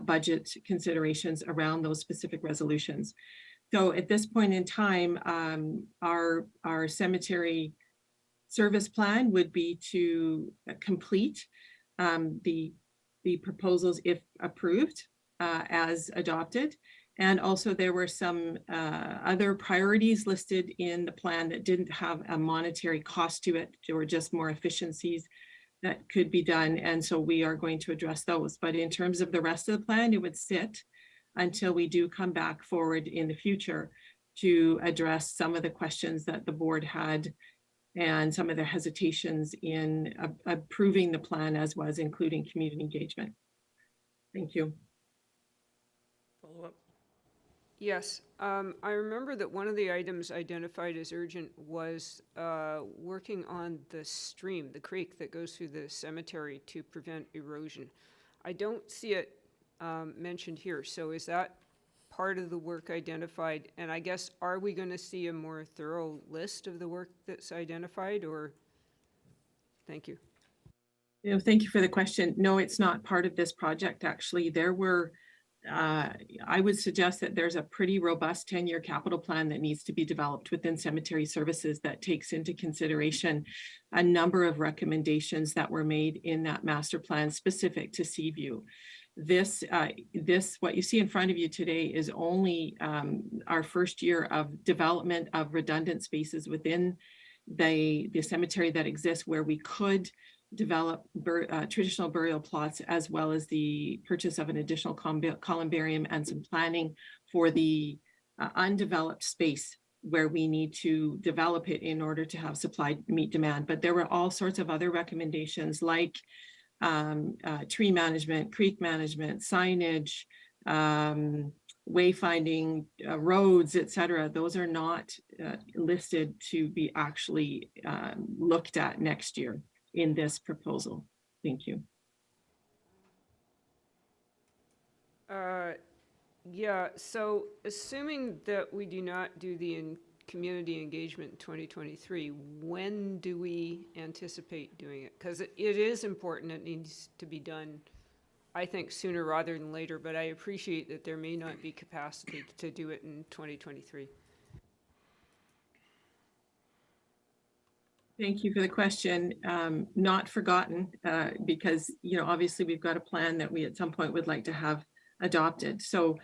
budget considerations around those specific resolutions. So at this point in time, our cemetery service plan would be to complete the proposals if approved as adopted. And also there were some other priorities listed in the plan that didn't have a monetary cost to it. There were just more efficiencies that could be done. And so we are going to address those. But in terms of the rest of the plan, it would sit until we do come back forward in the future to address some of the questions that the board had and some of the hesitations in approving the plan as was, including community engagement. Thank you. Follow up? Yes, I remember that one of the items identified as urgent was working on the stream, the creek that goes through the cemetery to prevent erosion. I don't see it mentioned here, so is that part of the work identified? And I guess, are we going to see a more thorough list of the work that's identified, or? Thank you. Thank you for the question. No, it's not part of this project, actually. There were I would suggest that there's a pretty robust 10-year capital plan that needs to be developed within cemetery services that takes into consideration a number of recommendations that were made in that master plan specific to Seaview. This, what you see in front of you today is only our first year of development of redundant spaces within the cemetery that exists, where we could develop traditional burial plots, as well as the purchase of an additional columbarium and some planning for the undeveloped space where we need to develop it in order to have supply meet demand. But there were all sorts of other recommendations like tree management, creek management, signage, wayfinding, roads, etc. Those are not listed to be actually looked at next year in this proposal. Thank you. Yeah, so assuming that we do not do the community engagement in 2023, when do we anticipate doing it? Because it is important, it needs to be done, I think, sooner rather than later, but I appreciate that there may not be capacity to do it in 2023. Thank you for the question. Not forgotten, because, obviously we've got a plan that we at some point would like to have adopted. So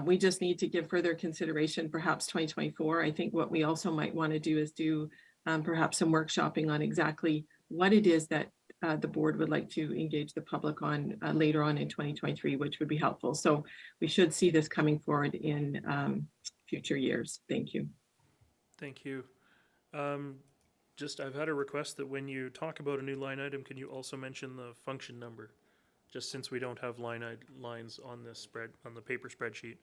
we just need to give further consideration, perhaps 2024. I think what we also might want to do is do perhaps some workshopping on exactly what it is that the board would like to engage the public on later on in 2023, which would be helpful. So we should see this coming forward in future years. Thank you. Thank you. I've had a request that when you talk about a new line item, can you also mention the function number? Just since we don't have lines on this on the paper spreadsheet.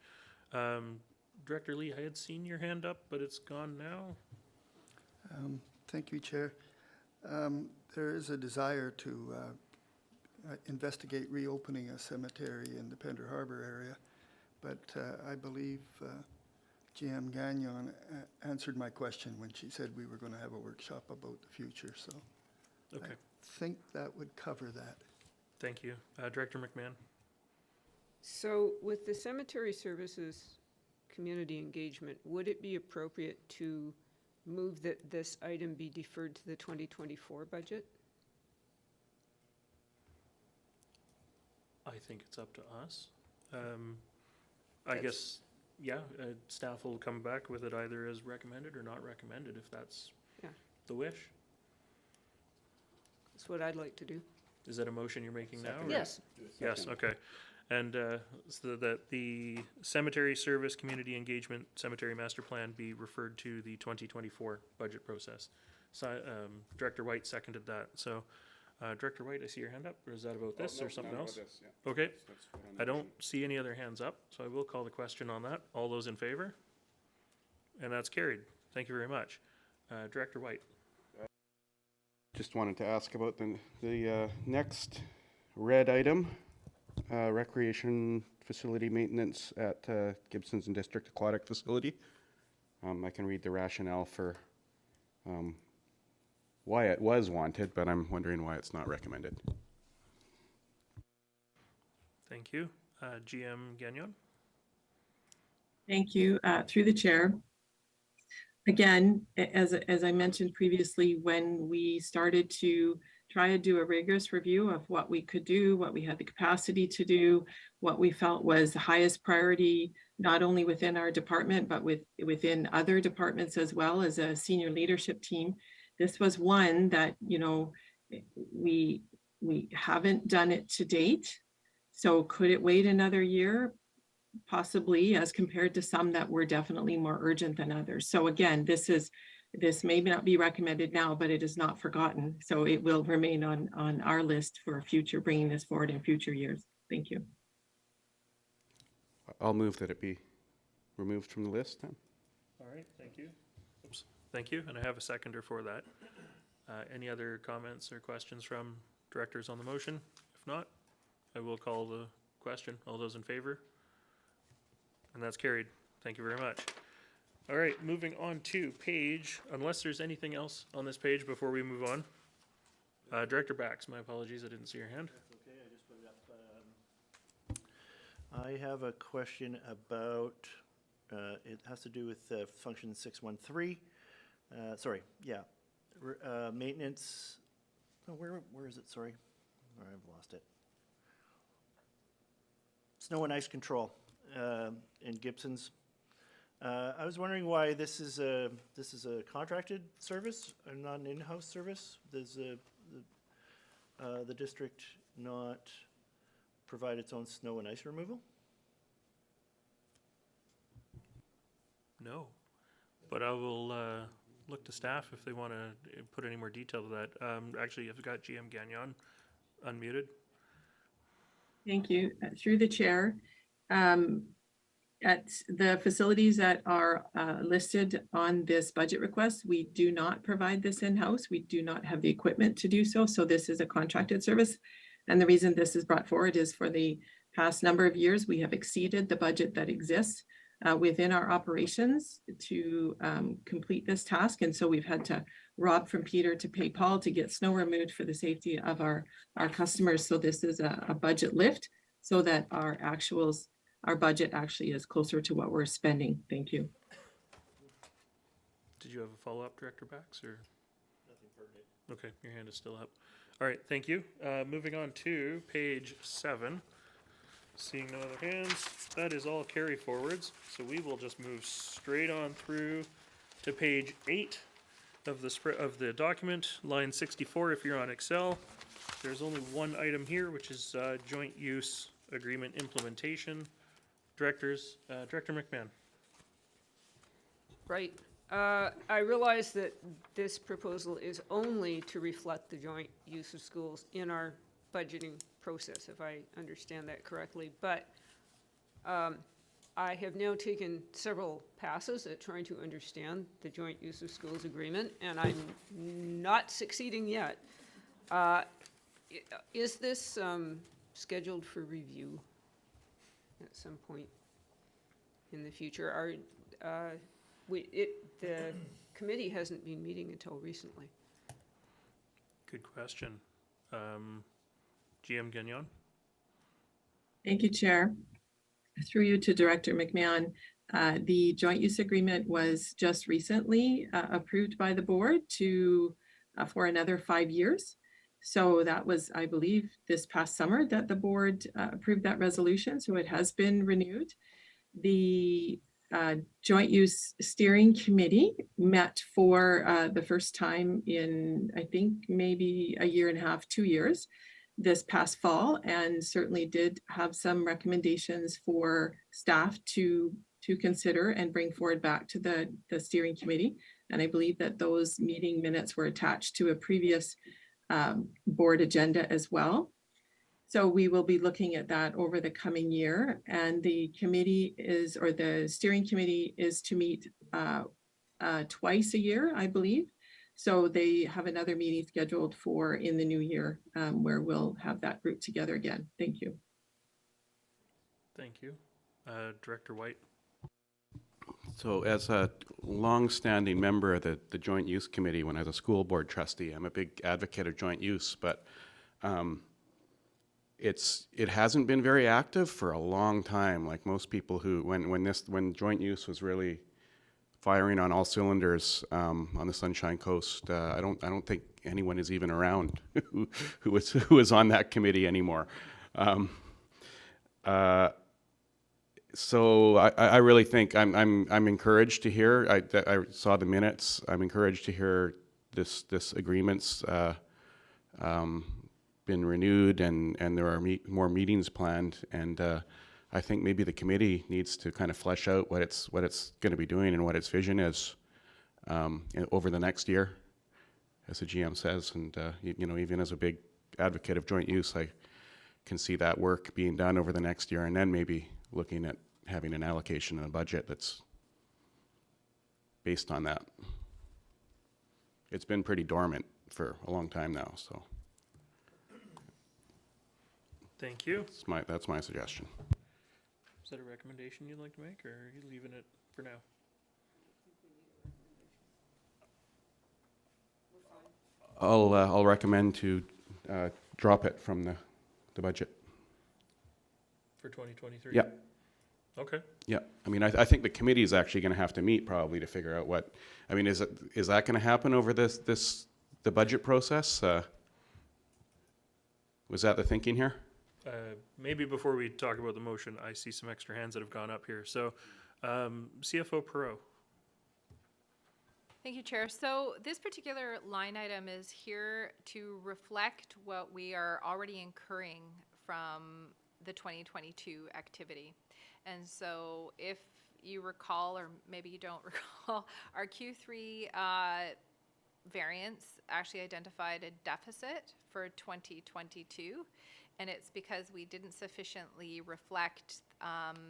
Director Lee, I had seen your hand up, but it's gone now. Thank you, Chair. There is a desire to investigate reopening a cemetery in the Pender Harbor area, but I believe GM Gagnon answered my question when she said we were going to have a workshop about the future, so okay. I think that would cover that. Thank you. Director McMahon. So with the cemetery services community engagement, would it be appropriate to move that this item be deferred to the 2024 budget? I think it's up to us. I guess, yeah, staff will come back with it either as recommended or not recommended, if that's the wish. That's what I'd like to do. Is that a motion you're making now? or- Yes. Yes, okay. And so that the cemetery service community engagement cemetery master plan be referred to the 2024 budget process. So Director White seconded that. So Director White, I see your hand up, or is that about this or something else? Okay. I don't see any other hands up, so I will call the question on that. All those in favor? And that's carried. Thank you very much. Director White. Just wanted to ask about the next red item, recreation facility maintenance at Gibson's and District Aquatic Facility. I can read the rationale for why it was wanted, but I'm wondering why it's not recommended. Thank you. GM Gagnon. Thank you. Through the chair. Again, as I mentioned previously, when we started to try to do a rigorous review of what we could do, what we had the capacity to do, what we felt was the highest priority, not only within our department, but within other departments as well as a senior leadership team. This was one that, you know, we haven't done it to date. So could it wait another year? Possibly, as compared to some that were definitely more urgent than others. So again, this may not be recommended now, but it is not forgotten. So it will remain on our list for future, bringing this forward in future years. Thank you. I'll move that it be removed from the list then. All right, thank you. Oops, thank you, and I have a seconder for that. Any other comments or questions from directors on the motion? If not, I will call the question. All those in favor? And that's carried. Thank you very much. All right, moving on to page, unless there's anything else on this page before we move on. Director Bax, my apologies, I didn't see your hand. That's okay, I just put it up. I have a question about, it has to do with function 613. Sorry, yeah. Maintenance, oh, where is it, sorry? I've lost it. Snow and ice control in Gibson's. I was wondering why this is a contracted service and not an in-house service. Does the district not provide its own snow and ice removal? No, but I will look to staff if they want to put any more detail to that. Actually, I've got GM Gagnon unmuted. Thank you. Through the chair, at the facilities that are listed on this budget request, we do not provide this in-house. We do not have the equipment to do so. So this is a contracted service. And the reason this is brought forward is for the past number of years, we have exceeded the budget that exists within our operations to complete this task. And so we've had to rob from Peter to pay Paul to get snow removed for the safety of our customers. So this is a budget lift so that our actuals, our budget actually is closer to what we're spending. Thank you. Did you have a follow-up, Director Bax, or? Nothing pertinent. Okay, your hand is still up. All right, thank you. Moving on to page 7. Seeing no other hands, that is all carry forwards. So we will just move straight on through to page 8 of the document, line 64 if you're on Excel. There's only one item here, which is joint use agreement implementation. Director McMahon. Right. I realize that this proposal is only to reflect the joint use of schools in our budgeting process, if I understand that correctly. But I have now taken several passes at trying to understand the joint use of schools agreement, and I'm not succeeding yet. Is this scheduled for review at some point in the future? The committee hasn't been meeting until recently. Good question. GM Gagnon. Thank you, Chair. Through you to Director McMahon. The joint use agreement was just recently approved by the board for another 5 years. So that was, I believe, this past summer that the board approved that resolution. So it has been renewed. The Joint Use Steering Committee met for the first time in, I think, maybe 1.5 years, 2 years this past fall, and certainly did have some recommendations for staff to consider and bring forward back to the steering committee. And I believe that those meeting minutes were attached to a previous board agenda as well. So we will be looking at that over the coming year. And the committee is, or the steering committee is to meet twice a year, I believe. So they have another meeting scheduled for in the new year where we'll have that group together again. Thank you. Thank you. Director White. So as a long-standing member of the Joint Use Committee, when I was a school board trustee, I'm a big advocate of joint use, but it hasn't been very active for a long time. Like most people who, when joint use was really firing on all cylinders on the Sunshine Coast. I don't think anyone is even around who was on that committee anymore. So I really think I'm encouraged to hear. I saw the minutes. I'm encouraged to hear this agreement's been renewed and there are more meetings planned, and I think maybe the committee needs to kind of flesh out what it's going to be doing and what its vision is over the next year, as the GM says. And you know, even as a big advocate of joint use, I can see that work being done over the next year, and then maybe looking at having an allocation and a budget that's based on that. It's been pretty dormant for a long time now, so Thank you. that's my suggestion. Is that a recommendation you'd like to make, or are you leaving it for now? I'll recommend to drop it from the budget. For 2023? Yeah. Okay. Yeah, I mean, I think the committee is actually going to have to meet probably to figure out what. I mean, is that going to happen over the budget process? Was that the thinking here? Maybe before we talk about the motion, I see some extra hands that have gone up here. So, CFO Perot. Thank you, Chair. So this particular line item is here to reflect what we are already incurring from the 2022 activity. And so if you recall, or maybe you don't recall, our Q3 variance actually identified a deficit for 2022. And it's because we didn't sufficiently reflect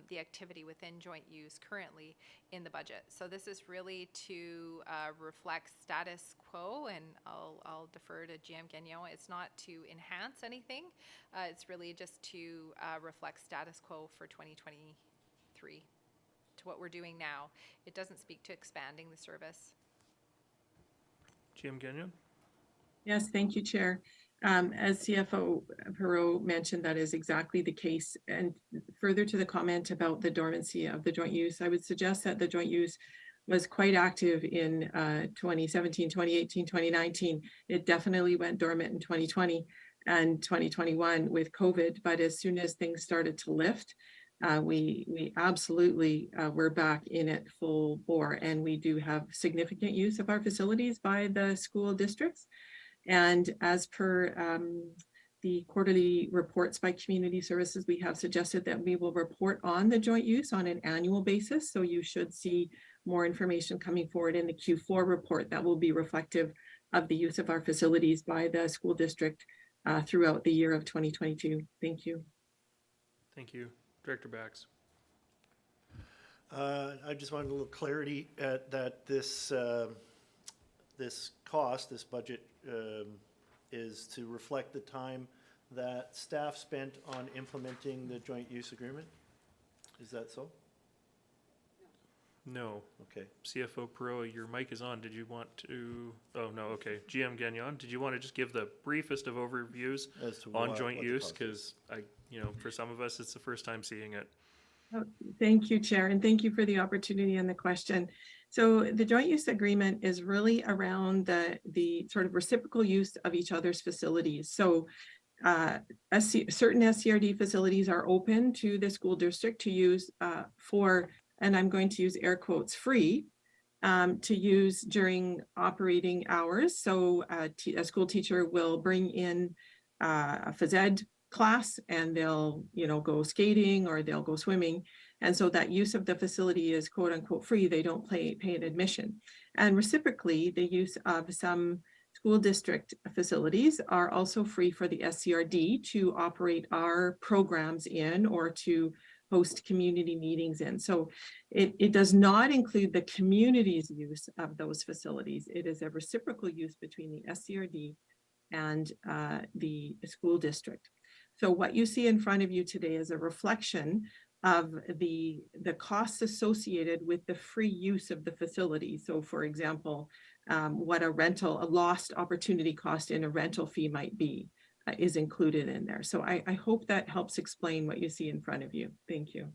the activity within joint use currently in the budget. So this is really to reflect status quo, and I'll defer to GM Gagnon. It's not to enhance anything. It's really just to reflect status quo for 2023 to what we're doing now. It doesn't speak to expanding the service. GM Gagnon? Yes, thank you, Chair. As CFO Perot mentioned, that is exactly the case. And further to the comment about the dormancy of the joint use, I would suggest that the joint use was quite active in 2017, 2018, 2019. It definitely went dormant in 2020 and 2021 with COVID. But as soon as things started to lift, we absolutely were back in it full bore. And we do have significant use of our facilities by the school districts. And as per the quarterly reports by community services, we have suggested that we will report on the joint use on an annual basis. So you should see more information coming forward in the Q4 report that will be reflective of the use of our facilities by the school district throughout the year of 2022. Thank you. Thank you. Director Bax. I just wanted a little clarity that this cost, this budget, is to reflect the time that staff spent on implementing the joint use agreement? Is that so? No. Okay. CFO Perot, your mic is on. Did you want to? Oh, no. Okay. GM Gagnon, did you want to just give the briefest of overviews As to on what joint the use? cost is. Because for some of us, it's the first time seeing it. Oh, thank you, Chair, and thank you for the opportunity and the question. So the joint use agreement is really around the sort of reciprocal use of each other's facilities. So certain SCRD facilities are open to the school district to use for, and I'm going to use air quotes, free, to use during operating hours. So a school teacher will bring in a phys ed class and they'll go skating or they'll go swimming, and so that use of the facility is quote unquote free. They don't pay an admission. And reciprocally, the use of some school district facilities are also free for the SCRD to operate our programs in or to host community meetings in. So it does not include the community's use of those facilities. It is a reciprocal use between the SCRD and the school district. So what you see in front of you today is a reflection of the costs associated with the free use of the facility. So for example, what a lost opportunity cost in a rental fee might be is included in there. So I hope that helps explain what you see in front of you. Thank you.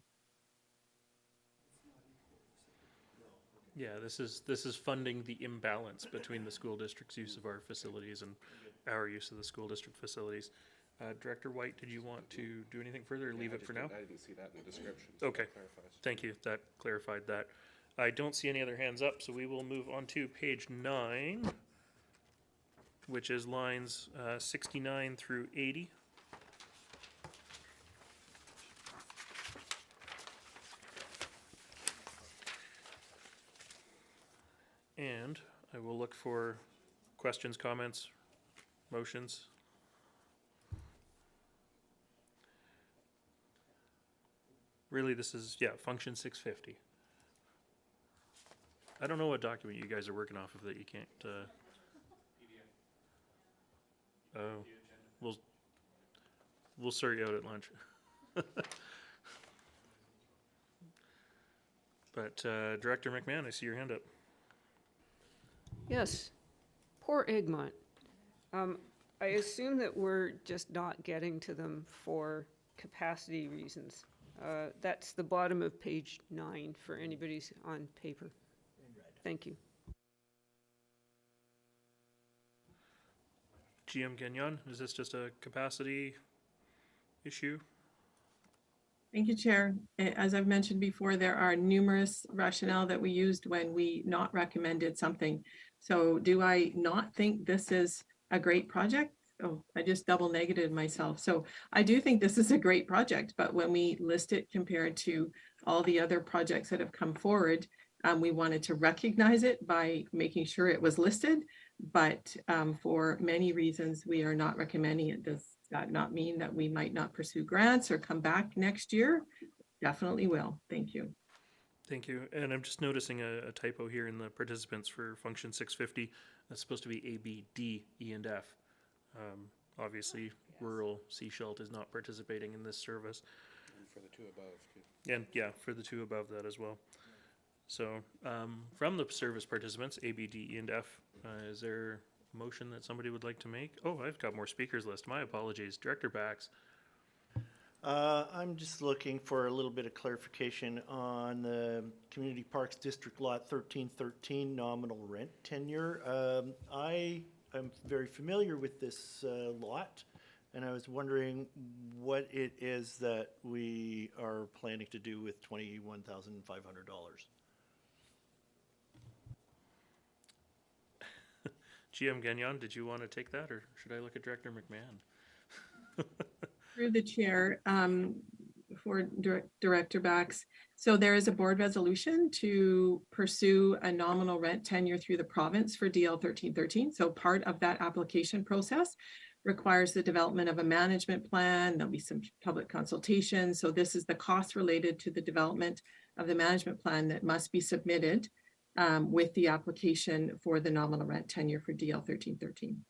Yeah, this is funding the imbalance between the school district's use of our facilities and our use of the school district facilities. Director White, did you want to do anything further or leave it for now? I didn't see that in the description. Okay, thank you, that clarified that. I don't see any other hands up, so we will move on to page 9, which is lines 69 through 80. And I will look for questions, comments, motions. Really, this is, yeah, function 650. I don't know what document you guys are working off of that you can't, oh, we'll sort you out at lunch. But, Director McMahon, I see your hand up. Yes, poor Egmont. I assume that we're just not getting to them for capacity reasons. That's the bottom of page 9 for anybody's on paper. Thank you. GM Gagnon, is this just a capacity issue? Thank you, Chair. As I've mentioned before, there are numerous rationale that we used when we not recommended something. So do I not think this is a great project? Oh, I just double negated myself. So I do think this is a great project, but when we list it compared to all the other projects that have come forward, we wanted to recognize it by making sure it was listed, but for many reasons, we are not recommending it. Does that not mean that we might not pursue grants or come back next year? Definitely will. Thank you. Thank you. And I'm just noticing a typo here in the participants for function 650. That's supposed to be A, B, D, E, and F. Obviously, rural Seashelt is not participating in this service. And for the two above, too. And yeah, for the two above that as well. So from the service participants, A, B, D, E, and F, is there a motion that somebody would like to make? Oh, I've got more speakers list. My apologies. Director Bax. I'm just looking for a little bit of clarification on the Community Parks District Lot 1313 nominal rent tenure. I am very familiar with this lot, and I was wondering what it is that we are planning to do with $21,500. GM Gagnon, did you want to take that, or should I look at Director McMahon? Through the chair, for Director Bax. So there is a board resolution to pursue a nominal rent tenure through the province for DL 1313. So part of that application process requires the development of a management plan. There'll be some public consultation. So this is the cost related to the development of the management plan that must be submitted with the application for the nominal rent tenure for DL 1313.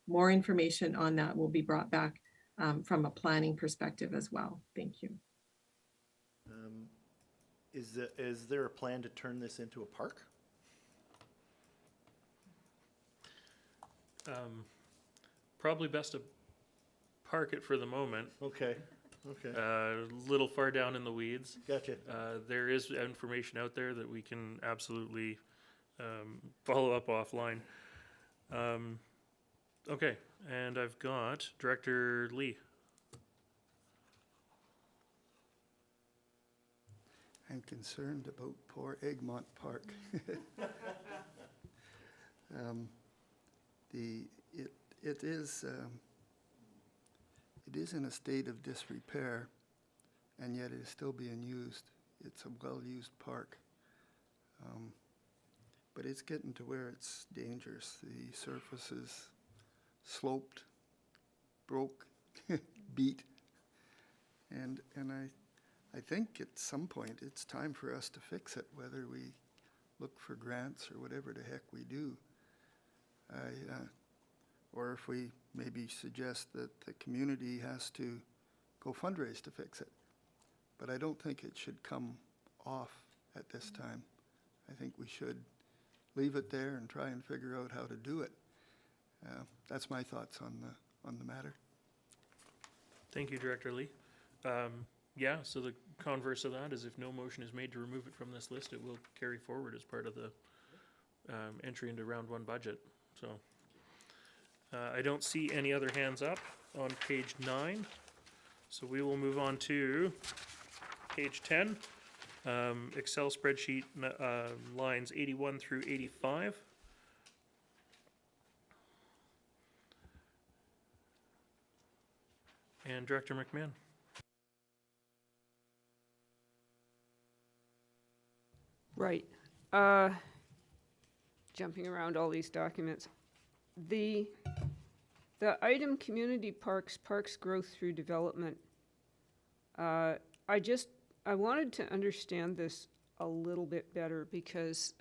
More information on that will be brought back from a planning perspective as well. Thank you. Is there a plan to turn this into a park? Probably best to park it for the moment. Okay, okay, A little far down in the weeds. gotcha. There is information out there that we can absolutely follow up offline. Okay, and I've got Director Lee. I'm concerned about poor Egmont Park. It is in a state of disrepair, and yet it is still being used. It's a well-used park. But it's getting to where it's dangerous. The surface is sloped, broke, beat. And I think at some point it's time for us to fix it, whether we look for grants or whatever the heck we do. Or if we maybe suggest that the community has to go fundraise to fix it. But I don't think it should come off at this time. I think we should leave it there and try and figure out how to do it. That's my thoughts on the matter. Thank you, Director Lee. Yeah, so the converse of that is if no motion is made to remove it from this list, it will carry forward as part of the entry into round one budget. So I don't see any other hands up on page 9. So we will move on to page 10, Excel spreadsheet lines 81 through 85. And Director McMahon. Right. Jumping around all these documents. The item community parks growth through development. I wanted to understand this a little bit better because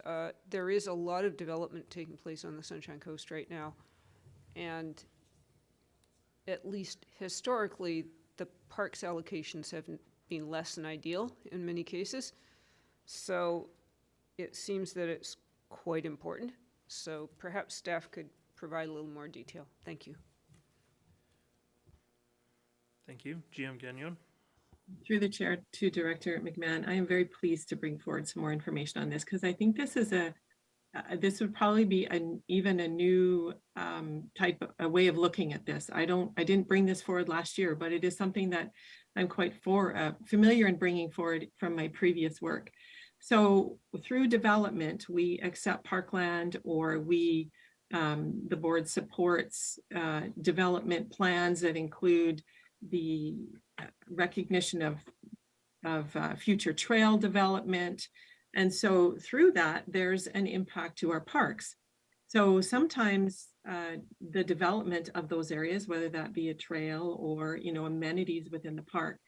there is a lot of development taking place on the Sunshine Coast right now. And at least historically, the parks allocations have been less than ideal in many cases. So it seems that it's quite important. So perhaps staff could provide a little more detail. Thank you. Thank you. GM Gagnon. Through the chair to Director McMahon, I am very pleased to bring forward some more information on this because I think this is this would probably be even a new a way of looking at this. I didn't bring this forward last year, but it is something that I'm quite familiar in bringing forward from my previous work. So through development, we accept parkland, or the board supports development plans that include the recognition of future trail development. And so through that, there's an impact to our parks. So sometimes the development of those areas, whether that be a trail or amenities within the park,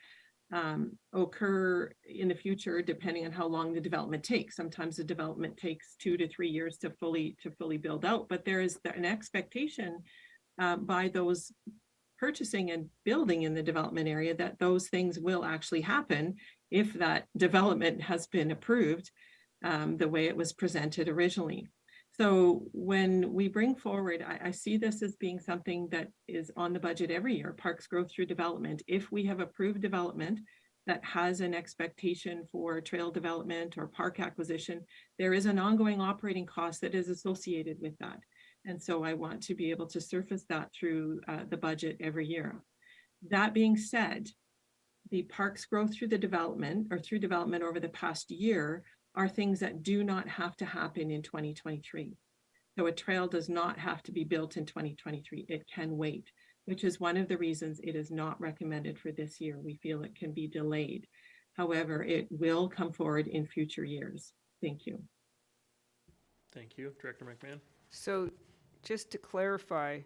occur in the future depending on how long the development takes. Sometimes the development takes 2 to 3 years to fully build out, but there is an expectation by those purchasing and building in the development area that those things will actually happen if that development has been approved the way it was presented originally. So when we bring forward, I see this as being something that is on the budget every year, parks growth through development. If we have approved development that has an expectation for trail development or park acquisition, there is an ongoing operating cost that is associated with that. And so I want to be able to surface that through the budget every year. That being said, the parks growth through the development or through development over the past year are things that do not have to happen in 2023. So a trail does not have to be built in 2023. It can wait, which is one of the reasons it is not recommended for this year. We feel it can be delayed. However, it will come forward in future years. Thank you. Thank you. Director McMahon. So just to clarify,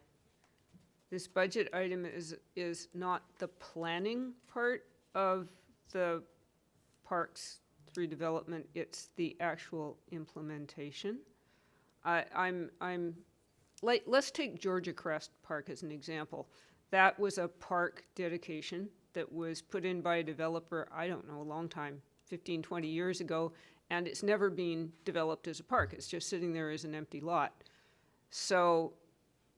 this budget item is not the planning part of the parks through development, it's the actual implementation. Let's take Georgia Crest Park as an example. That was a park dedication that was put in by a developer, I don't know, a long time, 15, 20 years ago, and it's never been developed as a park. It's just sitting there as an empty lot. So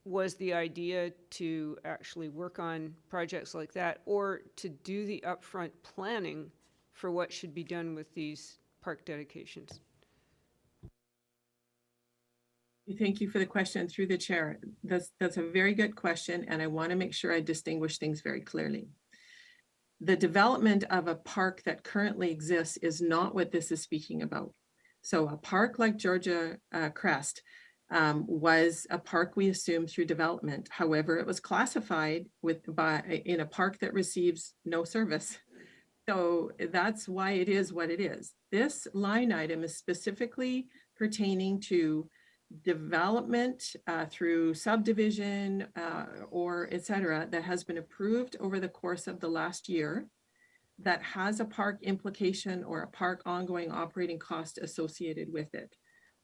was the idea to actually work on projects like that, or to do the upfront planning for what should be done with these park dedications? Thank you for the question through the chair. That's a very good question, and I want to make sure I distinguish things very clearly. The development of a park that currently exists is not what this is speaking about. So a park like Georgia Crest was a park we assumed through development. However, it was classified in a park that receives no service. So that's why it is what it is. This line item is specifically pertaining to development through subdivision or et cetera that has been approved over the course of the last year that has a park implication or a park ongoing operating cost associated with it,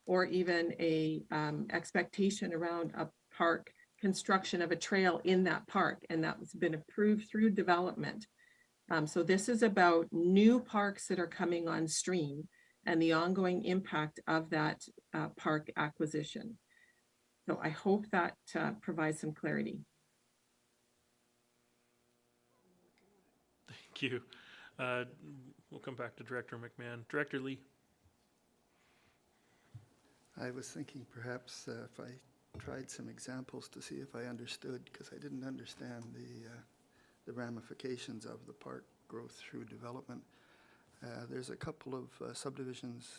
or even a expectation around a park construction of a trail in that park, and that's been approved through development. So this is about new parks that are coming on stream and the ongoing impact of that park acquisition. So I hope that provides some clarity. Thank you. We'll come back to Director McMahon. Director Lee? I was thinking perhaps if I tried some examples to see if I understood, because I didn't understand the ramifications of the park growth through development. There's a couple of subdivisions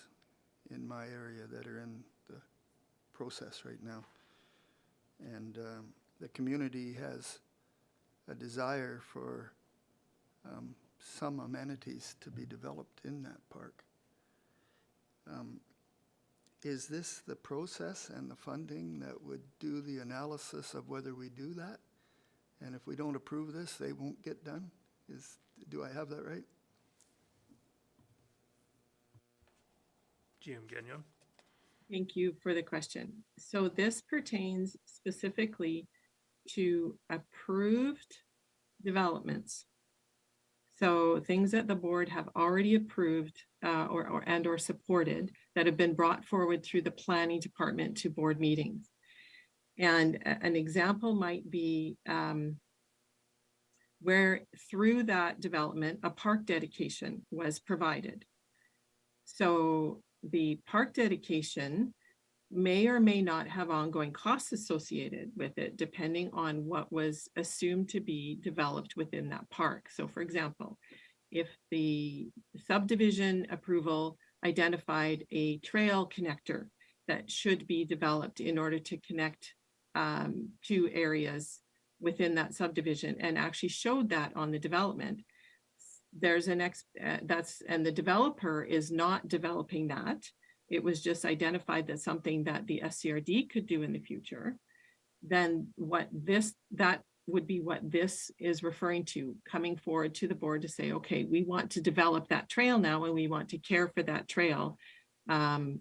in my area that are in the process right now. And the community has a desire for some amenities to be developed in that park. Is this the process and the funding that would do the analysis of whether we do that? And if we don't approve this, they won't get done? Do I have that right? GM Gagnon? Thank you for the question. So this pertains specifically to approved developments. So things that the board have already approved or supported that have been brought forward through the planning department to board meetings. And an example might be where through that development, a park dedication was provided. So the park dedication may or may not have ongoing costs associated with it, depending on what was assumed to be developed within that park. So for example, if the subdivision approval identified a trail connector that should be developed in order to connect two areas within that subdivision and actually showed that on the development, there's and the developer is not developing that. It was just identified that something that the SCRD could do in the future. Then that would be what this is referring to, coming forward to the board to say, okay, we want to develop that trail now and we want to care for that trail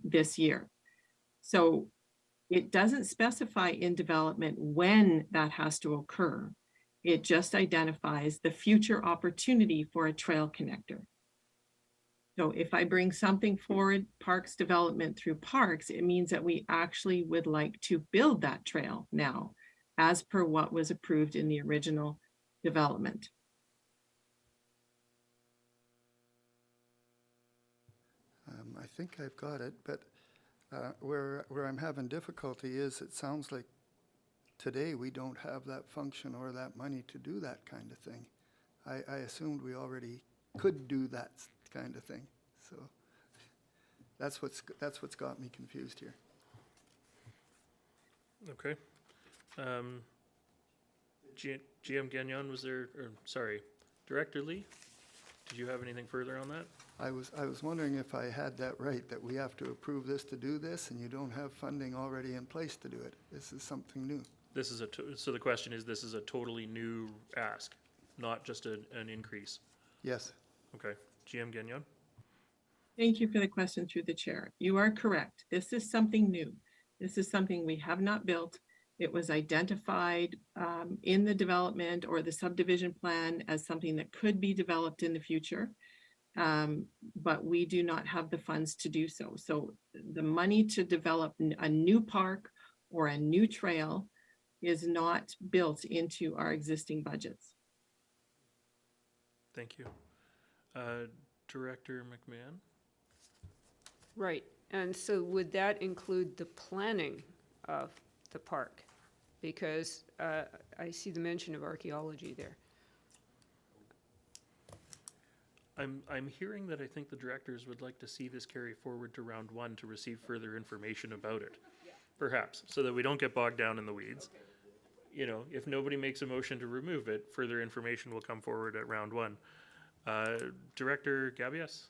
this year. So it doesn't specify in development when that has to occur. It just identifies the future opportunity for a trail connector. So if I bring something forward, parks development through parks, it means that we actually would like to build that trail now, as per what was approved in the original development. I think I've got it, but where I'm having difficulty is it sounds like today we don't have that function or that money to do that kind of thing. I assumed we already could do that kind of thing. So that's what's got me confused here. Okay. GM Gagnon, Director Lee, did you have anything further on that? I was wondering if I had that right, that we have to approve this to do this, and you don't have funding already in place to do it. This is something new. This is so the question is, this is a totally new ask, not just an increase? Yes. Okay. GM Gagnon? Thank you for the question through the chair. You are correct. This is something new. This is something we have not built. It was identified in the development or the subdivision plan as something that could be developed in the future, but we do not have the funds to do so. So the money to develop a new park or a new trail is not built into our existing budgets. Thank you. Director McMahon? Right, and so would that include the planning of the park? Because I see the mention of archaeology there. I'm hearing that I think the directors would like to see this carry forward to round one to receive further information about it. Perhaps, so that we don't get bogged down in the weeds. You know, if nobody makes a motion to remove it, further information will come forward at round one. Director Gabias?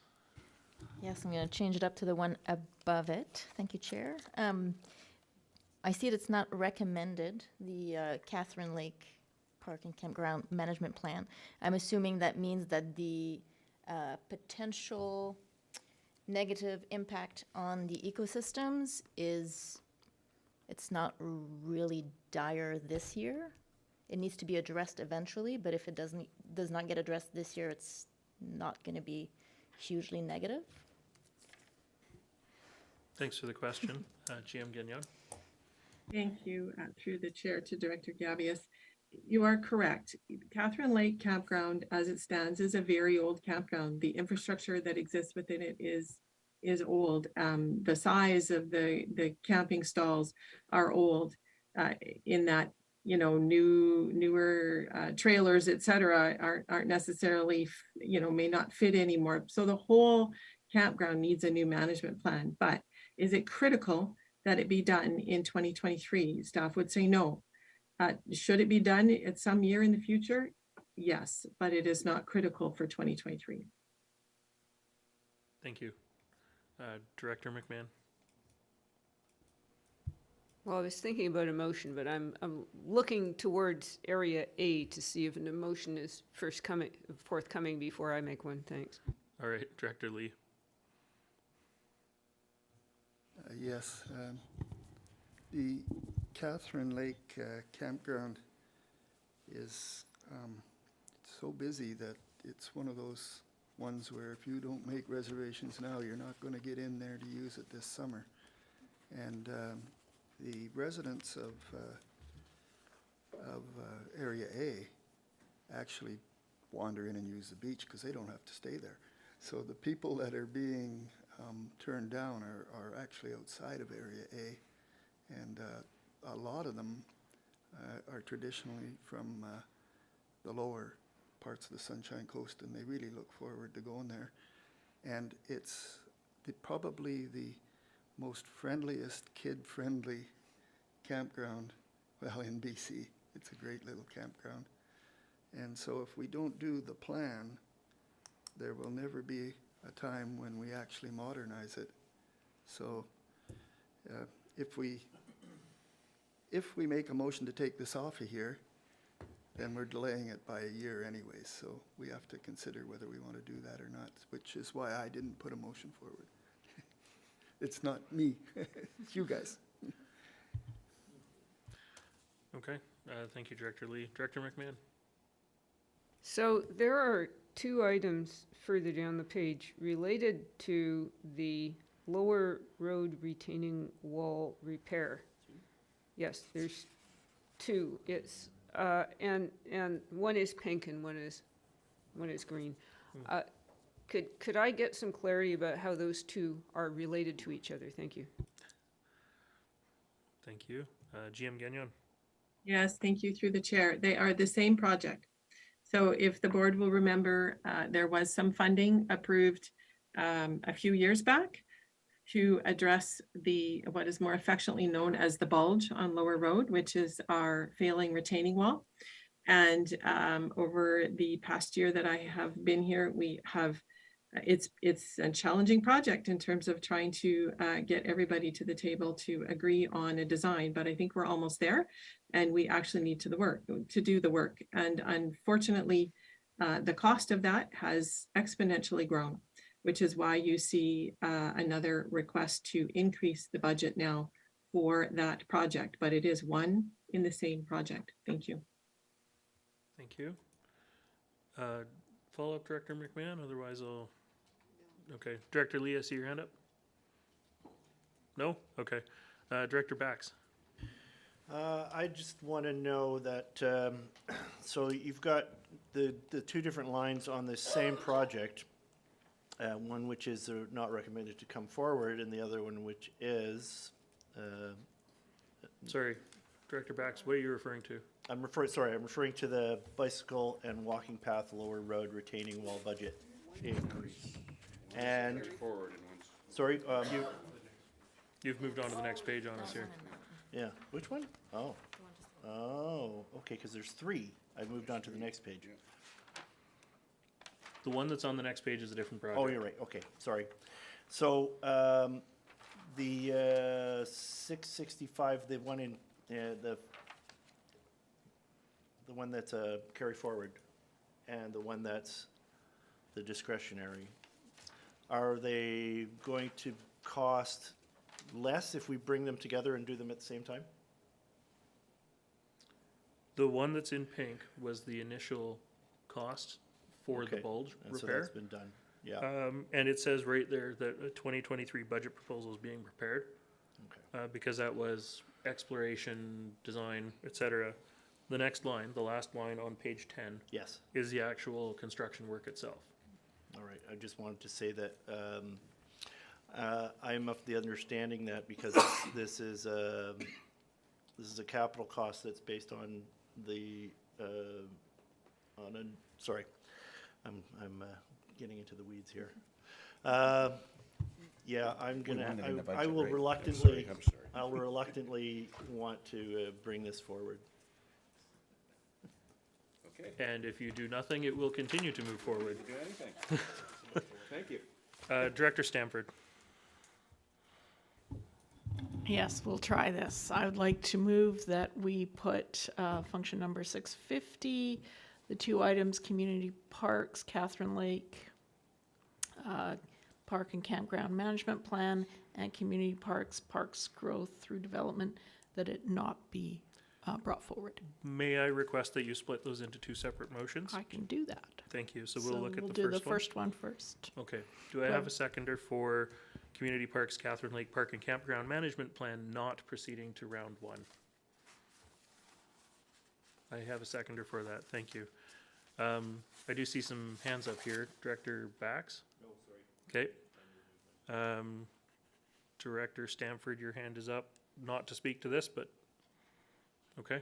Yes, I'm going to change it up to the one above it. Thank you, Chair. I see it's not recommended, the Catherine Lake Park and Campground Management Plan. I'm assuming that means that the potential negative impact on the ecosystems it's not really dire this year. It needs to be addressed eventually, but if it does not get addressed this year, it's not going to be hugely negative. Thanks for the question. GM Gagnon? Thank you, through the chair to Director Gabias. You are correct. Catherine Lake Campground, as it stands, is a very old campground. The infrastructure that exists within it is old. The size of the camping stalls are old, in that, you know, newer trailers, et cetera, aren't necessarily, you know, may not fit anymore. So the whole campground needs a new management plan. But is it critical that it be done in 2023? Staff would say no. Should it be done at some year in the future? Yes, but it is not critical for 2023. Thank you. Director McMahon. Well, I was thinking about a motion, but I'm looking towards Area A to see if an emotion is forthcoming before I make one. Thanks. All right, Director Lee. Yes, the Catherine Lake campground is so busy that it's one of those ones where if you don't make reservations now, you're not going to get in there to use it this summer. And the residents of Area A actually wander in and use the beach because they don't have to stay there. So the people that are being turned down are actually outside of Area A, and a lot of them are traditionally from the lower parts of the Sunshine Coast, and they really look forward to going there. And it's probably the most friendliest, kid-friendly campground, well, in BC. It's a great little campground. And so if we don't do the plan, there will never be a time when we actually modernize it. So if we make a motion to take this off of here, then we're delaying it by a year anyways. So we have to consider whether we want to do that or not, which is why I didn't put a motion forward. It's not me, it's you guys. Okay, thank you, Director Lee. Director McMahon. So there are two items further down the page related to the lower road retaining wall repair. Yes, there's two. It's and one is pink and one is green. Could I get some clarity about how those two are related to each other? Thank you. Thank you. GM Gagnon. Yes, thank you through the chair. They are the same project. So if the board will remember, there was some funding approved a few years back to address what is more affectionately known as the bulge on Lower Road, which is our failing retaining wall. And over the past year that I have been here, we have it's a challenging project in terms of trying to get everybody to the table to agree on a design, but I think we're almost there, and we actually need to do the work. And unfortunately, the cost of that has exponentially grown, which is why you see another request to increase the budget now for that project, but it is one in the same project. Thank you. Thank you. Follow-up, Director McMahon, otherwise I'll... Okay. Director Lee, I see your hand up. No? Okay. Director Bax. I just want to know that, so you've got the two different lines on this same project, one which is not recommended to come forward, and the other one which is... Sorry, Director Bax, what are you referring to? I'm referring to the bicycle and walking path lower road retaining wall budget increase. And, sorry, You've moved on to the next page on us here. yeah, which one? Oh, okay, because there's three. I've moved on to the next page. The one that's on the next page is a different project. Oh, you're right, okay, sorry. So, the 665, the one in, the one that's carry forward, and the one that's the discretionary, are they going to cost less if we bring them together and do them at the same time? The one that's in pink was the initial cost for the Okay, bulge and so repair. that's been done, yeah. And it says right there that a 2023 budget proposal is being prepared. Okay. Because that was exploration, design, etc. The next line, the last line on page 10, Yes. is the actual construction work itself. All right, I just wanted to say that I'm of the understanding that because this is a capital cost that's based on the, sorry, I'm getting into the weeds here. Yeah, I will reluctantly, I'll reluctantly want to bring this forward. And if you do nothing, it will continue to move forward. Do anything. Thank you. Director Stamford. Yes, we'll try this. I would like to move that we put function number 650, the two items, community parks, Catherine Lake, park and campground management plan, and community parks, parks growth through development, that it not be brought forward. May I request that you split those into two separate motions? I can do that. Thank you. So we'll look at the do the first one. first one first. Okay. Do I have a seconder for Community Parks, Catherine Lake Park and Campground Management Plan not proceeding to round one? I have a seconder for that. Thank you. I do see some hands up here. Director Bax? No, sorry. Okay. Director Stamford, your hand is up. Not to speak to this, but okay.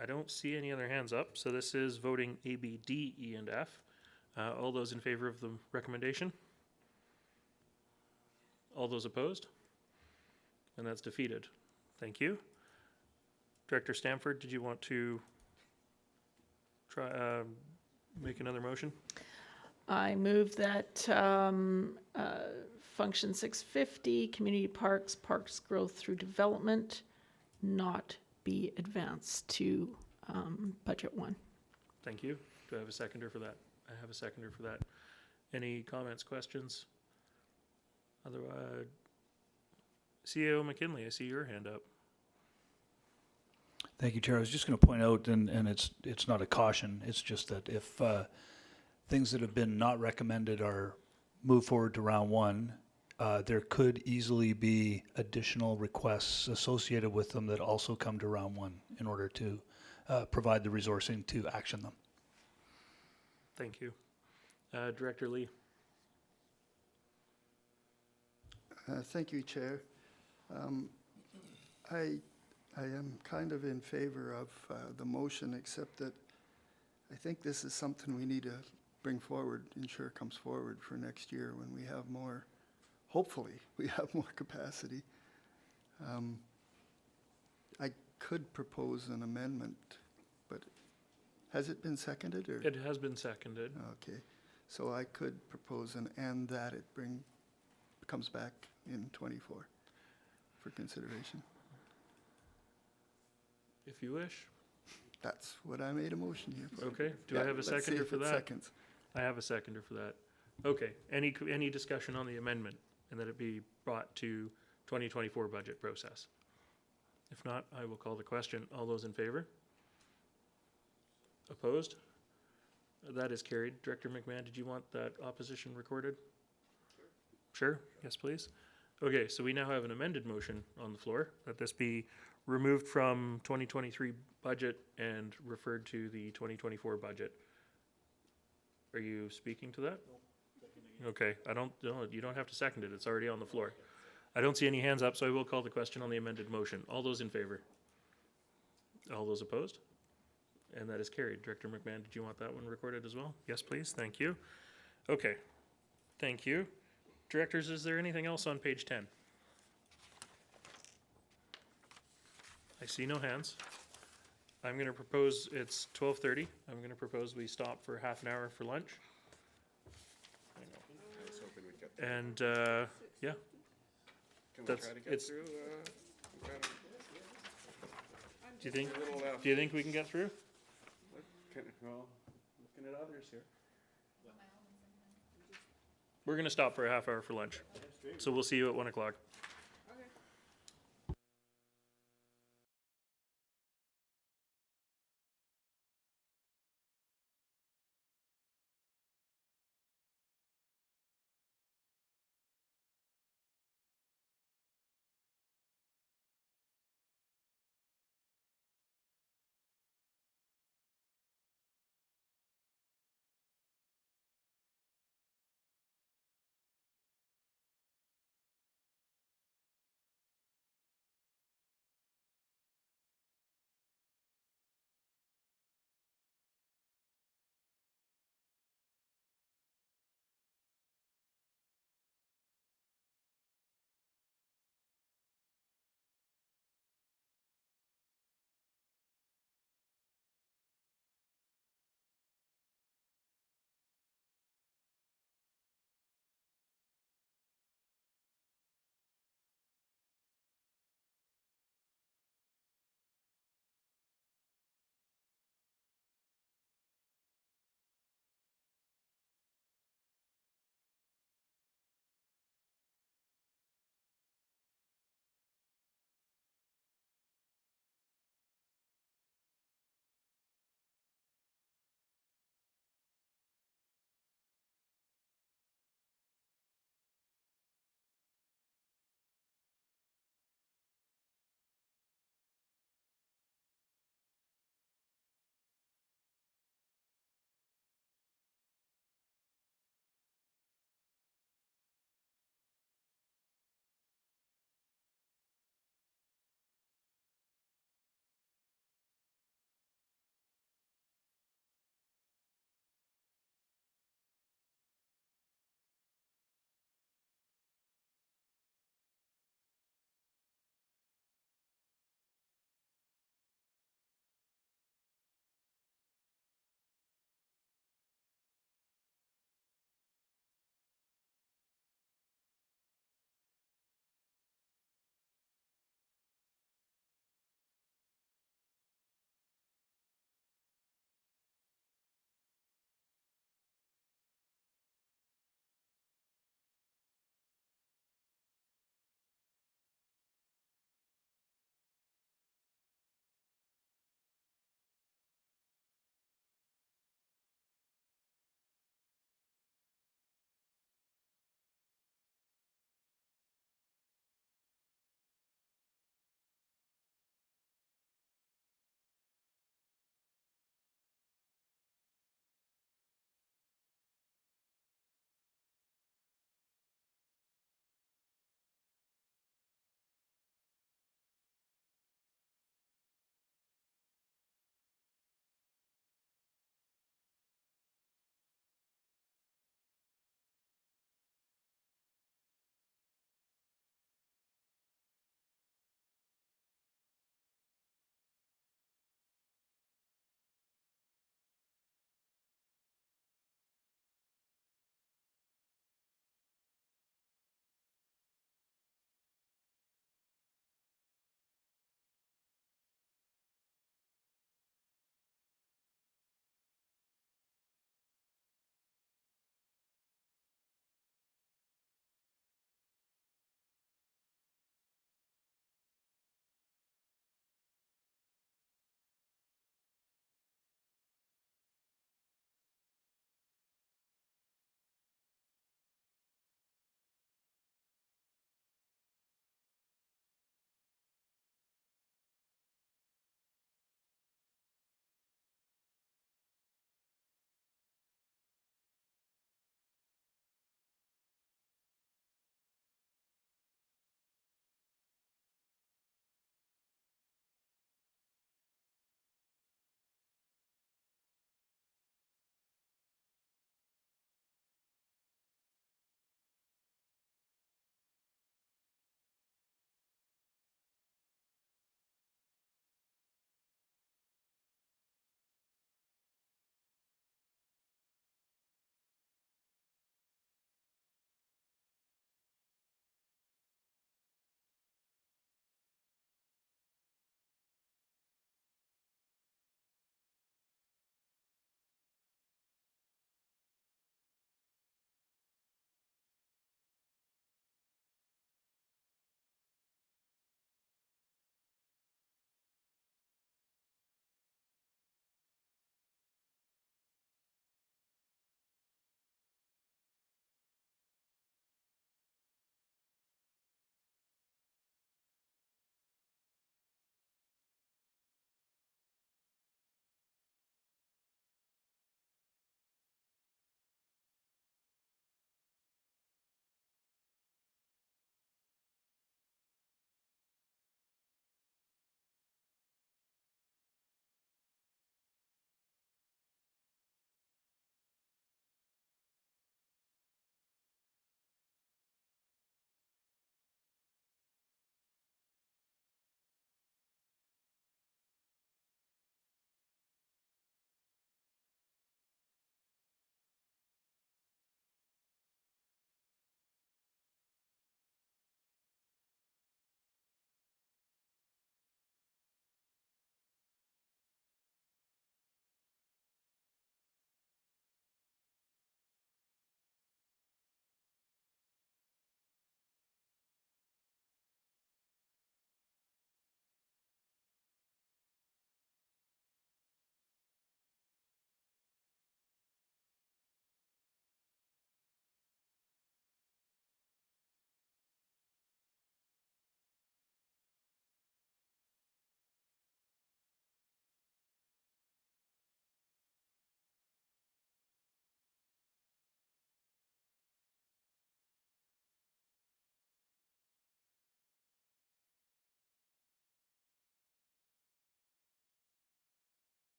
I don't see any other hands up, so this is voting A, B, D, E, and F. All those in favor of the recommendation? All those opposed? And that's defeated. Thank you. Director Stamford, did you want to try make another motion? I move that function 650, community parks, parks growth through development, not be advanced to budget one. Thank you. Do I have a seconder for that? I have a seconder for that. Any comments, questions? Otherwise, CAO McKinley, I see your hand up. Thank you, Chair. I was just going to point out, and it's not a caution, it's just that if things that have been not recommended are moved forward to round one, there could easily be additional requests associated with them that also come to round one in order to provide the resourcing to action them. Thank you. Director Lee. Thank you, Chair. I am kind of in favor of the motion, except that I think this is something we need to bring forward, ensure comes forward for next year when we have more, hopefully, we have more capacity. I could propose an amendment, but has it been seconded, or? It has been seconded. Okay, so I could propose and that it comes back in '24 for consideration. If you wish. That's what I made a motion here for. Okay. Do I have a seconder for that? Seconds. I have a seconder for that. Okay. Any discussion on the amendment and that it be brought to 2024 budget process? If not, I will call the question. All those in favor? Opposed? That is carried. Director McMahon, did you want that opposition recorded? Sure. Yes, please. Okay, so we now have an amended motion on the floor that this be removed from 2023 budget and referred to the 2024 budget. Are you speaking to that? No. Okay, you don't have to second it. It's already on the floor. I don't see any hands up, so I will call the question on the amended motion. All those in favor? All those opposed? And that is carried. Director McMahon, did you want that one recorded as well? Yes, please. Thank you. Okay. Thank you. Directors, is there anything else on page 10? I see no hands. I'm going to propose, it's 12:30. I'm going to propose we stop for half an hour for lunch. And, yeah. That's, it's, do you think we can get through? Well, looking at others here. We're going to stop for a half hour for lunch. So we'll see you at 1 o'clock.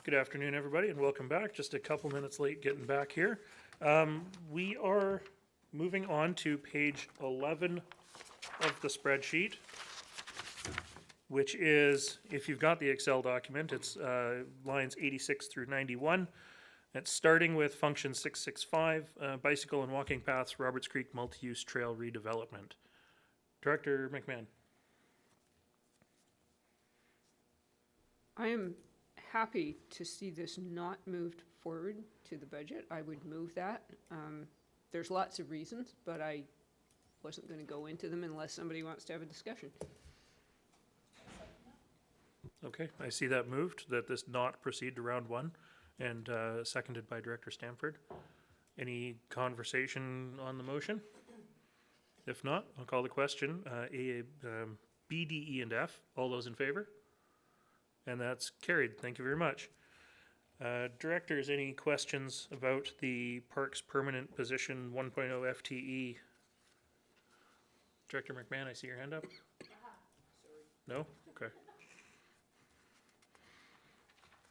Good afternoon, everybody, and welcome back. Just a couple minutes late getting back here. We are moving on to page 11 of the spreadsheet, which is, if you've got the Excel document, it's lines 86 through 91. It's starting with function 665, bicycle and walking paths, Roberts Creek multi-use trail redevelopment. Director McMahon. I am happy to see this not moved forward to the budget. I would move that. There's lots of reasons, but I wasn't going to go into them unless somebody wants to have a discussion. Okay, I see that moved, that this not proceed to round one, and seconded by Director Stamford. Any conversation on the motion? If not, I'll call the question. B, D, E, and F. All those in favor? And that's carried. Thank you very much. Directors, any questions about the Parks Permanent Position 1.0 FTE? Director McMahon, I see your hand up. No? Okay.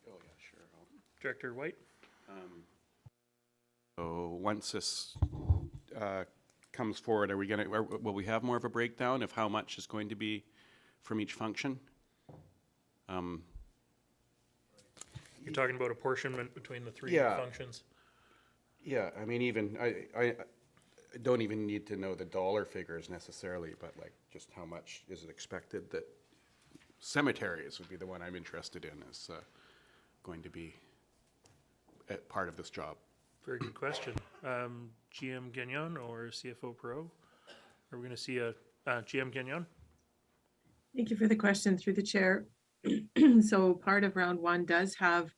Oh, yeah, sure. Director White? So once this comes forward, are we going to, will we have more of a breakdown of how much is going to be from each function? You're talking about apportionment between the three Yeah. functions? Yeah, I mean, even, I don't even need to know the dollar figures necessarily, but like just how much is it expected that cemeteries would be the one I'm interested in is going to be part of this job. Very good question. GM Gagnon or CFO Perot? Are we going to see a GM Gagnon? Thank you for the question through the chair. So part of round one does have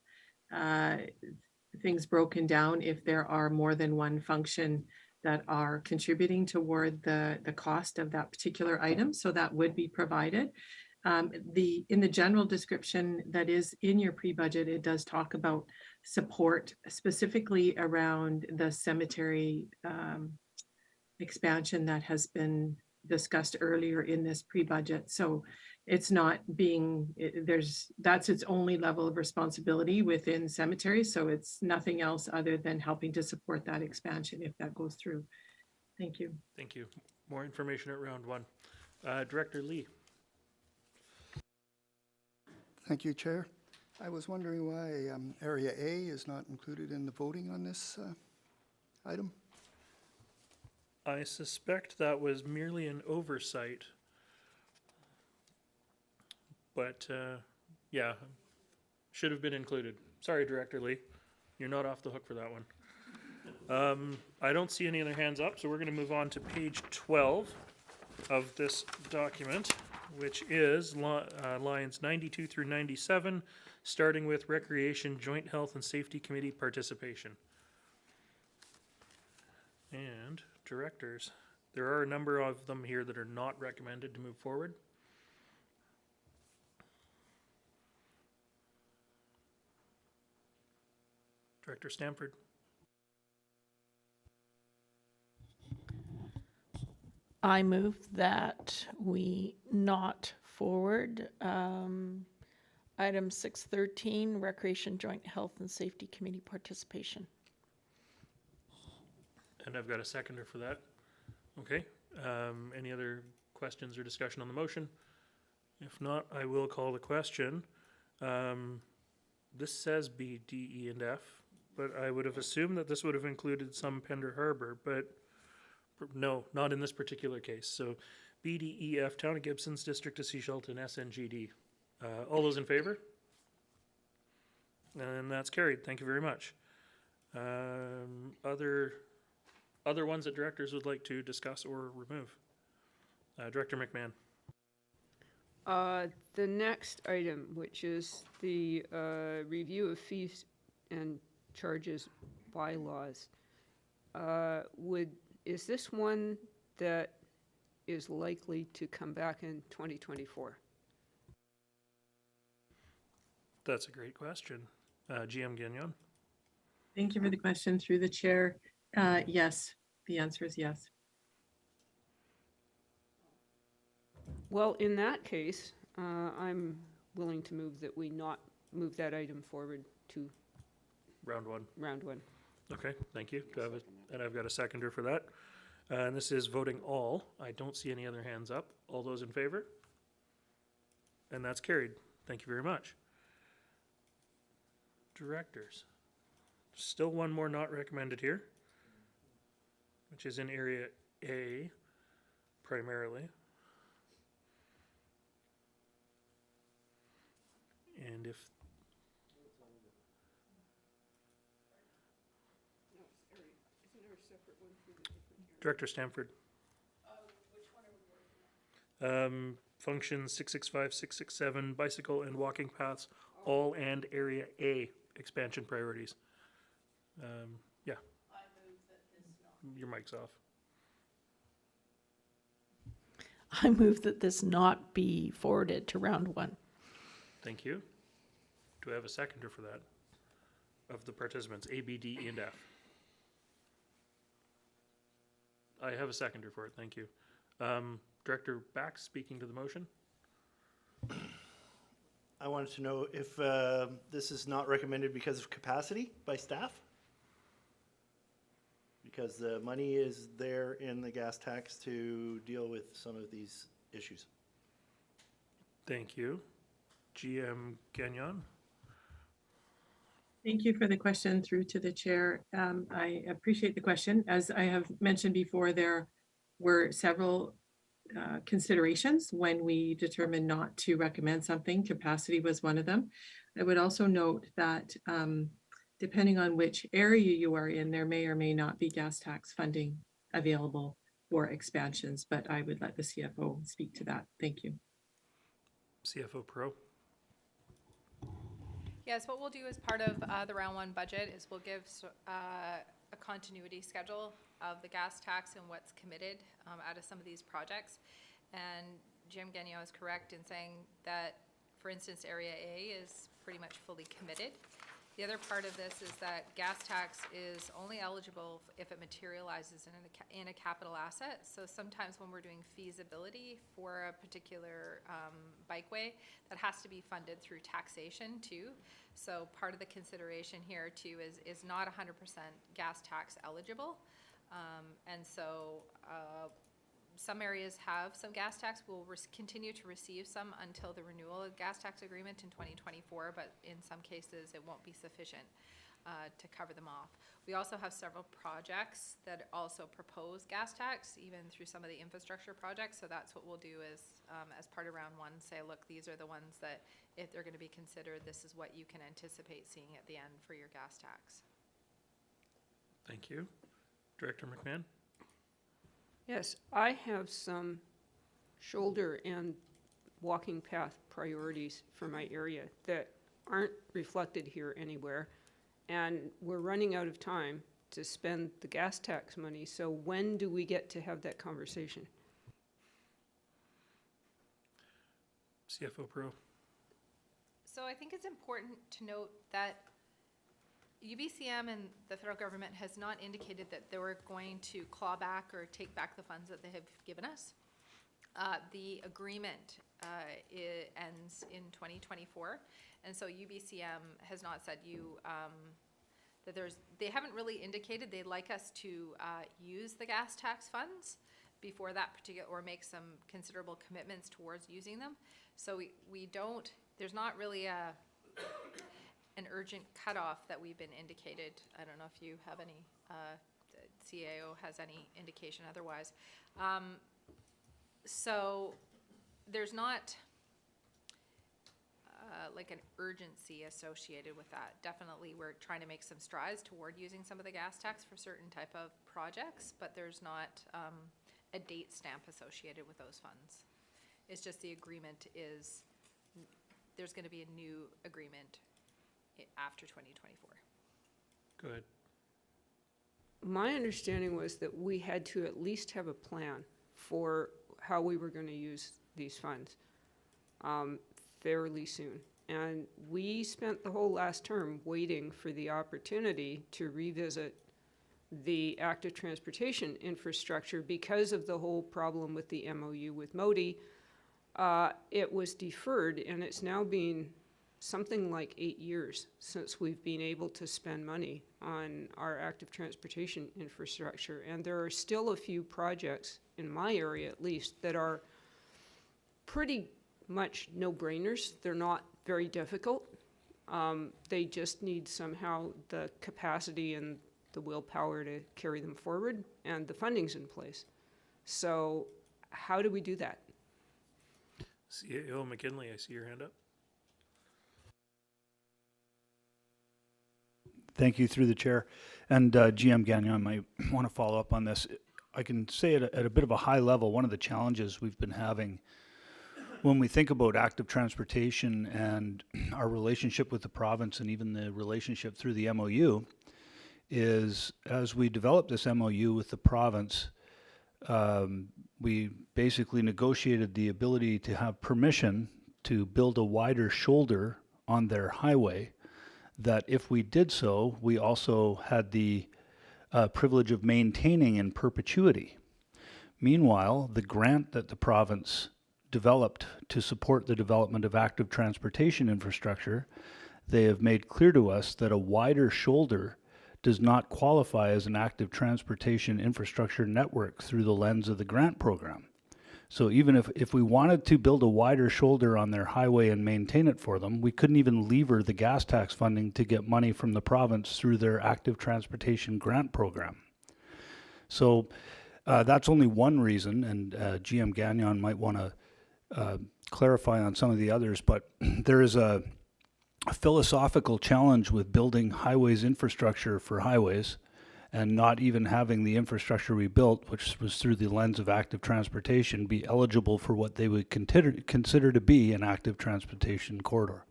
things broken down if there are more than one function that are contributing toward the cost of that particular item. So that would be provided. In the general description that is in your pre-budget, it does talk about support specifically around the cemetery expansion that has been discussed earlier in this pre-budget. So it's not being, that's its only level of responsibility within cemeteries. So it's nothing else other than helping to support that expansion if that goes through. Thank you. Thank you. More information at round one. Director Lee. Thank you, Chair. I was wondering why Area A is not included in the voting on this item. I suspect that was merely an oversight. But, yeah, should have been included. Sorry, Director Lee. You're not off the hook for that one. I don't see any other hands up, so we're going to move on to page 12 of this document, which is lines 92 through 97, starting with Recreation Joint Health and Safety Committee participation. And directors, there are a number of them here that are not recommended to move forward. Director Stamford. I move that we not forward item 613, Recreation Joint Health and Safety Committee participation. And I've got a seconder for that. Okay. Any other questions or discussion on the motion? If not, I will call the question. This says B, D, E, and F, but I would have assumed that this would have included some Pender Harbor, but no, not in this particular case. So B, D, E, F, Town of Gibson's, District of Seashelton, SNGD. All those in favor? And that's carried. Thank you very much. Other ones that directors would like to discuss or remove? Director McMahon. The next item, which is the review of fees and charges bylaws, is this one that is likely to come back in 2024? That's a great question. GM Gagnon. Thank you for the question through the chair. Yes, the answer is yes. Well, in that case, I'm willing to move that we not move that item forward to Round one. round one. Okay, thank you. Do I have and I've got a seconder for that. And this is voting all. I don't see any other hands up. All those in favor? And that's carried. Thank you very much. Directors. Still one more not recommended here, which is in area A primarily. And if Director Stamford. Function 665, 667, bicycle and walking paths, all and area A expansion priorities. Yeah. Your mic's off. I move that this not be forwarded to round one. Thank you. Do I have a seconder for that? Of the participants, A, B, D, E, and F. I have a seconder for it, thank you. Director Bax speaking to the motion. I wanted to know if this is not recommended because of capacity by staff? Because the money is there in the gas tax to deal with some of these issues. Thank you. GM Gagnon. Thank you for the question through to the chair. I appreciate the question. As I have mentioned before, there were several considerations when we determined not to recommend something. Capacity was one of them. I would also note that depending on which area you are in, there may or may not be gas tax funding available for expansions, but I would let the CFO speak to that. Thank you. CFO Pro. Yes, what we'll do as part of the round one budget is we'll give a continuity schedule of the gas tax and what's committed out of some of these projects. And Jim Gagnon is correct in saying that, for instance, Area A is pretty much fully committed. The other part of this is that gas tax is only eligible if it materializes in a capital asset. So sometimes when we're doing feasibility for a particular bikeway, that has to be funded through taxation too. So part of the consideration here too is not 100% gas tax eligible. And so some areas have some gas tax. We'll continue to receive some until the renewal of gas tax agreement in 2024, but in some cases it won't be sufficient to cover them off. We also have several projects that also propose gas tax, even through some of the infrastructure projects. So that's what we'll do is, as part of round one, say, look, these are the ones that if they're going to be considered, this is what you can anticipate seeing at the end for your gas tax. Thank you. Director McMahon. Yes, I have some shoulder and walking path priorities for my area that aren't reflected here anywhere. And we're running out of time to spend the gas tax money. So when do we get to have that conversation? CFO Pro. So I think it's important to note that UBCM and the federal government has not indicated that they were going to claw back or take back the funds that they have given us. The agreement ends in 2024, and so UBCM has not said that they haven't really indicated they'd like us to use the gas tax funds before that particular, or make some considerable commitments towards using them. So we don't, there's not really an urgent cutoff that we've been indicated. I don't know if you have any, the CAO has any indication otherwise. So there's not like an urgency associated with that. Definitely we're trying to make some strides toward using some of the gas tax for certain type of projects, but there's not a date stamp associated with those funds. It's just the agreement is, there's going to be a new agreement after 2024. Go ahead. My understanding was that we had to at least have a plan for how we were going to use these funds fairly soon. And we spent the whole last term waiting for the opportunity to revisit the active transportation infrastructure because of the whole problem with the MOU with Modi. It was deferred, and it's now being something like 8 years since we've been able to spend money on our active transportation infrastructure. And there are still a few projects, in my area at least, that are pretty much no-brainers. They're not very difficult. They just need somehow the capacity and the willpower to carry them forward, and the funding's in place. So how do we do that? CAO McKinley, I see your hand up. Thank you through the chair. And GM Gagnon might want to follow up on this. I can say at a bit of a high level, one of the challenges we've been having when we think about active transportation and our relationship with the province and even the relationship through the MOU is as we develop this MOU with the province, we basically negotiated the ability to have permission to build a wider shoulder on their highway, that if we did so, we also had the privilege of maintaining in perpetuity. Meanwhile, the grant that the province developed to support the development of active transportation infrastructure, they have made clear to us that a wider shoulder does not qualify as an active transportation infrastructure network through the lens of the grant program. So even if we wanted to build a wider shoulder on their highway and maintain it for them, we couldn't even lever the gas tax funding to get money from the province through their active transportation grant program. So that's only one reason, and GM Gagnon might want to clarify on some of the others, but there is a philosophical challenge with building highways infrastructure for highways and not even having the infrastructure we built, which was through the lens of active transportation, be eligible for what they would consider to be an active transportation corridor.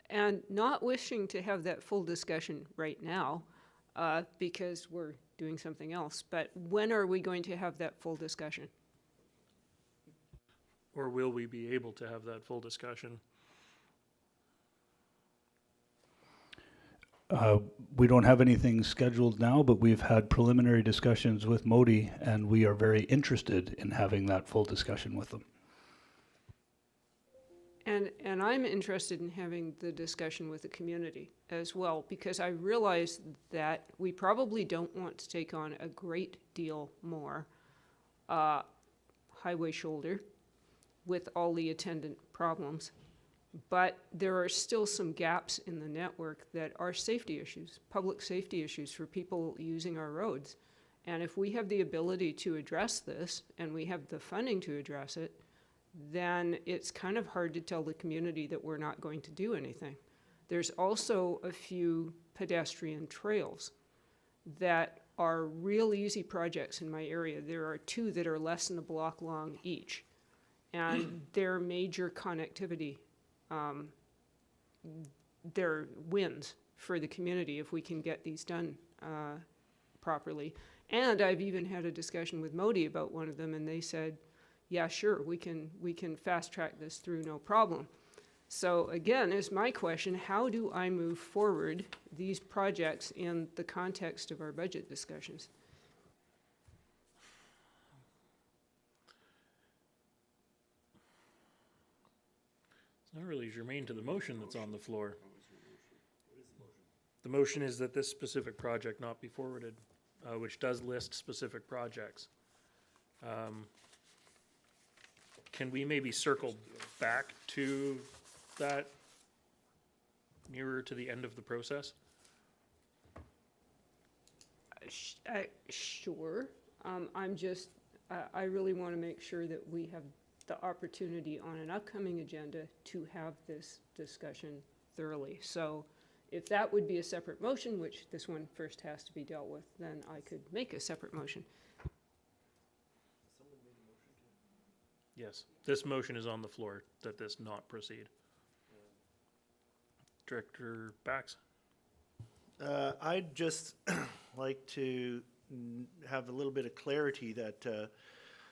And not wishing to have that full discussion right now, because we're doing something else, but when are we going to have that full discussion? Or will we be able to have that full discussion? We don't have anything scheduled now, but we've had preliminary discussions with Modi, and we are very interested in having that full discussion with them. And I'm interested in having the discussion with the community as well, because I realize that we probably don't want to take on a great deal more highway shoulder with all the attendant problems. But there are still some gaps in the network that are safety issues, public safety issues for people using our roads. And if we have the ability to address this, and we have the funding to address it, then it's kind of hard to tell the community that we're not going to do anything. There's also a few pedestrian trails that are real easy projects in my area. There are 2 that are less than a block long each, and they're major connectivity. They're wins for the community if we can get these done properly. And I've even had a discussion with Modi about one of them, and they said, yeah, sure, we can fast track this through, no problem. So again, is my question, how do I move forward these projects in the context of our budget discussions? It's not really germane to the motion that's on the floor. The motion is that this specific project not be forwarded, which does list specific projects. Can we maybe circle back to that nearer to the end of the process? Sure. I'm just, I really want to make sure that we have the opportunity on an upcoming agenda to have this discussion thoroughly. So if that would be a separate motion, which this one first has to be dealt with, then I could make a separate motion. Yes, this motion is on the floor that this not proceed. Director Bax? I'd just like to have a little bit of clarity that,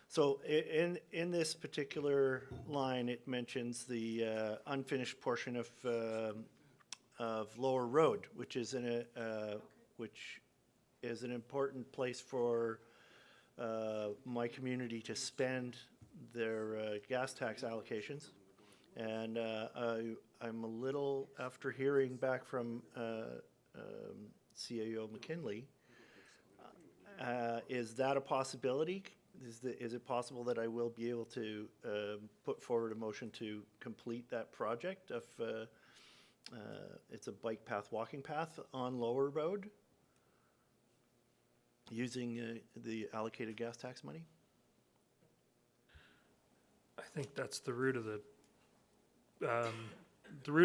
so in this particular line, it mentions the unfinished portion of Lower Road, which is which is an important place for my community to spend their gas tax allocations. And I'm a little, after hearing back from CAO McKinley, is that a possibility? Is it possible that I will be able to put forward a motion to complete that project if it's a bike path, walking path on Lower Road using the allocated gas tax money? I think that's the root of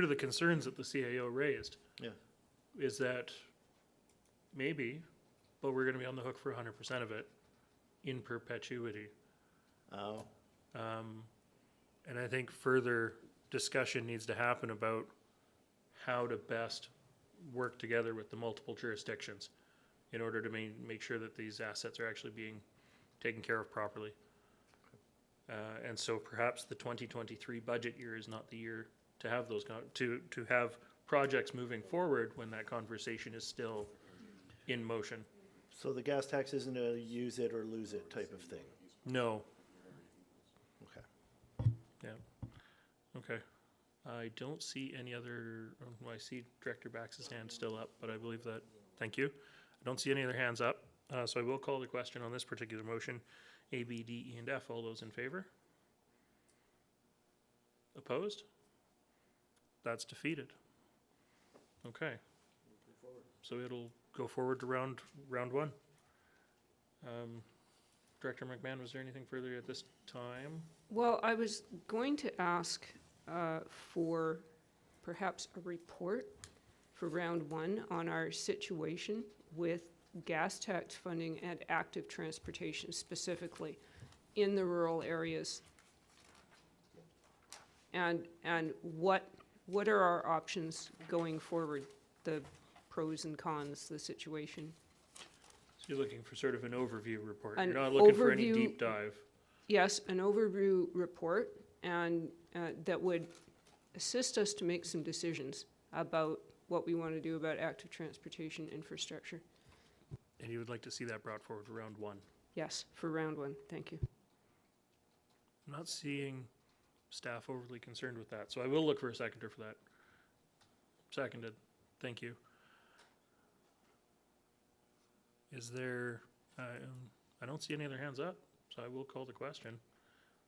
the concerns that the CAO raised. Yeah. Is that maybe, but we're going to be on the hook for 100% of it in perpetuity. Oh. And I think further discussion needs to happen about how to best work together with the multiple jurisdictions in order to make sure that these assets are actually being taken care of properly. And so perhaps the 2023 budget year is not the year to have those, to have projects moving forward when that conversation is still in motion. So the gas tax isn't a use it or lose it type of thing? No. Okay. Yeah. Okay. I don't see any other, I see Director Bax's hand still up, but I believe that, thank you. I don't see any other hands up, so I will call the question on this particular motion. A, B, D, E, and F. All those in favor? Opposed? That's defeated. Okay. So it'll go forward to round one. Director McMahon, was there anything further at this time? Well, I was going to ask for perhaps a report for round one on our situation with gas tax funding and active transportation specifically in the rural areas. And what are our options going forward, the pros and cons, the situation? So you're looking for sort of an overview report. An You're not looking for any overview- deep dive. Yes, an overview report, and that would assist us to make some decisions about what we want to do about active transportation infrastructure. And you would like to see that brought forward to round one. Yes, for round one, thank you. I'm not seeing staff overly concerned with that, so I will look for a seconder for that. Seconded. Thank you. Is there, I don't see any other hands up, so I will call the question.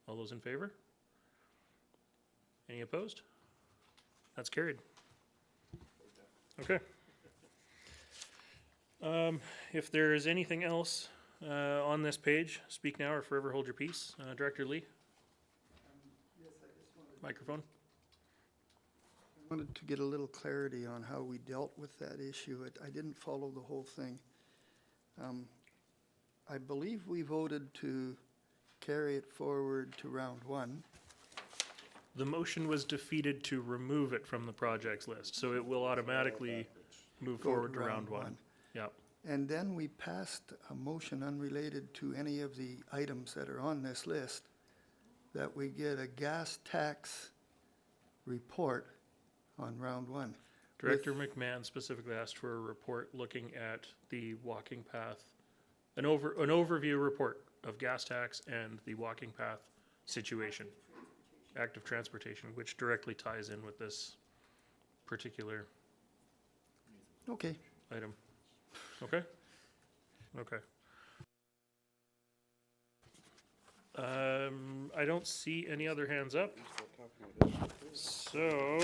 All those in favor? Any opposed? That's carried. Okay. If there is anything else on this page, speak now or forever hold your peace. Director Lee? Microphone. I wanted to get a little clarity on how we dealt with that issue. I didn't follow the whole thing. I believe we voted to carry it forward to round one. The motion was defeated to remove it from the projects list, so it will automatically move Go forward to round one. Yep. And then we passed a motion unrelated to any of the items that are on this list, that we get a gas tax report on round one. Director McMahon specifically asked for a report looking at the walking path, an overview report of gas tax and the walking path situation, active transportation, which directly ties in with this particular Okay. item. Okay? Okay. I don't see any other hands up. So,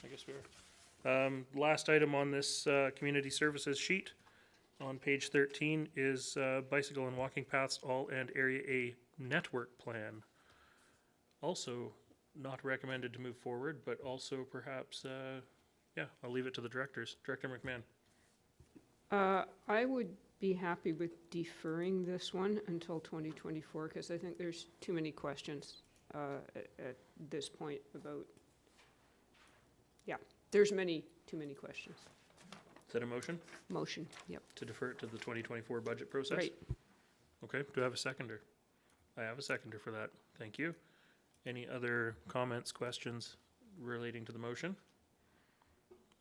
I guess we're, last item on this, community services sheet on page 13 is, bicycle and walking paths all and area A network plan. Also not recommended to move forward, but also perhaps, yeah, I'll leave it to the directors. Director McMahon. I would be happy with deferring this one until 2024, because I think there's too many questions at this point about, yeah, there's too many questions. Is that a motion? Motion, yep. To defer it to the 2024 budget process? Right. Okay, do I have a seconder? I have a seconder for that. Thank you. Any other comments, questions relating to the motion?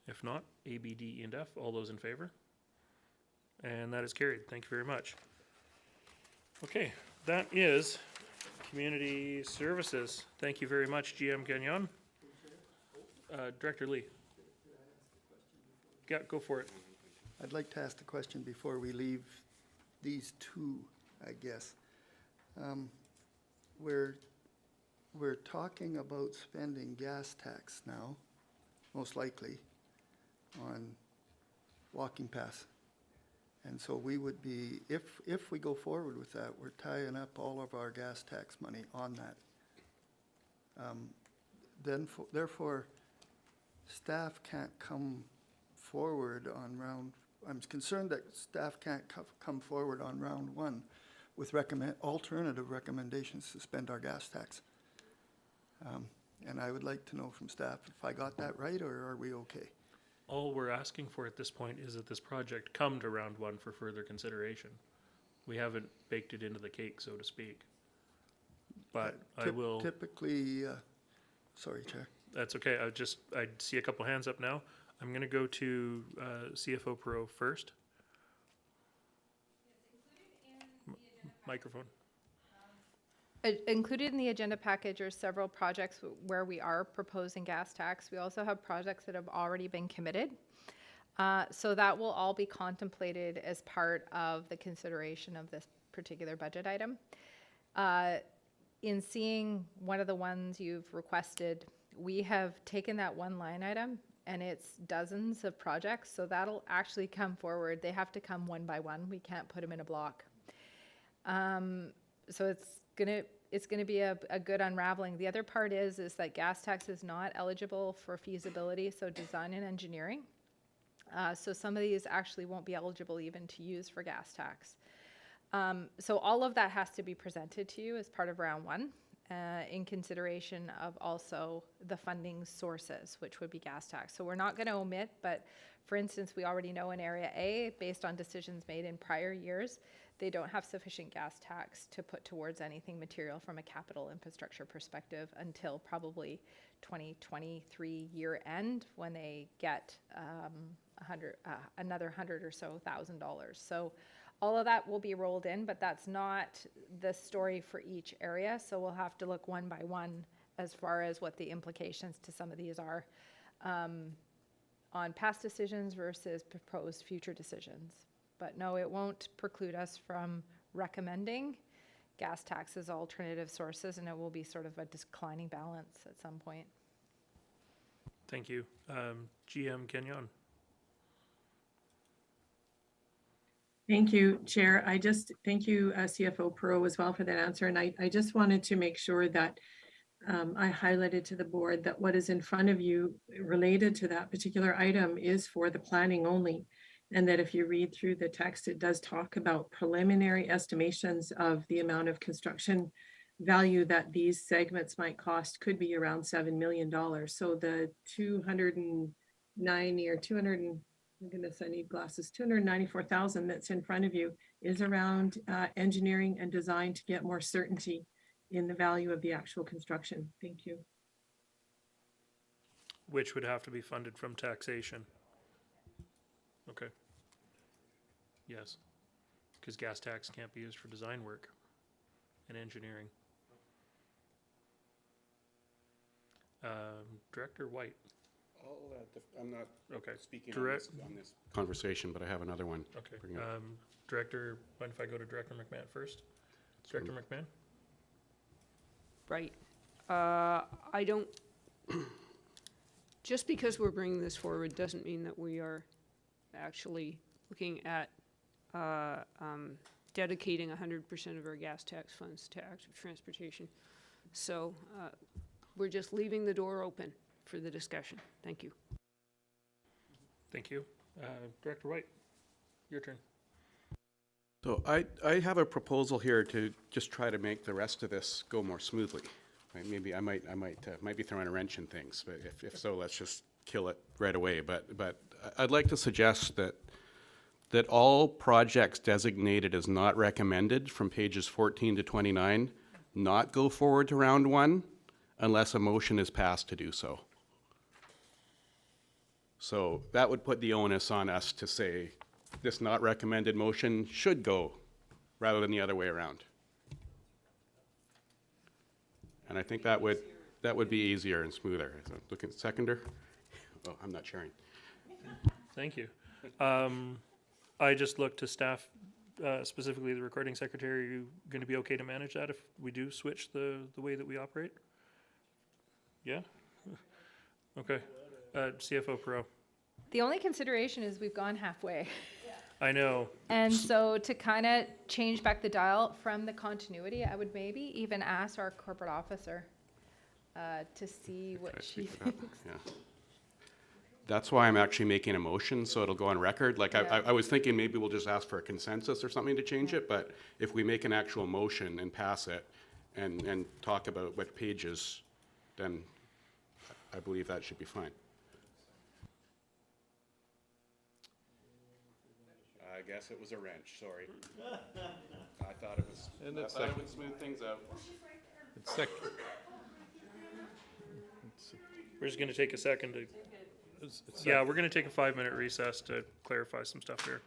If not, A, B, D, E, and F, all those in favor? And that is carried. Thank you very much. Okay, that is Community Services, thank you very much, GM Gagnon. Director Lee. Yeah, go for it. I'd like to ask the question before we leave these two, I guess. We're talking about spending gas tax now, most likely, on walking paths. And so we would be, if we go forward with that, we're tying up all of our gas tax money on that. Therefore, staff can't come forward on round, I'm concerned that staff can't come forward on round one with alternative recommendations to spend our gas tax. And I would like to know from staff if I got that right, or are we okay? All we're asking for at this point is that this project come to round one for further consideration. We haven't baked it into the cake, so to speak. But I will. Typically, sorry, Chair. That's okay. I see a couple hands up now. I'm going to go to CFO Pro first. Microphone. Included in the agenda package are several projects where we are proposing gas tax. We also have projects that have already been committed. So that will all be contemplated as part of the consideration of this particular budget item. In seeing one of the ones you've requested, we have taken that one line item and it's dozens of projects. So that'll actually come forward. They have to come one by one. We can't put them in a block. So it's gonna be a good unraveling. The other part is that gas tax is not eligible for feasibility, so design and engineering. So some of these actually won't be eligible even to use for gas tax. So all of that has to be presented to you as part of round one, in consideration of also the funding sources, which would be gas tax. So we're not gonna omit, but for instance, we already know in Area A, based on decisions made in prior years, they don't have sufficient gas tax to put towards anything material from a capital infrastructure perspective until probably 2023 year end, when they get another $100,000 or so. So all of that will be rolled in, but that's not the story for each area. So we'll have to look one by one as far as what the implications to some of these are on past decisions versus proposed future decisions. But no, it won't preclude us from recommending gas tax as alternative sources, and it will be sort of a declining balance at some point. Thank you. GM Kenyon. Thank you, Chair. Thank you, CFO Pro, as well for that answer. And I just wanted to make sure that I highlighted to the board that what is in front of you related to that particular item is for the planning only. And that if you read through the text, it does talk about preliminary estimations of the amount of construction value that these segments might cost could be around $7 million. So the 290 or 200, my goodness, I need glasses, 294,000 that's in front of you is around engineering and design to get more certainty in the value of the actual construction. Thank you. Which would have to be funded from taxation. Okay. Yes, because gas tax can't be used for design work and engineering. Director White. I'm not Okay. speaking on this conversation, but I have another one. Okay. Bring up. Director, mind if I go to Director McMahon first? Director McMahon? Right. I don't, just because we're bringing this forward doesn't mean that we are actually looking at dedicating 100% of our gas tax funds to active transportation. So we're just leaving the door open for the discussion. Thank you. Thank you. Director White, your turn. So I have a proposal here to just try to make the rest of this go more smoothly. Right? Maybe I might be throwing a wrench in things, but if so, let's just kill it right away. But I'd like to suggest that all projects designated as not recommended from pages 14 to 29 not go forward to round one unless a motion is passed to do so. So that would put the onus on us to say this not recommended motion should go rather than the other way around. And I think that would be easier and smoother. So looking at seconder. Oh, I'm not sharing. Thank you. I just looked to staff, specifically the recording secretary. Are you going to be okay to manage that if we do switch the way that we operate? Yeah? Okay. CFO Pro. The only consideration is we've gone halfway. I know. And so to kind of change back the dial from the continuity, I would maybe even ask our corporate officer to see Could I what she speak to that? thinks. Yeah. That's why I'm actually making a motion, so it'll go on record. Like, Yeah. I was thinking maybe we'll just ask for a consensus or something to change it, but if we make an actual motion and pass it and talk about what pages, then I believe that should be fine. I guess it was a wrench, sorry. I thought it was, And I it's thought it sec- would smooth things out. It's sec- We're just going to take a second to, it's yeah, we're going to take a 5-minute recess to clarify some stuff here.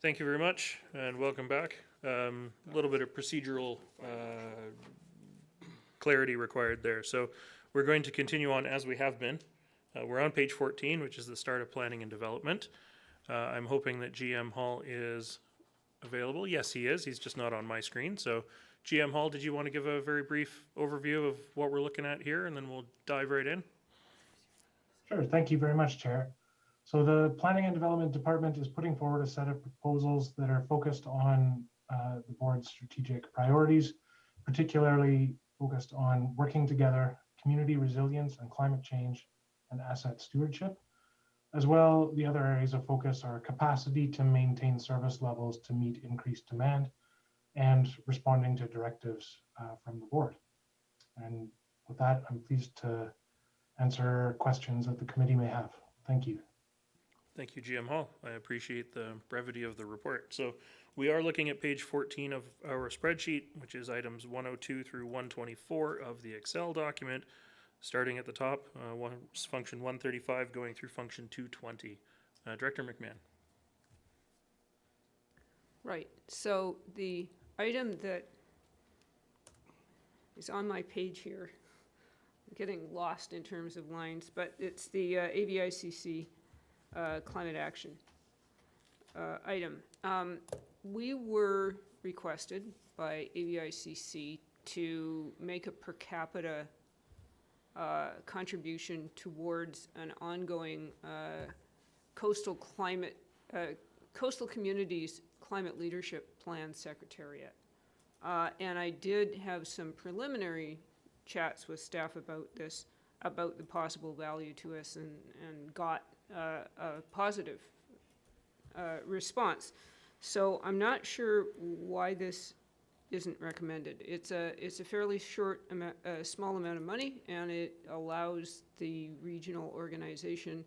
Thank you very much, and welcome back. A little bit of procedural clarity required there. So we're going to continue on as we have been. We're on page 14, which is the start of planning and development. I'm hoping that GM Hall is available. Yes, he is. He's just not on my screen. So GM Hall, did you want to give a very brief overview of what we're looking at here, and then we'll dive right in? Sure. Thank you very much, Chair. So the Planning and Development Department is putting forward a set of proposals that are focused on the board's strategic priorities, particularly focused on working together, community resilience and climate change, and asset stewardship. As well, the other areas of focus are capacity to maintain service levels to meet increased demand and responding to directives from the board. And with that, I'm pleased to answer questions that the committee may have. Thank you. Thank you, GM Hall. I appreciate the brevity of the report. So we are looking at page 14 of our spreadsheet, which is items 102 through 124 of the Excel document, starting at the top, function 135 going through function 220. Director McMahon. Right, so the item that is on my page here, I'm getting lost in terms of lines, but it's the AVICC climate action item. We were requested by AVICC to make a per capita contribution towards an ongoing coastal communities climate leadership plan secretariat. And I did have some preliminary chats with staff about this, about the possible value to us, and got a positive response. So I'm not sure why this isn't recommended. It's a fairly short amount, small amount of money, and it allows the regional organization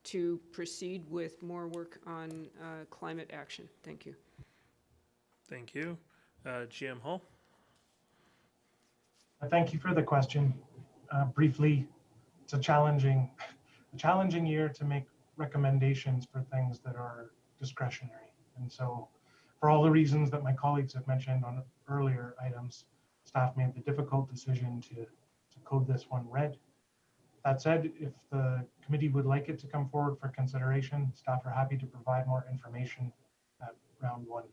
to proceed with more work on climate action. Thank you. Thank you. GM Hall. Thank you for the question. Briefly, it's a challenging year to make recommendations for things that are discretionary. And so for all the reasons that my colleagues have mentioned on earlier items, staff made the difficult decision to code this one red. That said, if the committee would like it to come forward for consideration, staff are happy to provide more information at round one.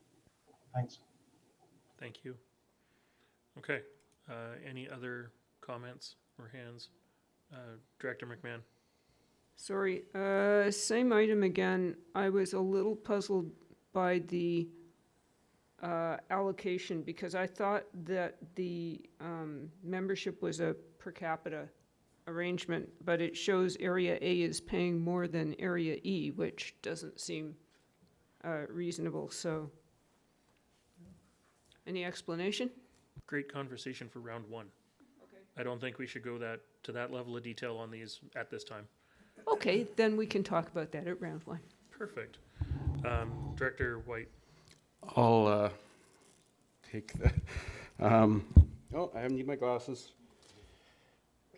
Thanks. Thank you. Okay. Any other comments or hands? Director McMahon. Sorry, same item again. I was a little puzzled by the allocation because I thought that the membership was a per capita arrangement, but it shows Area A is paying more than Area E, which doesn't seem reasonable. So, any explanation? Great conversation for round one. Okay. I don't think we should go to that level of detail on these at this time. Okay, then we can talk about that at round one. Perfect. Director White. I'll take the. Oh, I need my glasses.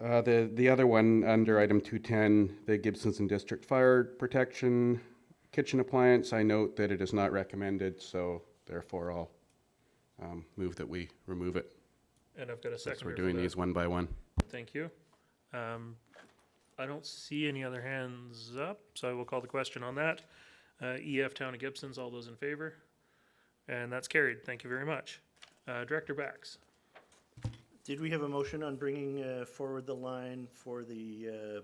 The other one under item 210, the Gibsons and District Fire Protection Kitchen Appliance. I note that it is not recommended, so therefore I'll move that we remove it. And I've got a second. So we're doing these one by one. Thank you. I don't see any other hands up, so I will call the question on that. EF Town of Gibsons, all those in favor? And that's carried. Thank you very much. Director Bax. Did we have a motion on bringing forward the line for the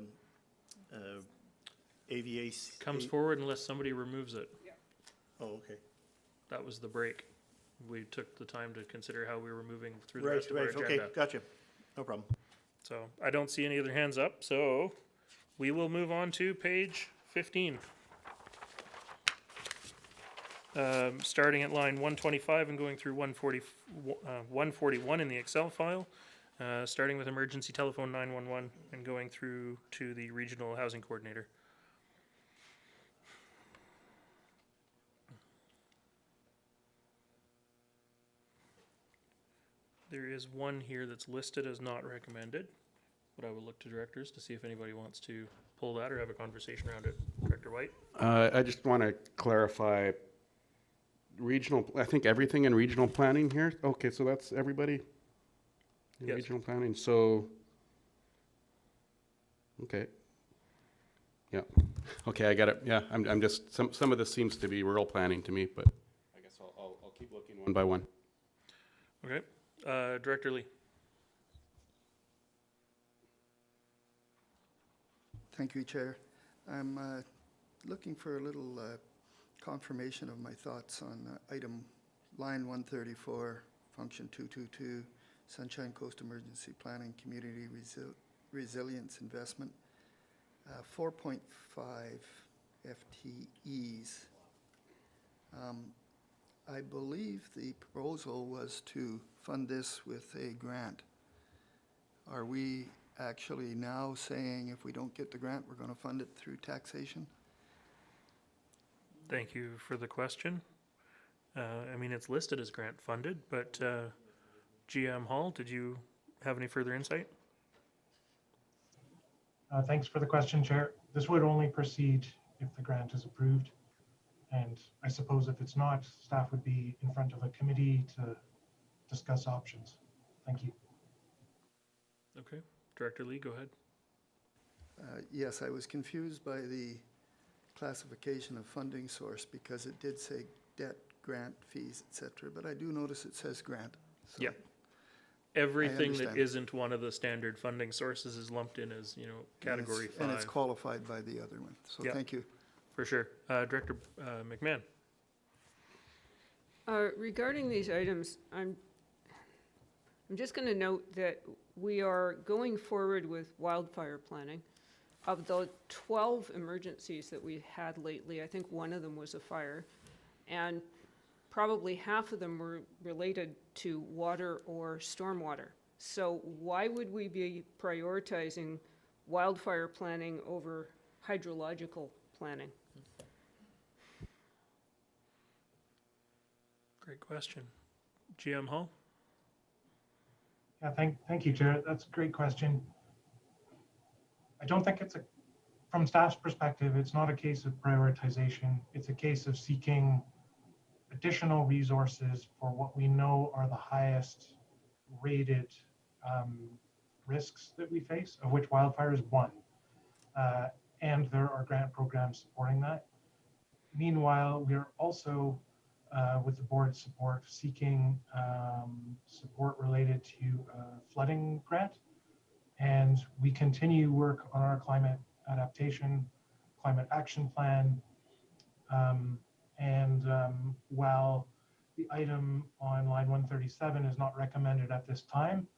AVAC? Comes forward unless somebody removes it. Yeah. Oh, okay. That was the break. We took the time to consider how we were moving through the Right, rest of our right, agenda. okay, gotcha. No problem. So I don't see any other hands up, so we will move on to page 15. Starting at line 125 and going through 141 in the Excel file, starting with emergency telephone 911 and going through to the regional housing coordinator. There is one here that's listed as not recommended, but I will look to directors to see if anybody wants to pull that or have a conversation around it. Director White? I just want to clarify regional, I think everything in regional planning here. Okay, so that's everybody in Yes. regional planning. So, okay. Yeah. Okay, I got it. Yeah, I'm just, some of this seems to be rural planning to me, but I guess I'll keep looking one by one. Okay. Director Lee. Thank you, Chair. I'm looking for a little confirmation of my thoughts on item line 134, function 222, Sunshine Coast Emergency Planning Community Resilience Investment, 4.5 FTEs. I believe the proposal was to fund this with a grant. Are we actually now saying if we don't get the grant, we're going to fund it through taxation? Thank you for the question. I mean, it's listed as grant funded, but GM Hall, did you have any further insight? Thanks for the question, Chair. This would only proceed if the grant is approved. And I suppose if it's not, staff would be in front of a committee to discuss options. Thank you. Okay. Director Lee, go ahead. Yes, I was confused by the classification of funding source because it did say debt, grant, fees, etc. But I do notice it says grant. So Yeah. Everything that understand. isn't one of the standard funding sources is lumped in as, category and 5. it's qualified by the other one. So Yeah. thank you. For sure. Director McMahon. Regarding these items, I'm just going to note that we are going forward with wildfire planning. Of the 12 emergencies that we had lately, I think one of them was a fire, and probably half of them were related to water or stormwater. So why would we be prioritizing wildfire planning over hydrological planning? Great question. GM Hall? Yeah, thank you, Chair. That's a great question. I don't think from staff's perspective, it's not a case of prioritization. It's a case of seeking additional resources for what we know are the highest rated risks that we face, of which wildfire is one. And there are grant programs supporting that. Meanwhile, we are also, with the board's support, seeking support related to flooding grant. And we continue work on our climate adaptation, climate action plan. While the item on line 137 is not recommended at this time,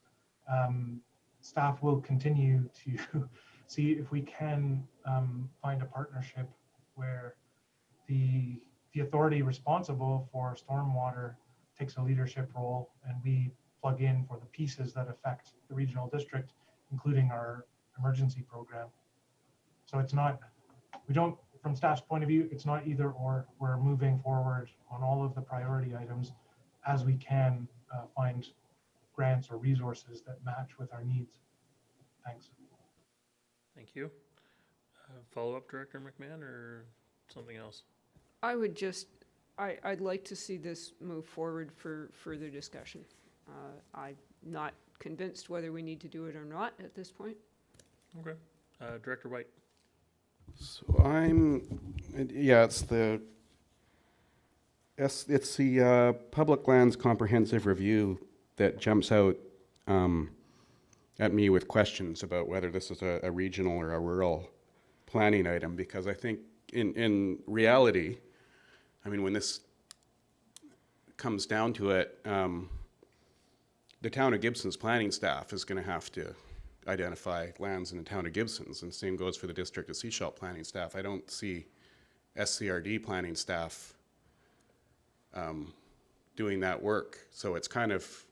staff will continue to see if we can find a partnership where the authority responsible for stormwater takes a leadership role, and we plug in for the pieces that affect the regional district, including our emergency program. So it's not, from staff's point of view, it's not either or. We're moving forward on all of the priority items as we can find grants or resources that match with our needs. Thanks. Thank you. Follow-up, Director McMahon, or something else? I would just, I'd like to see this move forward for further discussion. I'm not convinced whether we need to do it or not at this point. Okay. Director White. So it's the Public Lands Comprehensive Review that jumps out at me with questions about whether this is a regional or a rural planning item, because I think in reality, I mean, when this comes down to it, the town of Gibson's planning staff is going to have to identify lands in the town of Gibson's, and same goes for the District of Sechelt planning staff. I don't see SCRD planning staff doing that work. So it's kind of,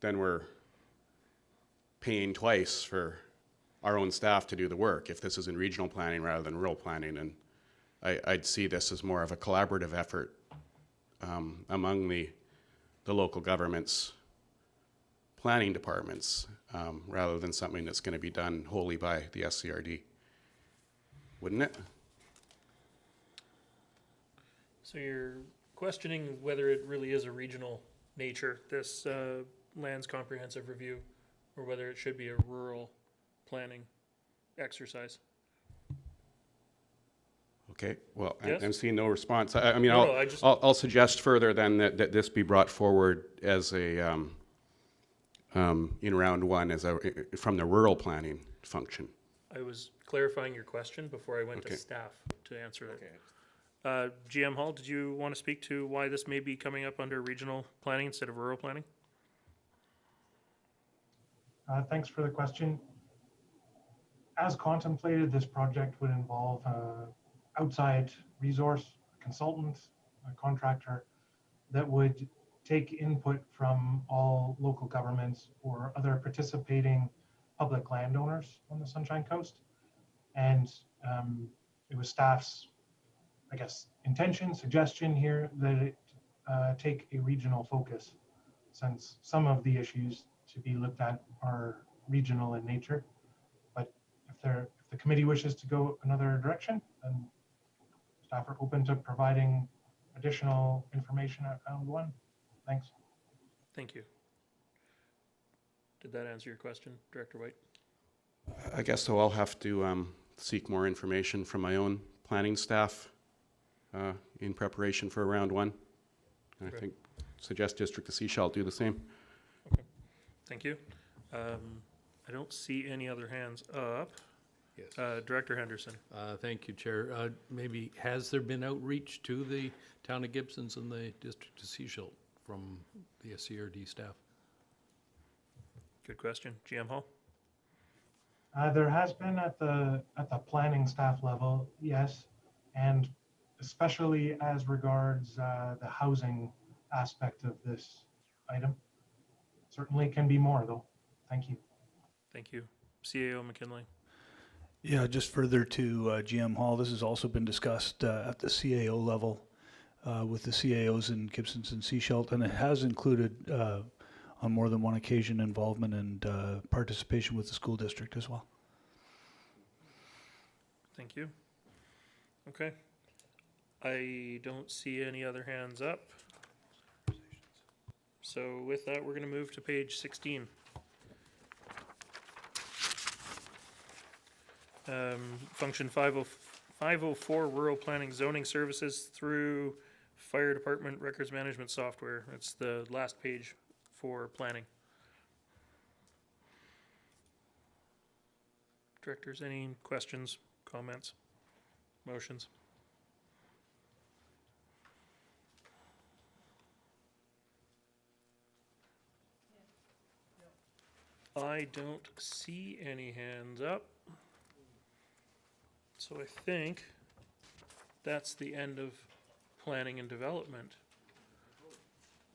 then we're paying twice for our own staff to do the work if this is in regional planning rather than rural planning. And I'd see this as more of a collaborative effort among the local governments planning departments, rather than something that's going to be done wholly by the SCRD. Wouldn't it? So your questioning whether it really is a regional nature, this lands comprehensive review, or whether it should be a rural planning exercise. Okay, well, Yes? I'm seeing no response. I mean, No, no, I just- I'll suggest further then that this be brought forward as a, in round one, as a, from the rural planning function. I was clarifying your question before I went to Okay. staff to answer it. GM Hall, did you want to speak to why this may be coming up under regional planning instead of rural planning? Thanks for the question. As contemplated, this project would involve an outside resource, a consultant, a contractor that would take input from all local governments or other participating public landowners on the Sunshine Coast. And it was staff's, I guess, intention, suggestion here that it take a regional focus, since some of the issues to be looked at are regional in nature. But if the committee wishes to go another direction, then staff are open to providing additional information at round one. Thanks. Thank you. Did that answer your question, Director White? I guess so. I'll have to seek more information from my own planning staff in preparation for round one. And I think suggest District of Sechelt do the same. Okay, thank you. I don't see any other hands up. Yes. Director Henderson. Thank you, Chair. Maybe, has there been outreach to the town of Gibsons and the District of Sechelt from the SCRD staff? Good question. GM Hall? There has been at the planning staff level, yes, and especially as regards the housing aspect of this item. Certainly can be more, though. Thank you. Thank you. CAO McKinley. Yeah, just further to GM Hall, this has also been discussed at the CAO level with the CAOs in Gibsons and Sechelt, and it has included on more than one occasion involvement and participation with the school district as well. Thank you. Okay. I don't see any other hands up. So with that, we're going to move to page 16. Function 504, Rural Planning Zoning Services through Fire Department Records Management Software. It's the last page for planning. Directors, any questions, comments, motions? I don't see any hands up. So I think that's the end of planning and development.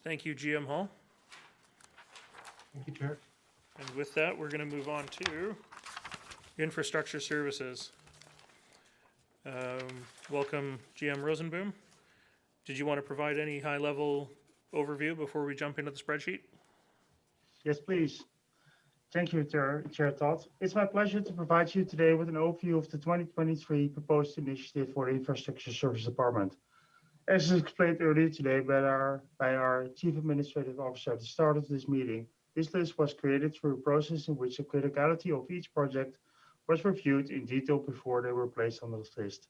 Thank you, GM Hall. Thank you, Chair. And with that, we're going to move on to infrastructure services. Welcome, GM Rosenboom. Did you want to provide any high-level overview before we jump into the spreadsheet? Yes, please. Thank you, Chair Todd. It's my pleasure to provide you today with an overview of the 2023 proposed initiative for the Infrastructure Service Department. As explained earlier today by our Chief Administrative Officer at the start of this meeting, this list was created through a process in which the criticality of each project was reviewed in detail before they were placed on this list.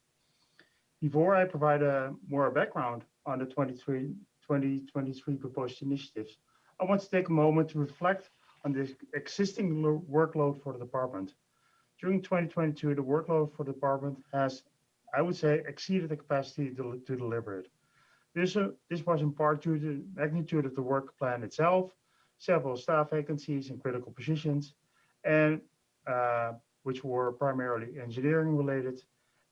Before I provide more background on the 2023 proposed initiatives, I want to take a moment to reflect on the existing workload for the department. During 2022, the workload for the department has, I would say, exceeded the capacity to deliver it. This was in part due to the magnitude of the work plan itself, several staff vacancies in critical positions, and which were primarily engineering related,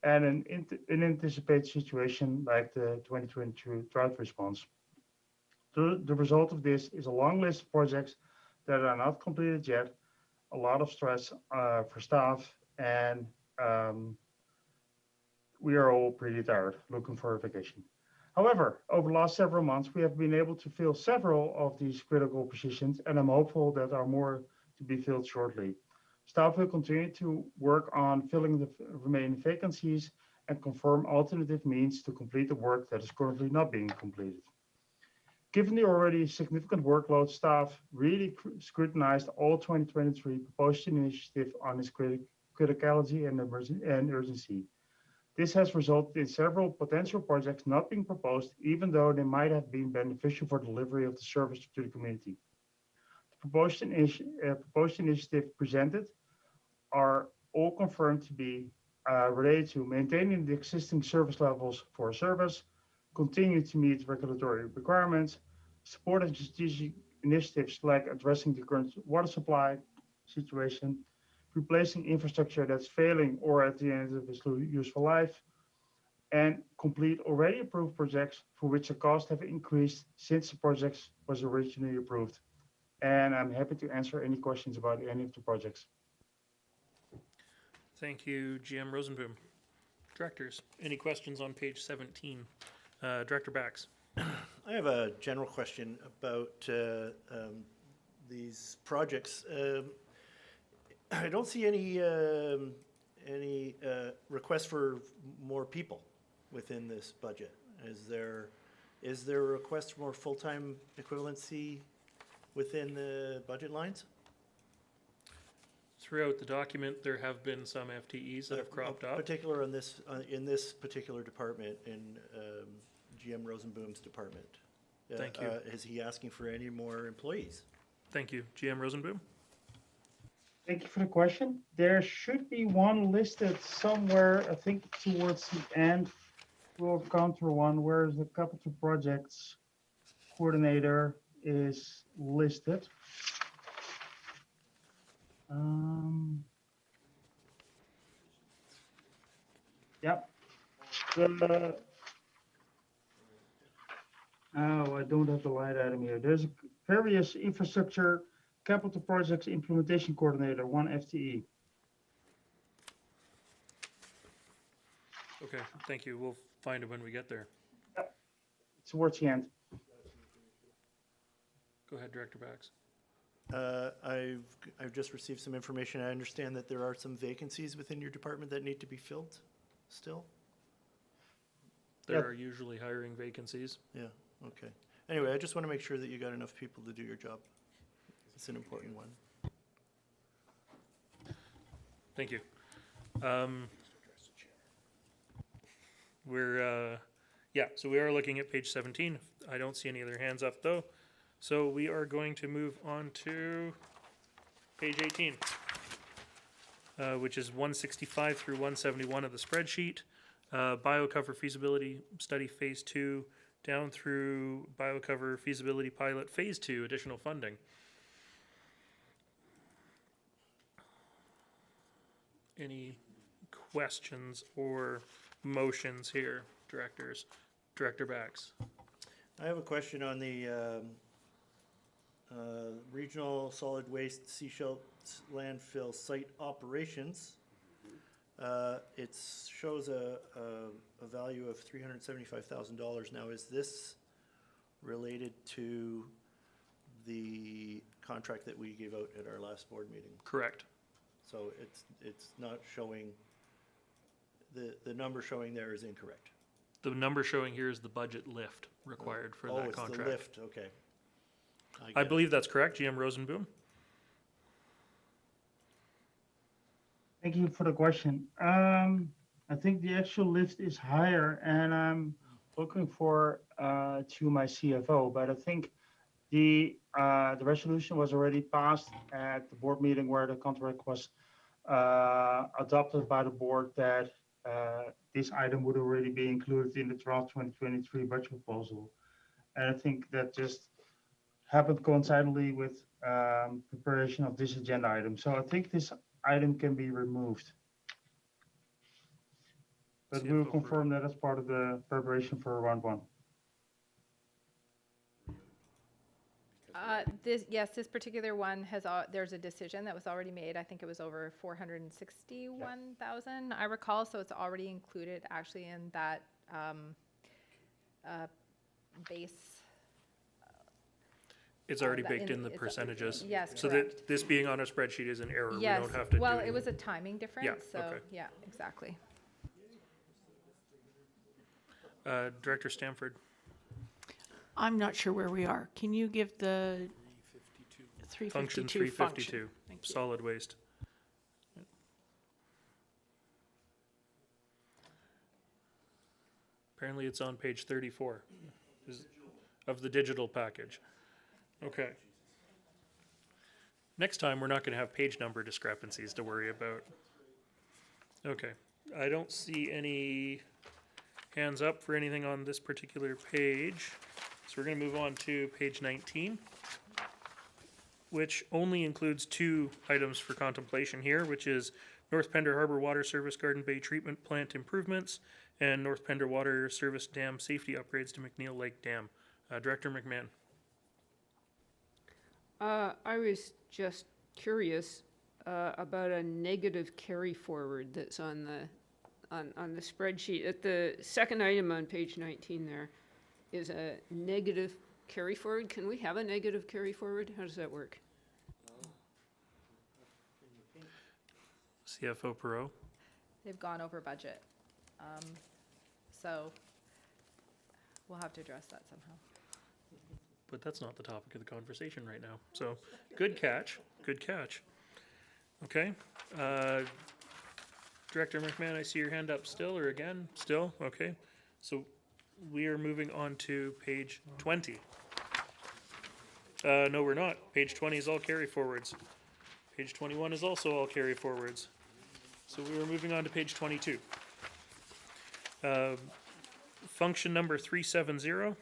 and an unanticipated situation like the 2022 drought response. The result of this is a long list of projects that are not completed yet, a lot of stress for staff, and we are all pretty tired, looking for a vacation. However, over the last several months, we have been able to fill several of these critical positions, and I'm hopeful that there are more to be filled shortly. Staff will continue to work on filling the remaining vacancies and confirm alternative means to complete the work that is currently not being completed. Given the already significant workload, staff really scrutinized all 2023 proposed initiative on its criticality and urgency. This has resulted in several potential projects not being proposed, even though they might have been beneficial for delivery of the service to the community. The proposed initiative presented are all confirmed to be related to maintaining the existing service levels for service, continue to meet regulatory requirements, supporting strategic initiatives like addressing the current water supply situation, replacing infrastructure that's failing or at the end of its useful life, and complete already approved projects for which the costs have increased since the project was originally approved. And I'm happy to answer any questions about any of the projects. Thank you, GM Rosenboom. Directors, any questions on page 17? Director Bax. I have a general question about these projects. I don't see any requests for more people within this budget. Is there a request for more full-time equivalency within the budget lines? Throughout the document, there have been some FTEs that have cropped up. Particular on this, in this particular department, in GM Rosenboom's department. Thank you. Is he asking for any more employees? Thank you. GM Rosenboom? Thank you for the question. There should be one listed somewhere, I think towards the end. We'll counter one where the capital projects coordinator is listed. Yep. I don't have the line item here. There's various infrastructure capital projects implementation coordinator, 1 FTE. Okay, thank you. We'll find it when we get there. Yep. It's towards the end. Go ahead, Director Bax. I've just received some information. I understand that there are some vacancies within your department that need to be filled still? There are usually hiring vacancies. Yeah, okay. Anyway, I just want to make sure that you got enough people to do your job. It's an important one. Thank you. So we are looking at page 17. I don't see any other hands up though. So we are going to move on to page 18, which is 165 through 171 of the spreadsheet. BioCover feasibility study phase 2 down through BioCover feasibility pilot phase 2 additional funding. Any questions or motions here, directors? Director Bax. I have a question on the regional solid waste seashell landfill site operations. It shows a value of $375,000. Now, is this related to the contract that we gave out at our last board meeting? Correct. So it's not showing, the number showing there is incorrect. The number showing here is the budget lift required for that contract. Oh, it's the lift, okay. I believe that's correct, GM Rosenboom. Thank you for the question. I think the actual lift is higher, and I'm looking for to my CFO, but I think the resolution was already passed at the board meeting where the contract was adopted by the board that this item would already be included in the draft 2023 budget proposal. And I think that just happened coincidentally with preparation of this agenda item. So I think this item can be removed. But we will confirm that as part of the preparation for round 1. This particular one has, there's a decision that was already made. I think it was over 461,000, I recall. So it's already included actually in that base. It's already baked in the percentages. Yes, so correct. that this being on a spreadsheet is an error. Yes. We don't have to well, do it was a timing difference. Yeah, so okay. yeah, exactly. Director Stamford. I'm not sure where we are. Can you give the 352 Function function? 352, Thank you. solid waste. Apparently it's on page 34 of the digital package. Okay. Next time, we're not going to have page number discrepancies to worry about. Okay. I don't see any hands up for anything on this particular page. So we're going to move on to page 19, which only includes 2 items for contemplation here, which is North Pender Harbor Water Service Garden Bay Treatment Plant improvements and North Pender Water Service Dam safety upgrades to McNeil Lake Dam. Director McMahon. I was just curious about a negative carry forward that's on the spreadsheet. At the second item on page 19 there is a negative carry forward. Can we have a negative carry forward? How does that work? CFO Perot. They've gone over budget. So we'll have to address that somehow. But that's not the topic of the conversation right now. So, good catch, good catch. Okay. Director McMahon, I see your hand up still or again? Still? Okay. So we are moving on to page 20. No, we're not. Page 20 is all carry forwards. Page 21 is also all carry forwards. So we are moving on to page 22. Function number 370.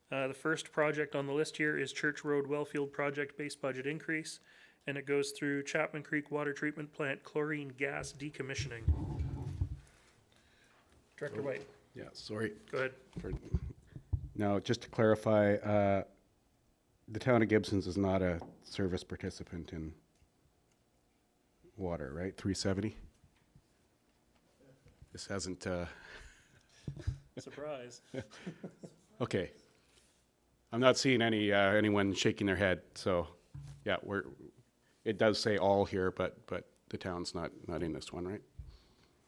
The first project on the list here is Church Road Wellfield Project base budget increase, and it goes through Chapman Creek Water Treatment Plant chlorine gas decommissioning. Director White. Yeah, sorry. Go ahead. Now, just to clarify, the town of Gibsons is not a service participant in water, right? 370? This hasn't, Surprise. okay. I'm not seeing anyone shaking their head, so yeah, it does say all here, but the town's not in this one, right?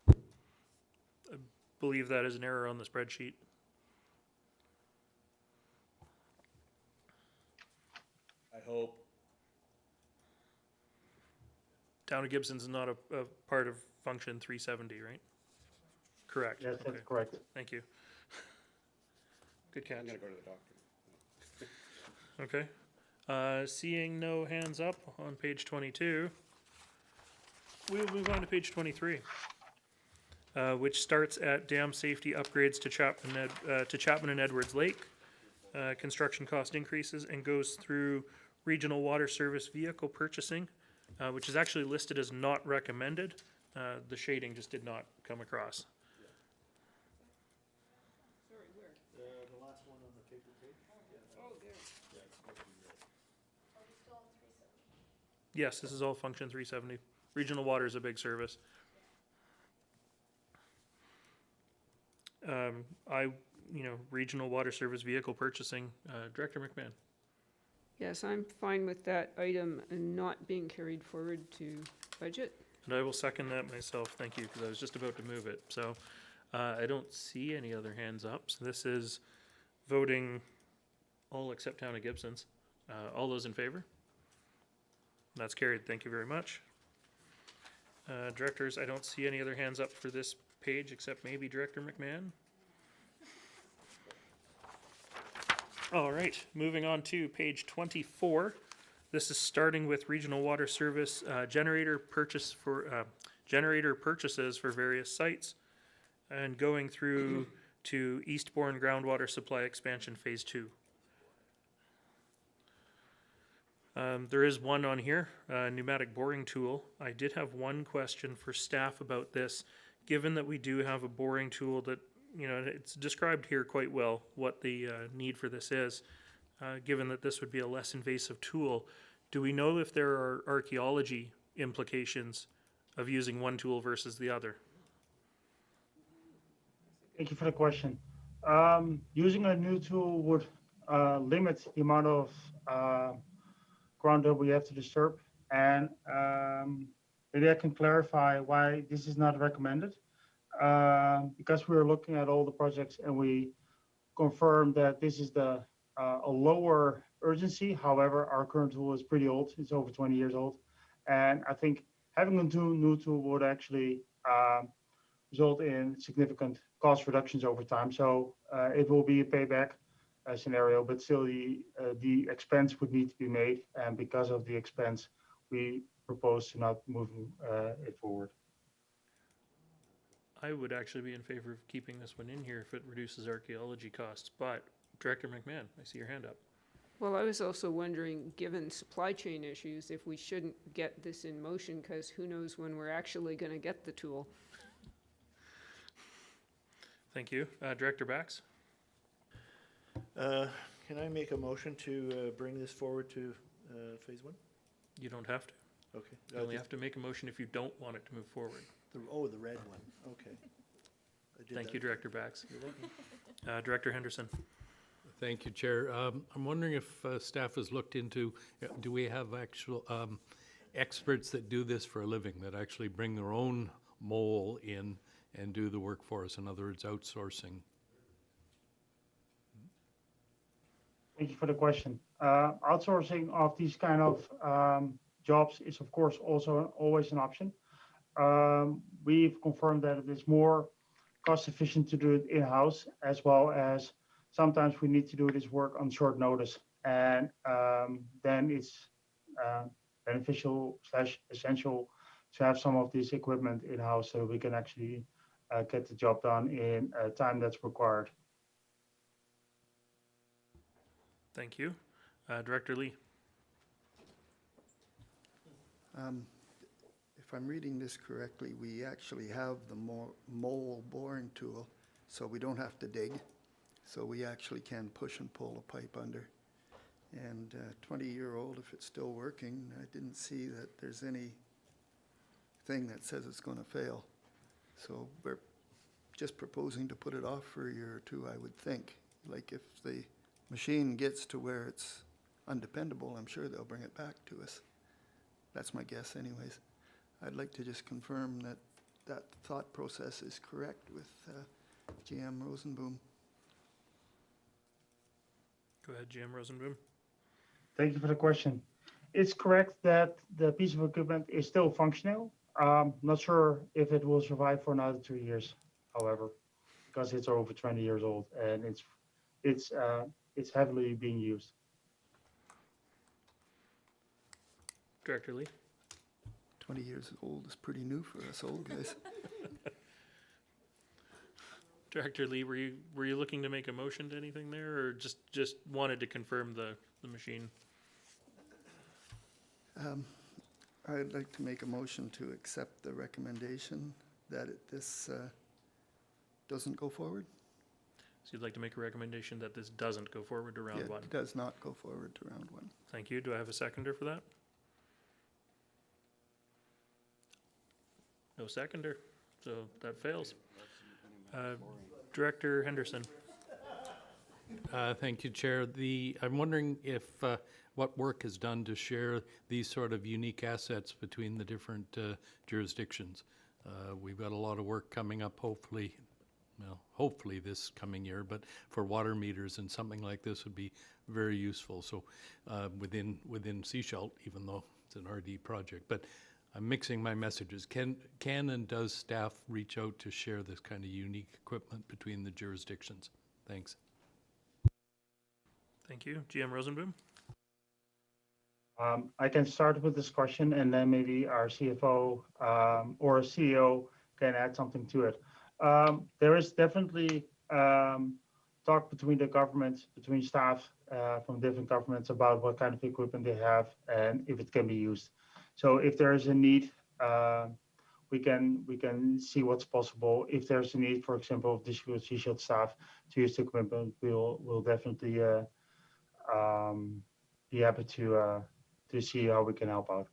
I believe that is an error on the spreadsheet. I hope. Town of Gibson's is not a part of function 370, right? Correct. Yes, that's Okay. correct. Thank you. Good catch. I'm gonna go to the doctor. Okay. Seeing no hands up on page 22, we will move on to page 23, which starts at dam safety upgrades to Chapman and Edwards Lake, construction cost increases, and goes through regional water service vehicle purchasing, which is actually listed as not recommended. The shading just did not come across. The last one on the paper page? Yes, this is all function 370. Regional water is a big service. Regional water service vehicle purchasing, Director McMahon. Yes, I'm fine with that item and not being carried forward to budget. And I will second that myself, thank you, because I was just about to move it. So I don't see any other hands up. So this is voting all except Town of Gibson's. All those in favor? That's carried, thank you very much. Directors, I don't see any other hands up for this page except maybe Director McMahon. All right, moving on to page 24. This is starting with Regional Water Service generator purchases for various sites, and going through to Eastbourne Groundwater Supply Expansion Phase 2. There is one on here, pneumatic boring tool. I did have one question for staff about this. Given that we do have a boring tool that, it's described here quite well what the need for this is, given that this would be a less invasive tool, do we know if there are archaeology implications of using one tool versus the other? Thank you for the question. Using a new tool would limit the amount of ground that we have to disturb, and maybe I can clarify why this is not recommended. Because we are looking at all the projects and we confirm that this is a lower urgency. However, our current tool is pretty old. It's over 20 years old. And I think having a new tool would actually result in significant cost reductions over time. So it will be a payback scenario, but still the expense would need to be made. And because of the expense, we propose to not move it forward. I would actually be in favor of keeping this one in here if it reduces archaeology costs, but Director McMahon, I see your hand up. Well, I was also wondering, given supply chain issues, if we shouldn't get this in motion, because who knows when we're actually going to get the tool. Thank you. Director Bax? Can I make a motion to bring this forward to phase one? You don't have to. Okay. You only have to make a motion if you don't want it to move forward. The red one, okay. Thank you, Director Bax. You're welcome. Director Henderson? Thank you, Chair. I'm wondering if staff has looked into, do we have actual experts that do this for a living, that actually bring their own mole in and do the work for us? In other words, outsourcing. Thank you for the question. Outsourcing of these kind of jobs is, of course, also always an option. We've confirmed that it is more cost efficient to do it in-house, as well as sometimes we need to do this work on short notice. And then it's beneficial / essential to have some of this equipment in-house so we can actually get the job done in time that's required. Thank you. Director Lee? If I'm reading this correctly, we actually have the mole boring tool, so we don't have to dig. So we actually can push and pull a pipe under. And 20-year-old, if it's still working, I didn't see that there's any thing that says it's going to fail. So we're just proposing to put it off for a year or two, I would think. Like if the machine gets to where it's undependable, I'm sure they'll bring it back to us. That's my guess anyways. I'd like to just confirm that that thought process is correct with GM Rosenboom. Go ahead, GM Rosenboom. Thank you for the question. It's correct that the piece of equipment is still functional. Not sure if it will survive for another 2 years, however, because it's over 20 years old and it's heavily being used. Director Lee? 20 years old is pretty new for us old guys. Director Lee, were you looking to make a motion to anything there, or just wanted to confirm the machine? I'd like to make a motion to accept the recommendation that this doesn't go forward. So you'd like to make a recommendation that this doesn't go forward to round one? It does not go forward to round one. Thank you. Do I have a seconder for that? No seconder, so that fails. Director Henderson? Thank you, Chair. I'm wondering if what work is done to share these sort of unique assets between the different jurisdictions. We've got a lot of work coming up, hopefully this coming year, but for water meters and something like this would be very useful. So within Seashell, even though it's an RD project, but I'm mixing my messages. Can and does staff reach out to share this kind of unique equipment between the jurisdictions? Thanks. Thank you. GM Rosenboom? I can start with this question and then maybe our CFO or CEO can add something to it. There is definitely talk between the governments, between staff from different governments about what kind of equipment they have and if it can be used. So if there is a need, we can see what's possible. If there's a need, for example, of distributed Seashell staff to use the equipment, we'll definitely be happy to see how we can help out.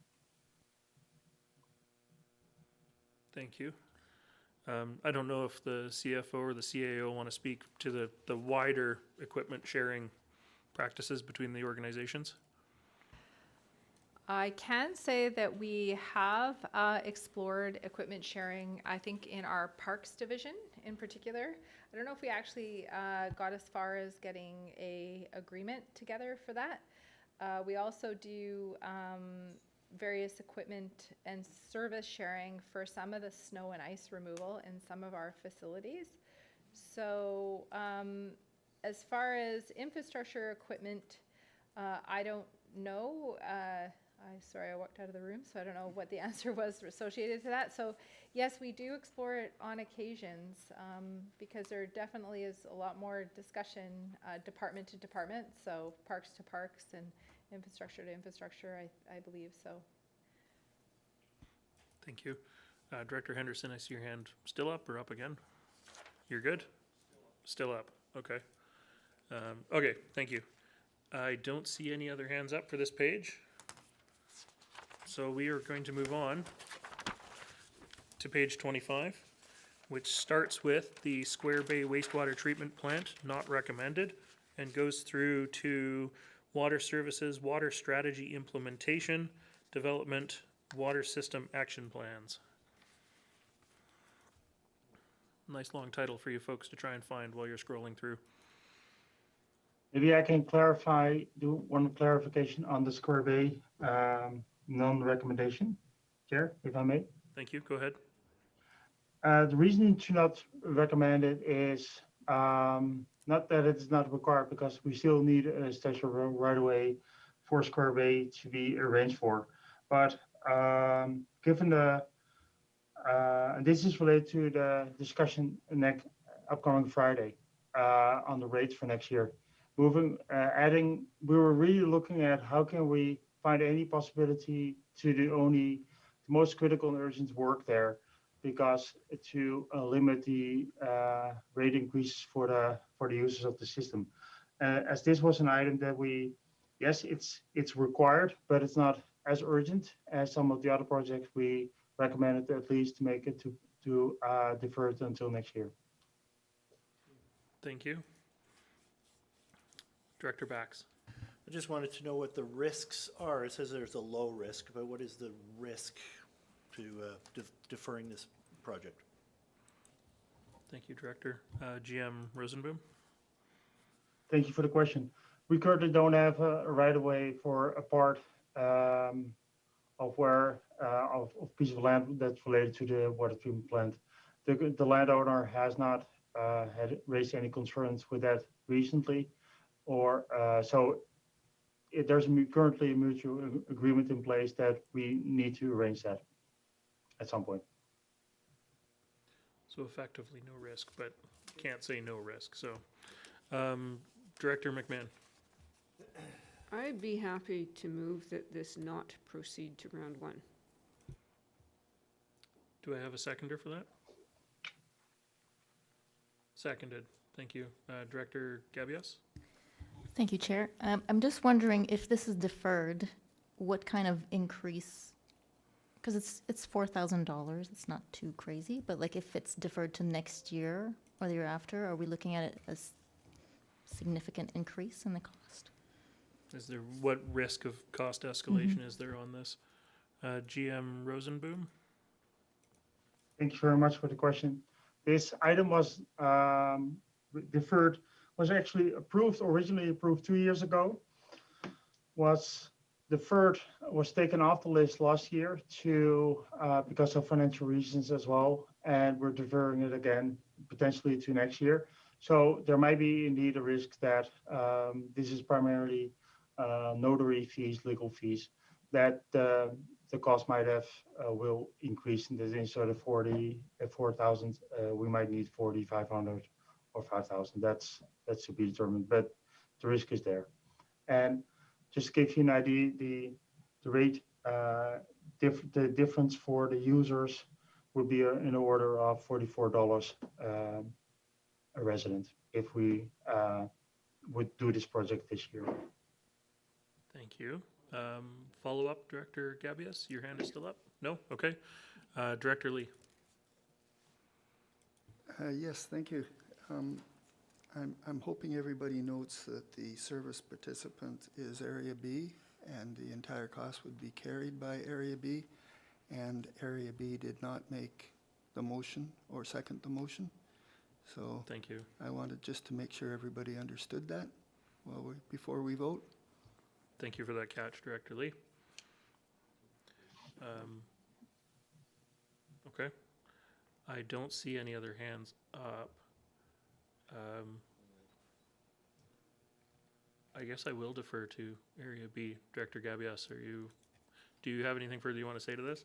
Thank you. I don't know if the CFO or the CAO want to speak to the wider equipment sharing practices between the organizations. I can say that we have explored equipment sharing, I think, in our parks division in particular. I don't know if we actually got as far as getting a agreement together for that. We also do various equipment and service sharing for some of the snow and ice removal in some of our facilities. So as far as infrastructure equipment, I don't know. Sorry, I walked out of the room, so I don't know what the answer was associated to that. So yes, we do explore it on occasions because there definitely is a lot more discussion department to department, so parks to parks and infrastructure to infrastructure, I believe so. Thank you. Director Henderson, I see your hand still up or up again? You're good? Still up, okay. Okay, thank you. I don't see any other hands up for this page. So we are going to move on to page 25, which starts with the Square Bay wastewater treatment plant, not recommended, and goes through to water services, water strategy implementation, development, water system action plans. Nice long title for you folks to try and find while you're scrolling through. Maybe I can clarify, do one clarification on the Square Bay non-recommendation, Chair, if I may. Thank you, go ahead. The reason to not recommend it is not that it's not required, because we still need a special right away for Square Bay to be arranged for. But given the, and this is related to the discussion next upcoming Friday on the rates for next year. Adding, we were really looking at how can we find any possibility to do only the most critical and urgent work there, because to limit the rate increases for the users of the system. As this was an item that we, yes, it's required, but it's not as urgent as some of the other projects. We recommended at least to make it to defer it until next year. Thank you. Director Bax. I just wanted to know what the risks are. It says there's a low risk, but what is the risk to deferring this project? Thank you, Director. GM Rosenboom. Thank you for the question. We currently don't have a right of way for a part of where of piece of land that's related to the water treatment plant. The landowner has not had raised any concerns with that recently, or so there's currently a mutual agreement in place that we need to arrange that at some point. So effectively no risk, but can't say no risk. So Director McMahon. I'd be happy to move that this not proceed to round one. Do I have a seconder for that? Seconded. Thank you. Director Gabias? Thank you, Chair. I'm just wondering if this is deferred, what kind of increase? Because it's $4,000. It's not too crazy, but like if it's deferred to next year or the year after, are we looking at it as significant increase in the cost? Is there, what risk of cost escalation is there on this? GM Rosenboom? Thank you very much for the question. This item was deferred, was actually approved, originally approved 2 years ago, was deferred, was taken off the list last year to because of financial reasons as well, and we're deferring it again, potentially to next year. So there might be indeed a risk that this is primarily notary fees, legal fees, that the cost might have will increase, and instead of 4,000, we might need 4,500 or 5,000. That's to be determined, but the risk is there. And just to give you an idea, the rate, the difference for the users would be in the order of $44 a resident if we would do this project this year. Thank you. Follow-up, Director Gabias, your hand is still up? No? Okay. Director Lee. Yes, thank you. I'm hoping everybody notes that the service participant is Area B, and the entire cost would be carried by Area B, and Area B did not make the motion or second the motion. So Thank you. I wanted just to make sure everybody understood that before we vote. Thank you for that catch, Director Lee. Okay. I don't see any other hands up. I guess I will defer to Area B. Director Gabias, do you have anything further you want to say to this?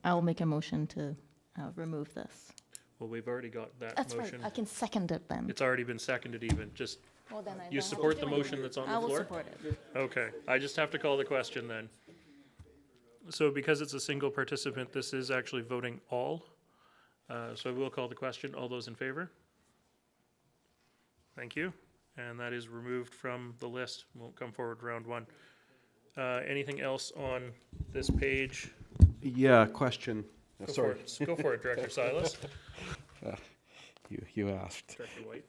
I'll make a motion to remove this. Well, we've already got that That's right, motion. I can second it then. It's already been seconded even, just, Well, then I you don't have support to the do motion anything. that's on I the will floor? support it. Okay, I just have to call the question then. So because it's a single participant, this is actually voting all. So I will call the question. All those in favor? Thank you. And that is removed from the list. Won't come forward round one. Anything else on this page? Yeah, question. Oh, Go sorry. for it. Go for it, Director Silas. You asked. Director White.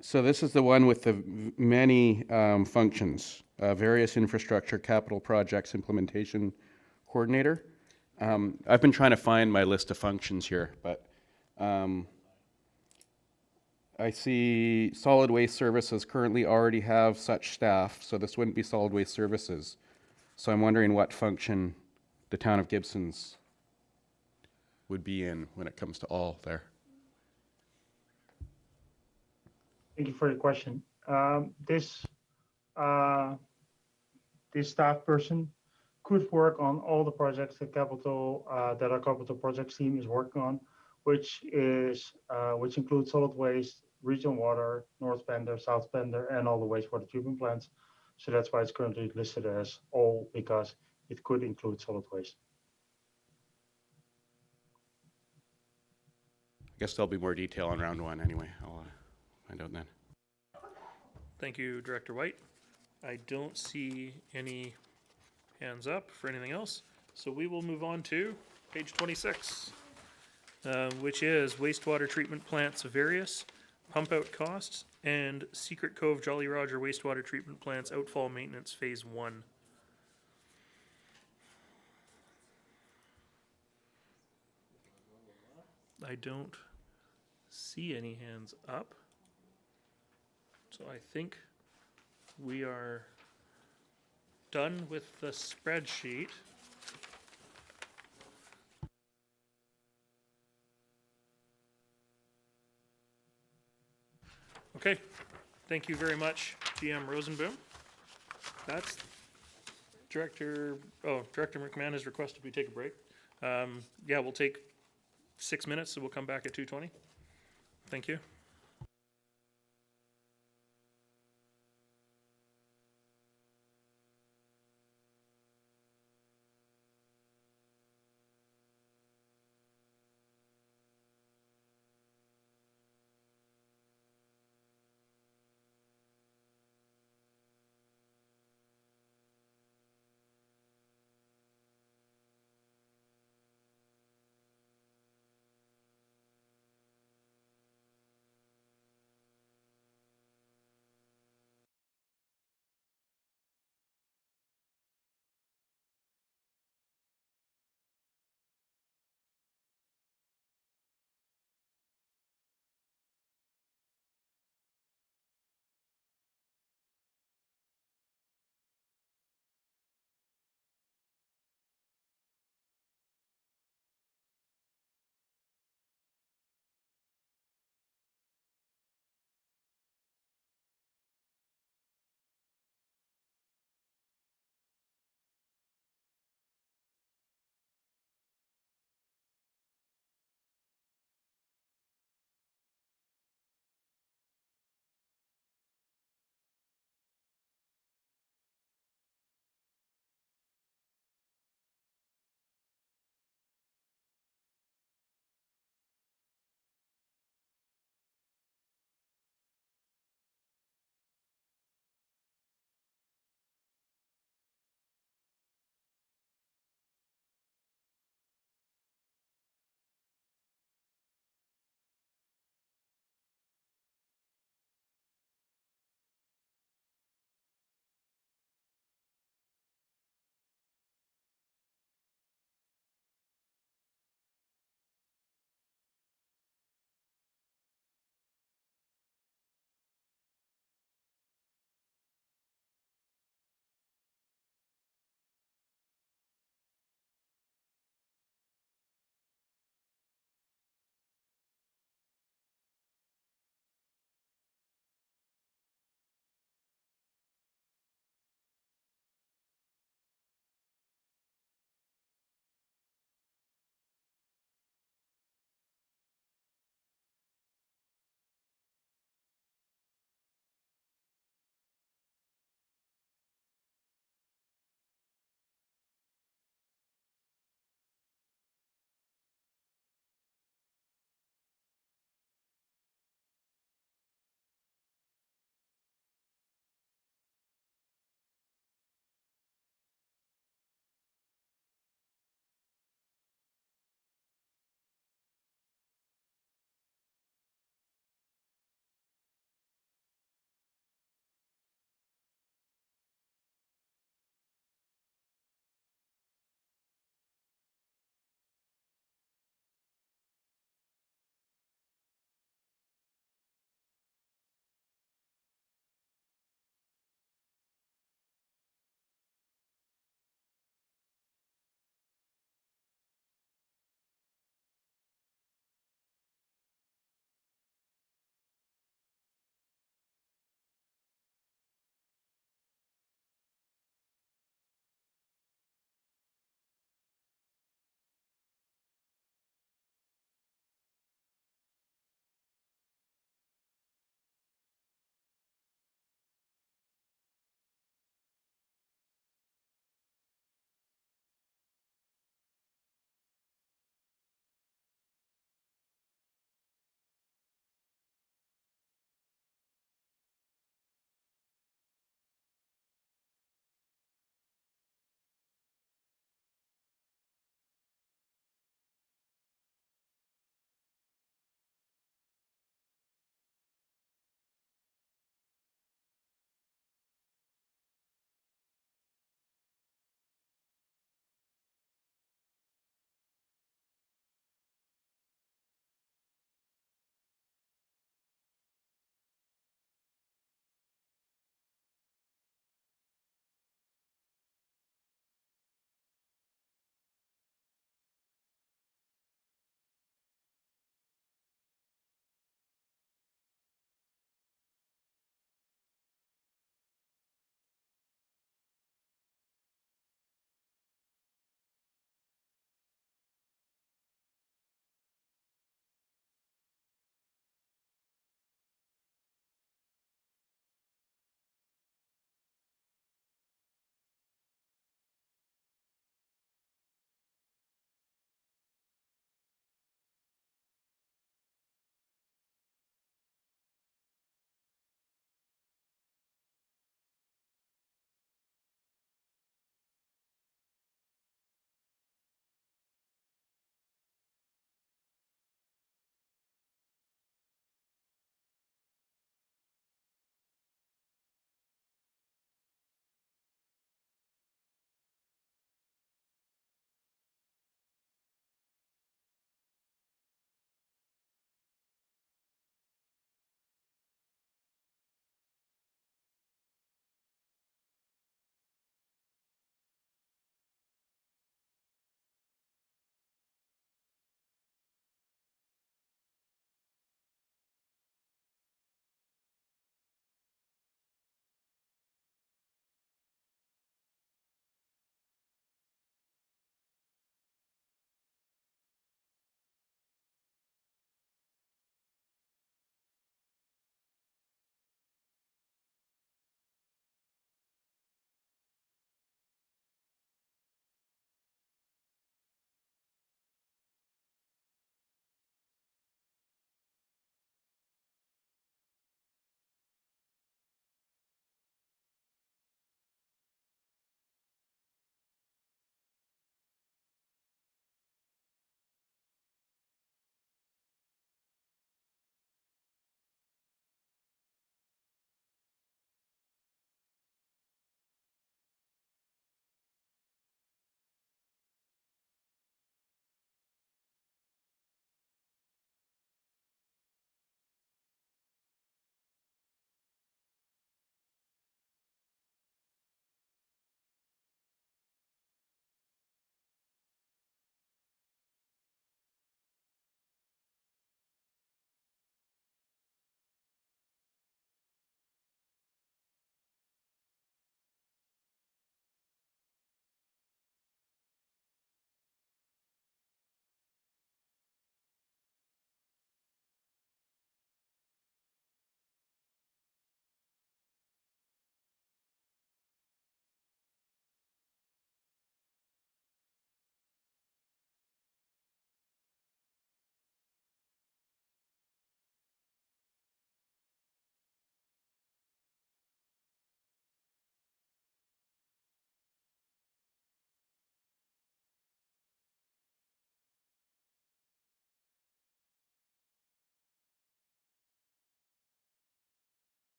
So this is the one with the many functions, various infrastructure, capital projects, implementation coordinator. I've been trying to find my list of functions here, but I see solid waste services currently already have such staff, so this wouldn't be solid waste services. So I'm wondering what function the town of Gibson's would be in when it comes to all there. Thank you for your question. This staff person could work on all the projects that our capital projects team is working on, which includes solid waste, regional water, North Bender, South Bender, and all the wastewater treatment plants. So that's why it's currently listed as all, because it could include solid waste. I guess there'll be more detail on round one anyway. I'll find out then. Thank you, Director White. I don't see any hands up for anything else. So we will move on to page 26, which is wastewater treatment plants of various, pump out costs, and Secret Cove Jolly Roger wastewater treatment plants outfall maintenance phase 1. I don't see any hands up. So I think we are done with the spreadsheet. Okay, thank you very much, GM Rosenboom. That's Director McMahon has requested we take a break. Yeah, we'll take 6 minutes, so we'll come back at 2:20. Thank you.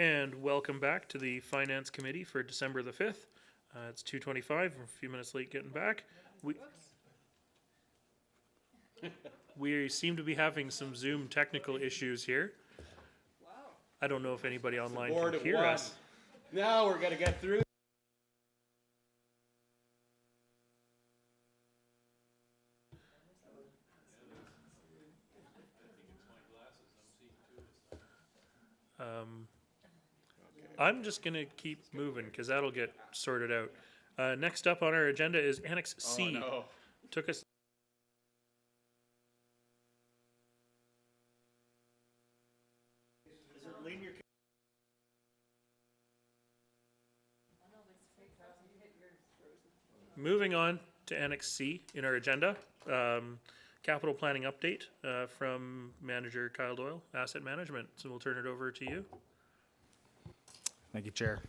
And welcome back to the Finance Committee for December the 5th. It's 2:25, we're a few minutes late getting back. We seem to be having some Zoom technical issues here. I don't know if anybody online can hear us. Now we're gonna get through. I'm just gonna keep moving because that'll get sorted out. Next up on our agenda is Annex C. no. Took us. Moving on to Annex C in our agenda, capital planning update from Manager Kyle Doyle, Asset Management. So we'll turn it over to you. Thank you, Chair.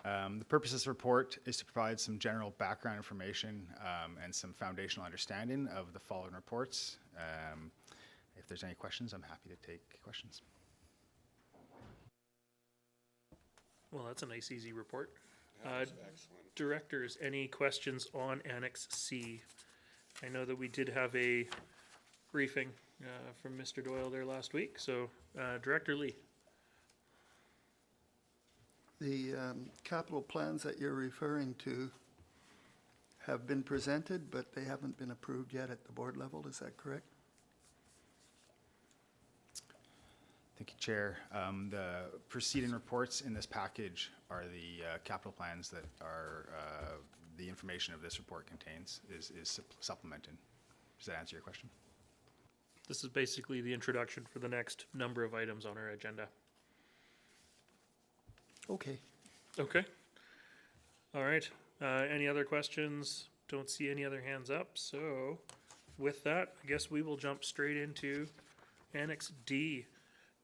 The purpose of this report is to provide some general background information and some foundational understanding of the following reports. If there's any questions, I'm happy to take questions. Well, that's a nice, easy report. Directors, any questions on Annex C? I know that we did have a briefing from Mr. Doyle there last week, so Director Lee. The capital plans that you're referring to have been presented, but they haven't been approved yet at the board level, is that correct? Thank you, Chair. The preceding reports in this package are the capital plans that are the information of this report contains is supplemented. Does that answer your question? This is basically the introduction for the next number of items on our agenda. Okay. Okay. All right. Any other questions? Don't see any other hands up. So with that, I guess we will jump straight into Annex D,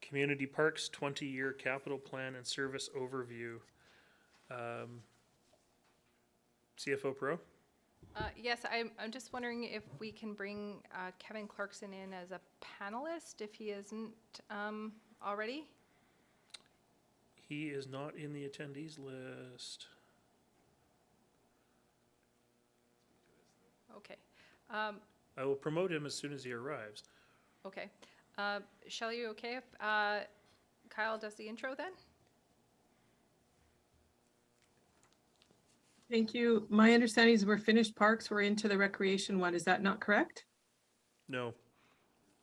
Community Parks 20-Year Capital Plan and Service Overview. CFO Pro? Yes, I'm just wondering if we can bring Kevin Clarkson in as a panelist, if he isn't already. He is not in the attendees list. Okay. I will promote him as soon as he arrives. Okay. Shelley, you okay if Kyle does the intro then? Thank you. My understanding is we're finished parks. We're into the recreation one. Is that not correct? No.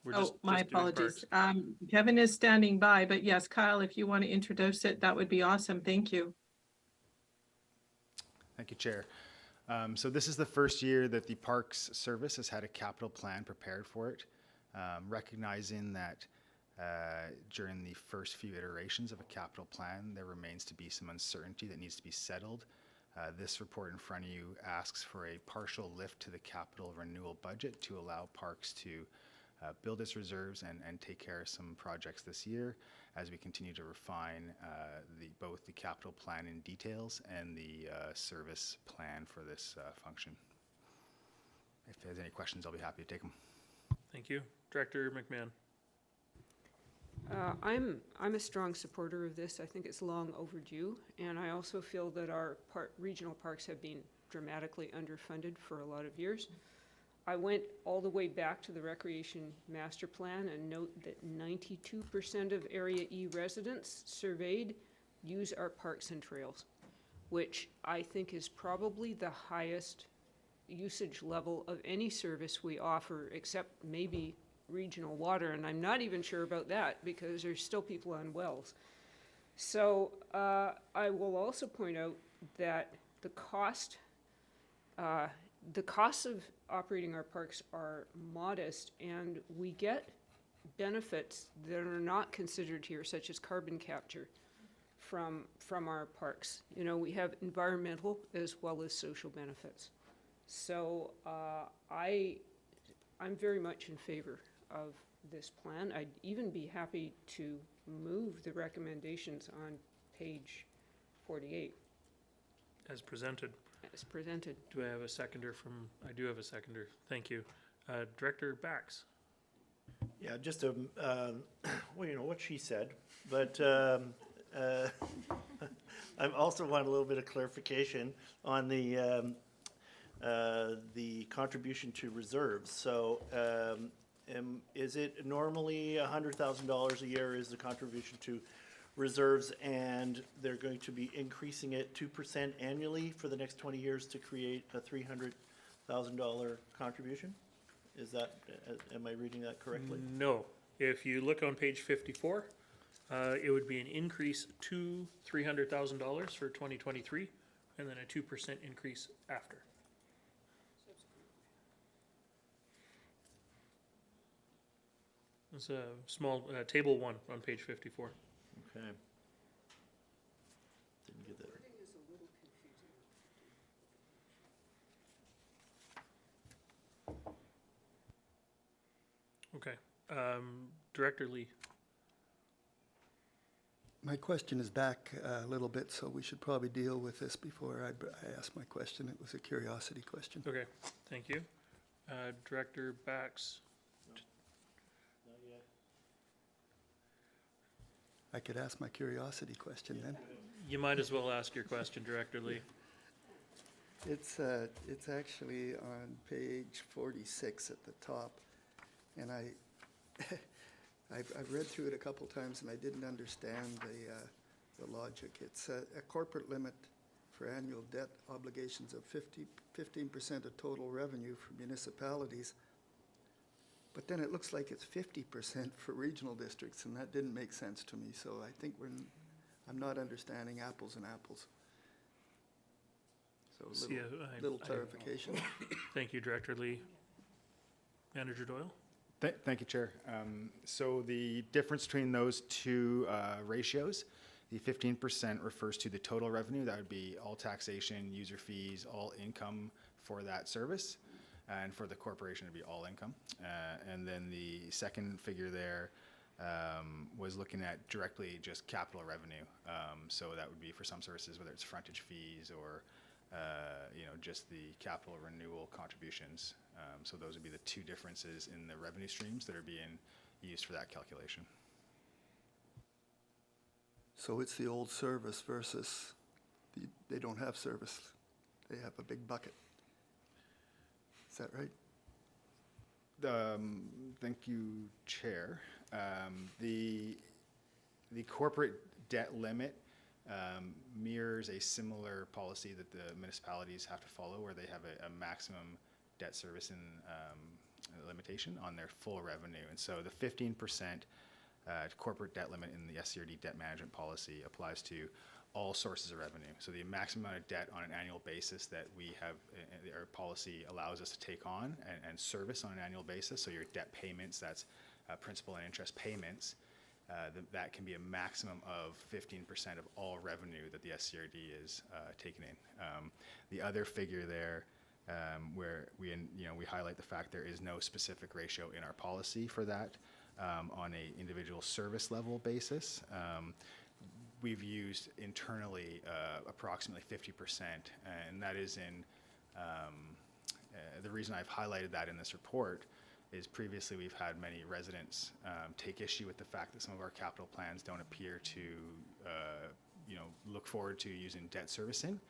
We're Oh, my just doing apologies. parks. Kevin is standing by, but yes, Kyle, if you want to introduce it, that would be awesome. Thank you. Thank you, Chair. So this is the first year that the Parks Service has had a capital plan prepared for it, recognizing that during the first few iterations of a capital plan, there remains to be some uncertainty that needs to be settled. This report in front of you asks for a partial lift to the capital renewal budget to allow Parks to build its reserves and take care of some projects this year as we continue to refine both the capital plan in details and the service plan for this function. If there's any questions, I'll be happy to take them. Thank you. Director McMahon. I'm a strong supporter of this. I think it's long overdue, and I also feel that our regional parks have been dramatically underfunded for a lot of years. I went all the way back to the Recreation Master Plan and note that 92% of Area E residents surveyed use our parks and trails, which I think is probably the highest usage level of any service we offer, except maybe regional water, and I'm not even sure about that because there's still people on wells. So I will also point out that the costs of operating our parks are modest, and we get benefits that are not considered here, such as carbon capture from our parks. You know, we have environmental as well as social benefits. So I'm very much in favor of this plan. I'd even be happy to move the recommendations on page 48. As presented. As presented. Do I have a seconder from, I do have a seconder. Thank you. Director Bax. Yeah, just well, you know what she said, but I also want a little bit of clarification on the contribution to reserves. So, is it normally $100,000 a year is the contribution to reserves, and they're going to be increasing it 2% annually for the next 20 years to create a $300,000 contribution? Is that, am I reading that correctly? No. If you look on page 54, it would be an increase to $300,000 for 2023, and then a 2% increase after. It's a small, table 1 on page 54. Okay. Didn't get that. Okay. Director Lee. My question is back a little bit, so we should probably deal with this before I ask my question. It was a curiosity question. Okay, thank you. Director Bax. Not yet. I could ask my curiosity question then. You might as well ask your question, Director Lee. It's actually on page 46 at the top, and I've read through it a couple times and I didn't understand the logic. It's a corporate limit for annual debt obligations of 15% of total revenue for municipalities. But then it looks like it's 50% for regional districts, and that didn't make sense to me. So I think I'm not understanding apples and apples. So a little clarification. Thank you, Director Lee. Manager Doyle? Thank you, Chair. So the difference between those two ratios, the 15% refers to the total revenue. That would be all taxation, user fees, all income for that service. And for the corporation, it'd be all income. And then the second figure there was looking at directly just capital revenue. So that would be for some services, whether it's frontage fees or just the capital renewal contributions. So those would be the two differences in the revenue streams that are being used for that calculation. So it's the old service versus they don't have service. They have a big bucket. Is that right? Thank you, Chair. The corporate debt limit mirrors a similar policy that the municipalities have to follow, where they have a maximum debt service limitation on their full revenue. And so the 15% corporate debt limit in the SCRD debt management policy applies to all sources of revenue. So the maximum amount of debt on an annual basis that we have, our policy allows us to take on and service on an annual basis. So your debt payments, that's principal and interest payments, that can be a maximum of 15% of all revenue that the SCRD is taking in. The other figure there, where we highlight the fact there is no specific ratio in our policy for that on a individual service level basis. We've used internally approximately 50%, and that is in the reason I've highlighted that in this report is previously we've had many residents take issue with the fact that some of our capital plans don't appear to look forward to using debt servicing.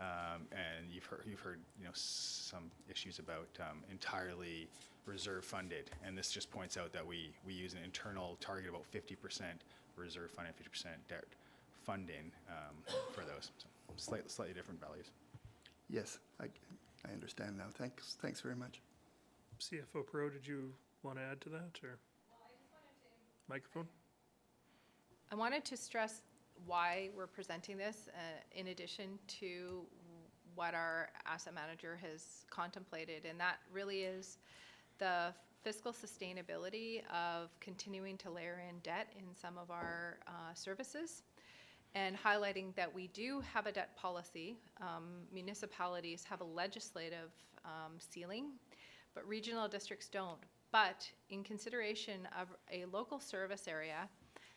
And you've heard some issues about entirely reserve funded, and this just points out that we use an internal target about 50% reserve funded, 50% debt funding for those. So slightly different values. Yes, I understand now. Thanks very much. CFO Pro, did you want to add to that, or? Microphone? I wanted to stress why we're presenting this, in addition to what our asset manager has contemplated, and that really is the fiscal sustainability of continuing to layer in debt in some of our services, and highlighting that we do have a debt policy. Municipalities have a legislative ceiling, but regional districts don't. But in consideration of a local service area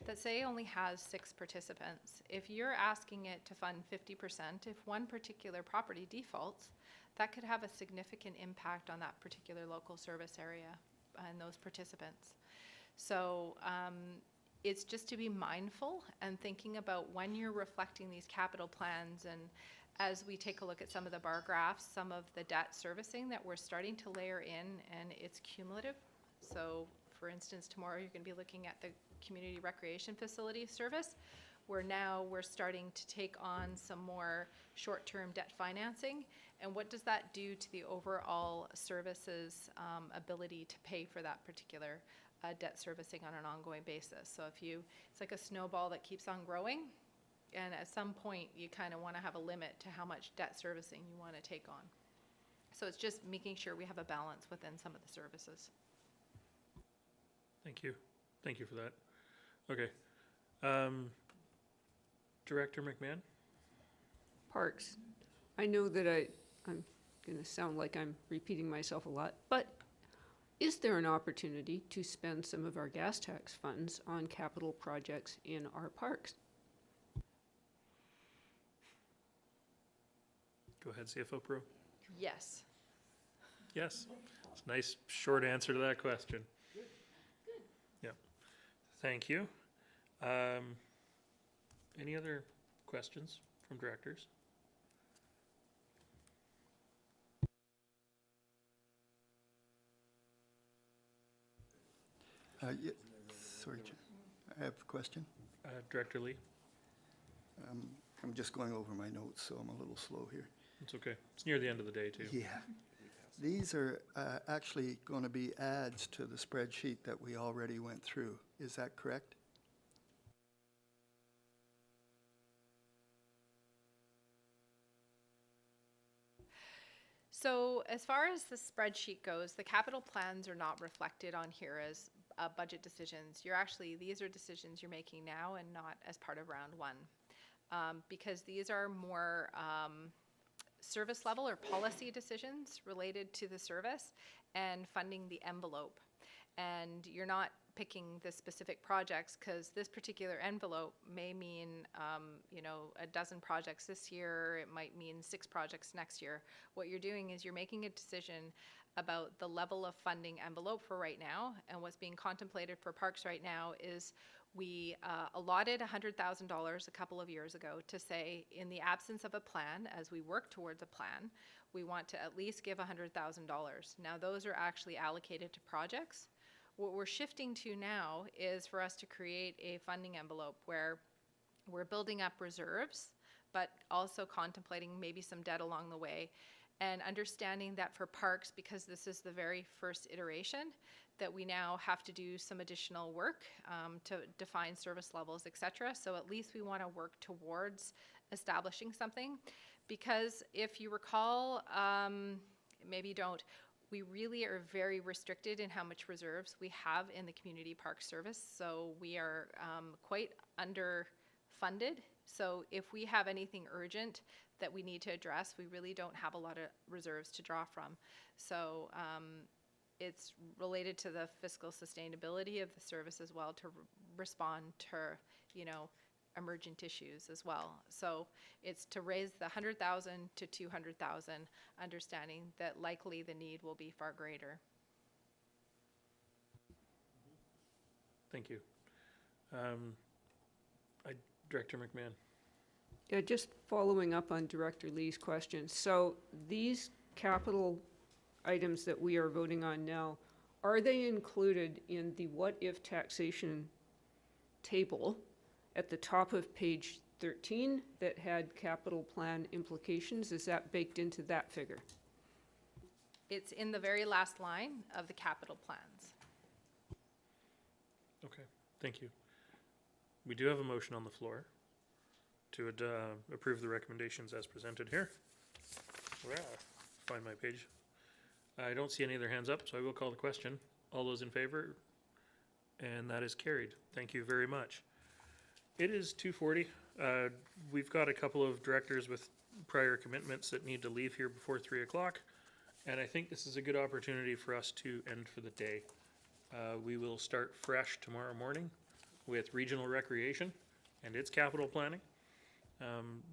that, say, only has 6 participants, if you're asking it to fund 50%, if one particular property defaults, that could have a significant impact on that particular local service area and those participants. So it's just to be mindful and thinking about when you're reflecting these capital plans, and as we take a look at some of the bar graphs, some of the debt servicing that we're starting to layer in, and it's cumulative. So for instance, tomorrow you're going to be looking at the community recreation facility service, where now we're starting to take on some more short-term debt financing. And what does that do to the overall services ability to pay for that particular debt servicing on an ongoing basis? So it's like a snowball that keeps on growing, and at some point you kind of want to have a limit to how much debt servicing you want to take on. So it's just making sure we have a balance within some of the services. Thank you. Thank you for that. Okay. Director McMahon? Parks. I know that I'm going to sound like I'm repeating myself a lot, but is there an opportunity to spend some of our gas tax funds on capital projects in our parks? Go ahead, CFO Pro. Yes. Yes. It's a nice short answer to that question. Good. Yeah. Thank you. Any other questions from directors? Yeah, sorry, Chair. I have a question. Director Lee? I'm just going over my notes, so I'm a little slow here. It's okay. It's near the end of the day, too. Yeah. These are actually going to be adds to the spreadsheet that we already went through. Is that correct? So as far as the spreadsheet goes, the capital plans are not reflected on here as budget decisions. These are decisions you're making now and not as part of round one. Because these are more service level or policy decisions related to the service and funding the envelope. And you're not picking the specific projects, because this particular envelope may mean, a dozen projects this year. It might mean 6 projects next year. What you're doing is you're making a decision about the level of funding envelope for right now. And what's being contemplated for parks right now is we allotted $100,000 a couple of years ago to say, in the absence of a plan, as we work towards a plan, we want to at least give $100,000. Now those are actually allocated to projects. What we're shifting to now is for us to create a funding envelope where we're building up reserves, but also contemplating maybe some debt along the way, and understanding that for parks, because this is the very first iteration, that we now have to do some additional work to define service levels, et cetera. So at least we want to work towards establishing something, because if you recall, maybe you don't, we really are very restricted in how much reserves we have in the community park service. So we are quite underfunded. So if we have anything urgent that we need to address, we really don't have a lot of reserves to draw from. So it's related to the fiscal sustainability of the service as well, to respond to, emergent issues as well. So it's to raise the 100,000 to 200,000, understanding that likely the need will be far greater. Thank you. Director McMahon. Yeah, just following up on Director Lee's question. So these capital items that we are voting on now, are they included in the what-if taxation table at the top of page 13 that had capital plan implications? Is that baked into that figure? It's in the very last line of the capital plans. Okay, thank you. We do have a motion on the floor to approve the recommendations as presented here. Find my page. I don't see any other hands up, so I will call the question. All those in favor? And that is carried. Thank you very much. It is 2:40. We've got a couple of directors with prior commitments that need to leave here before 3 o'clock, and I think this is a good opportunity for us to end for the day. We will start fresh tomorrow morning with regional recreation and its capital planning.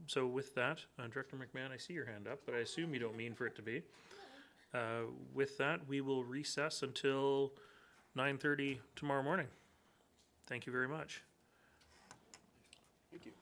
So with that, Director McMahon, I see your hand up, but I assume you don't mean for it to be. With that, we will recess until 9:30 tomorrow morning. Thank you very much. Thank you.